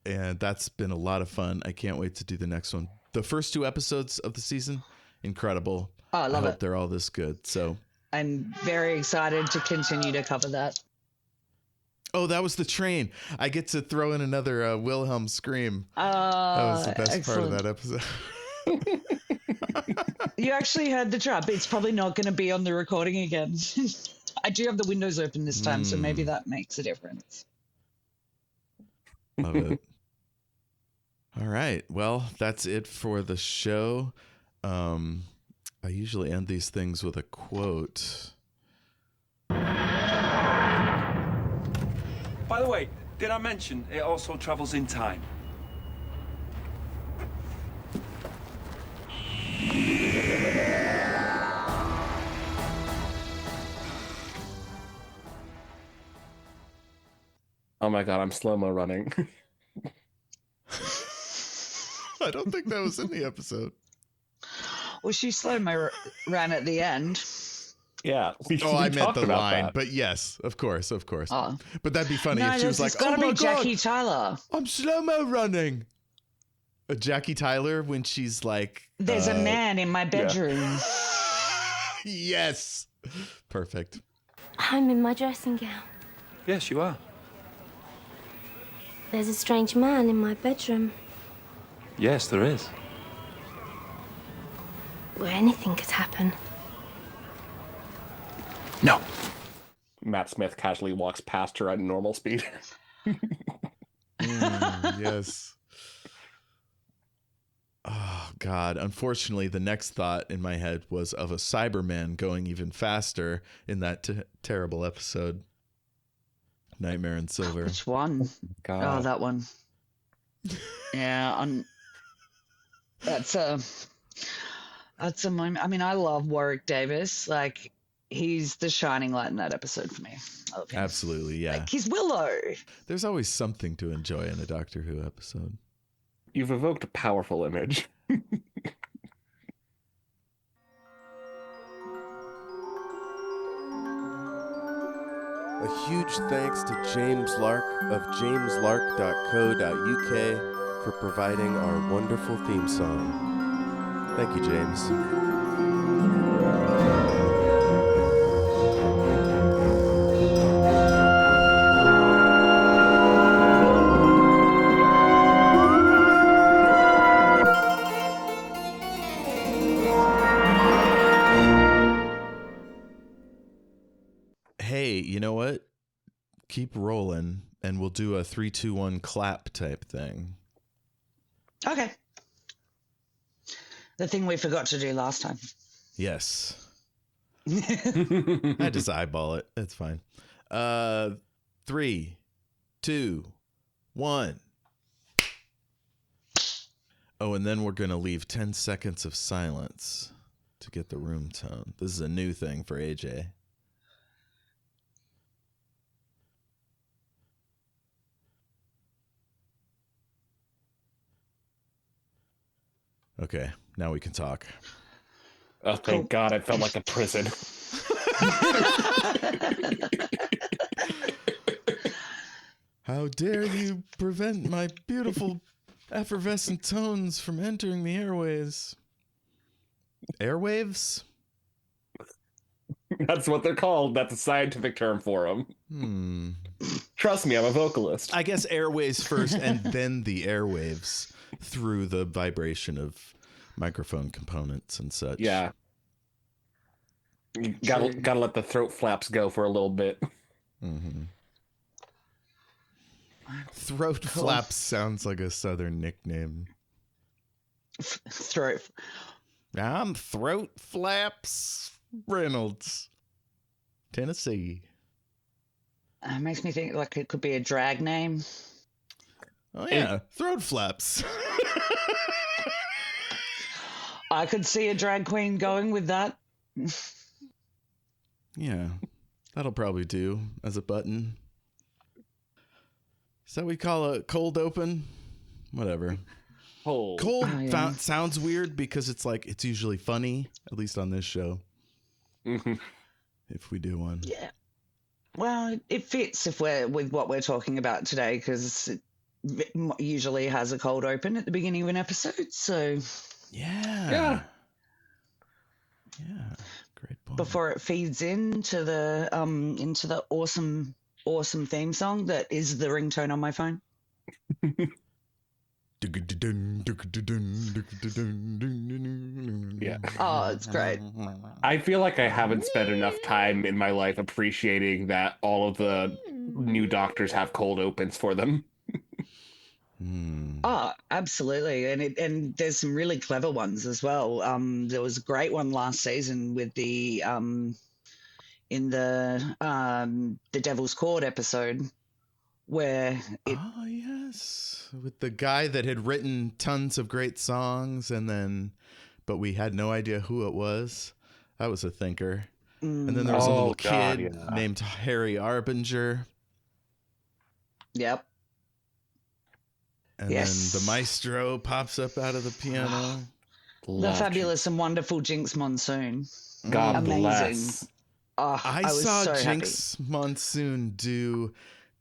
And that's been a lot of fun. I can't wait to do the next one. The first 2 episodes of the season, incredible. Oh, I hope they're all this good. So I'm very excited to continue to cover that. Oh, that was the train. I get to throw in another Wilhelm scream. That was the best part of that episode. You actually heard the drop. It's probably not going to be on the recording again. I do have the windows open this time, so maybe that makes a difference. Love it. All right. Well, that's it for the show. I usually end these things with a quote. By the way, did I mention it also travels in time? Oh my god, I'm slow-mo running. I don't think that was in the episode. Well, she slow-mo ran at the end. Yeah. I meant the line, that. But yes, of course. Oh. But that'd be funny if she was like, "Oh my god, Jackie Tyler, I'm slow-mo running." Jackie Tyler when she's like, "There's a man in my bedroom." Yeah. Yes, perfect. I'm in my dressing gown. Yes, you are. There's a strange man in my bedroom. Yes, there is. Where anything could happen. No. Matt Smith casually walks past her at normal speed. Yes. Oh, God. Unfortunately, the next thought in my head was of a Cyberman going even faster in that terrible episode. Nightmare in Silver. Which one? God. Oh, that one. Yeah, that's a moment. I mean, I love Warwick Davis. Like, he's the shining light in that episode for me. I love him. Absolutely, yeah. Like, he's Willow. There's always something to enjoy in a Doctor Who episode. You've evoked a powerful image. A huge thanks to James Lark of jameslark.co.uk for providing our wonderful theme song. Thank you, James. Hey, you know what? Keep rolling, and we'll do a 3, 2, 1 clap type thing. Okay. The thing we forgot to do last time. Yes. I just eyeball it. It's fine. 3, 2, 1. Oh, and then we're going to leave 10 seconds of silence to get the room tone. This is a new thing for AJ. Okay, now we can talk. Oh, thank God, I felt like a prison. How dare you prevent my beautiful effervescent tones from entering the airways? Airwaves? That's what they're called. That's a scientific term for them. Trust me, I'm a vocalist. I guess airways first and then the airwaves through the vibration of microphone components and such. Yeah. You gotta let the throat flaps go for a little bit. Mm-hmm. Throat flaps sounds like a southern nickname. Throat. I'm Throat Flaps Reynolds, Tennessee. It makes me think like it could be a drag name. Oh yeah, Throat Flaps. I could see a drag queen going with that. Yeah, that'll probably do as a button. Is that what we call a cold open? Whatever. Cold sounds weird because it's like it's usually funny, at least on this show. Mm-hmm. If we do one. Yeah. Well, it fits if we're with what we're talking about today because it usually has a cold open at the beginning of an episode. So yeah. Great point. Before it feeds into the awesome theme song that is the ringtone on my phone. Yeah. Oh, it's great. I feel like I haven't spent enough time in my life appreciating that all of the new doctors have cold opens for them. Oh, absolutely. And there's some really clever ones as well. There was a great one last season with the in the Devil's Court episode where oh yes, with the guy that had written tons of great songs but we had no idea who it was. That was a thinker. And then there was a little kid named Harry Arbinger. Yep. And then the maestro pops up out of the piano. The fabulous and wonderful Jinx Monsoon. God Amazing. bless. Oh, I was saw so Jinx Monsoon do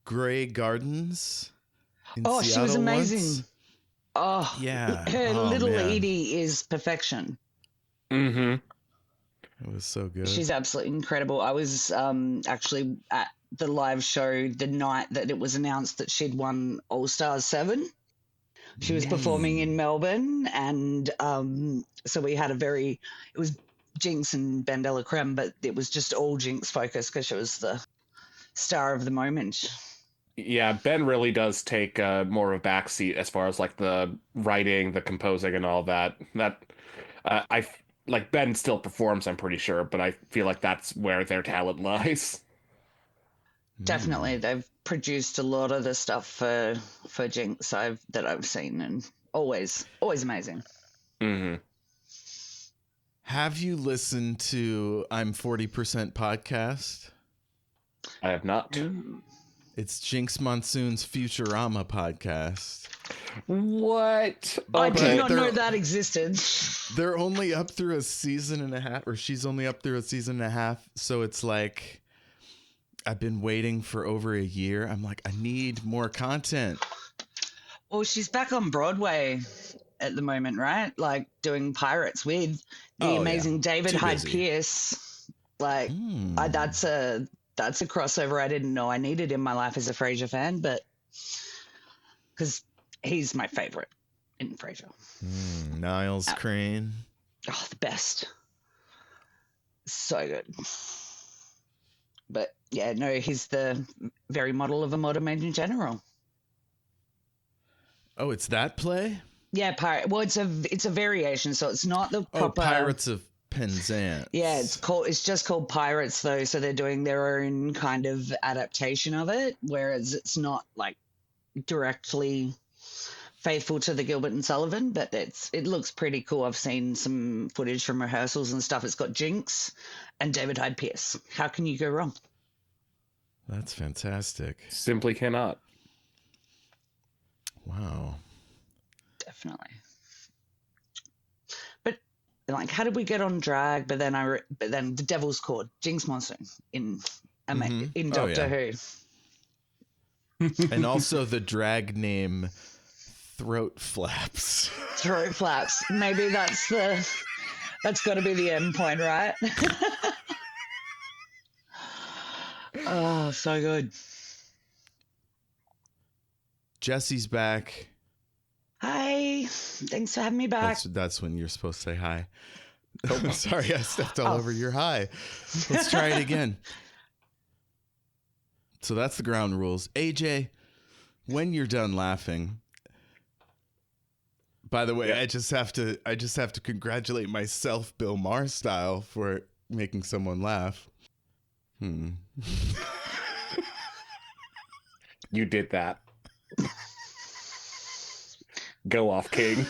Grey Gardens in Seattle she was amazing. Once. Oh, yeah. Her oh, little man. Edie is perfection. Mm-hmm. It was so good. She's absolutely incredible. I was actually at the live show the night that it was announced that she'd won All Stars 7. She was performing in Melbourne, and so we had it was Jinx and Bandela Creme, but it was just all Jinx focused because she was the star of the moment. Yeah, Ben really does take more of a backseat as far as like the writing, the composing, and all that. Ben still performs, I'm pretty sure, but I feel like that's where their talent lies. Definitely, they've produced a lot of the stuff for Jinx that I've seen, and always amazing. Mm-hmm. Have you listened to I'm 40% podcast? I have not. It's Jinx Monsoon's Futurama podcast. What? I did not know that existed. They're only up through a season and a half, or she's only up through a season and a half. So it's like, I've been waiting for over a year. I'm like, I need more content. Well, she's back on Broadway at the moment, right? Like doing Pirates with the amazing David Hyde Pierce. Like that's a crossover I didn't know I needed in my life as a Frasier fan, but because he's my favorite in Frasier. Niles Crane. Oh, the best. So good. But yeah, no, he's the very model of a modern Major General. Oh, it's that play? Yeah, well, it's a variation, so it's not the proper Pirates of Penzance. Yeah, it's just called Pirates though, so they're doing their own kind of adaptation of it, whereas it's not like directly faithful to the Gilbert and Sullivan, but it looks pretty cool. I've seen some footage from rehearsals and stuff. It's got Jinx and David Hyde Pierce. How can you go wrong? That's fantastic. Simply cannot. Wow. Definitely. But like, how did we get on drag? But then the Devil's Chord, Jinx Monsoon in Doctor Who. And also the drag name Throat Flaps. Throat Flaps. Maybe that's got to be the end point, right? Oh, so good. Jessie's back. Hi. Thanks for having me back. That's when you're supposed to say hi. Oh, sorry, I stepped all over your hi. Let's try it again. So that's the ground rules. AJ, when you're done laughing. By the way, I just have to congratulate myself, Bill Maher style, for making someone laugh. You did that. Go off, King.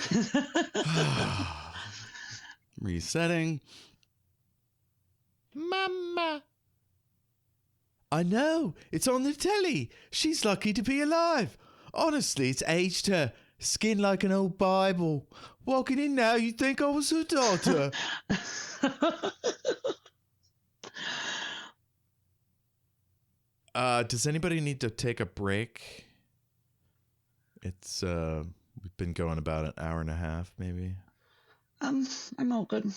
Resetting. Mama. I know. It's on the telly. She's lucky to be alive. Honestly, it's aged her. Skin like an old Bible. Walking in now, you'd think I was her daughter. Does anybody need to take a break? It's we've been going about an hour and a half, maybe. I'm all good.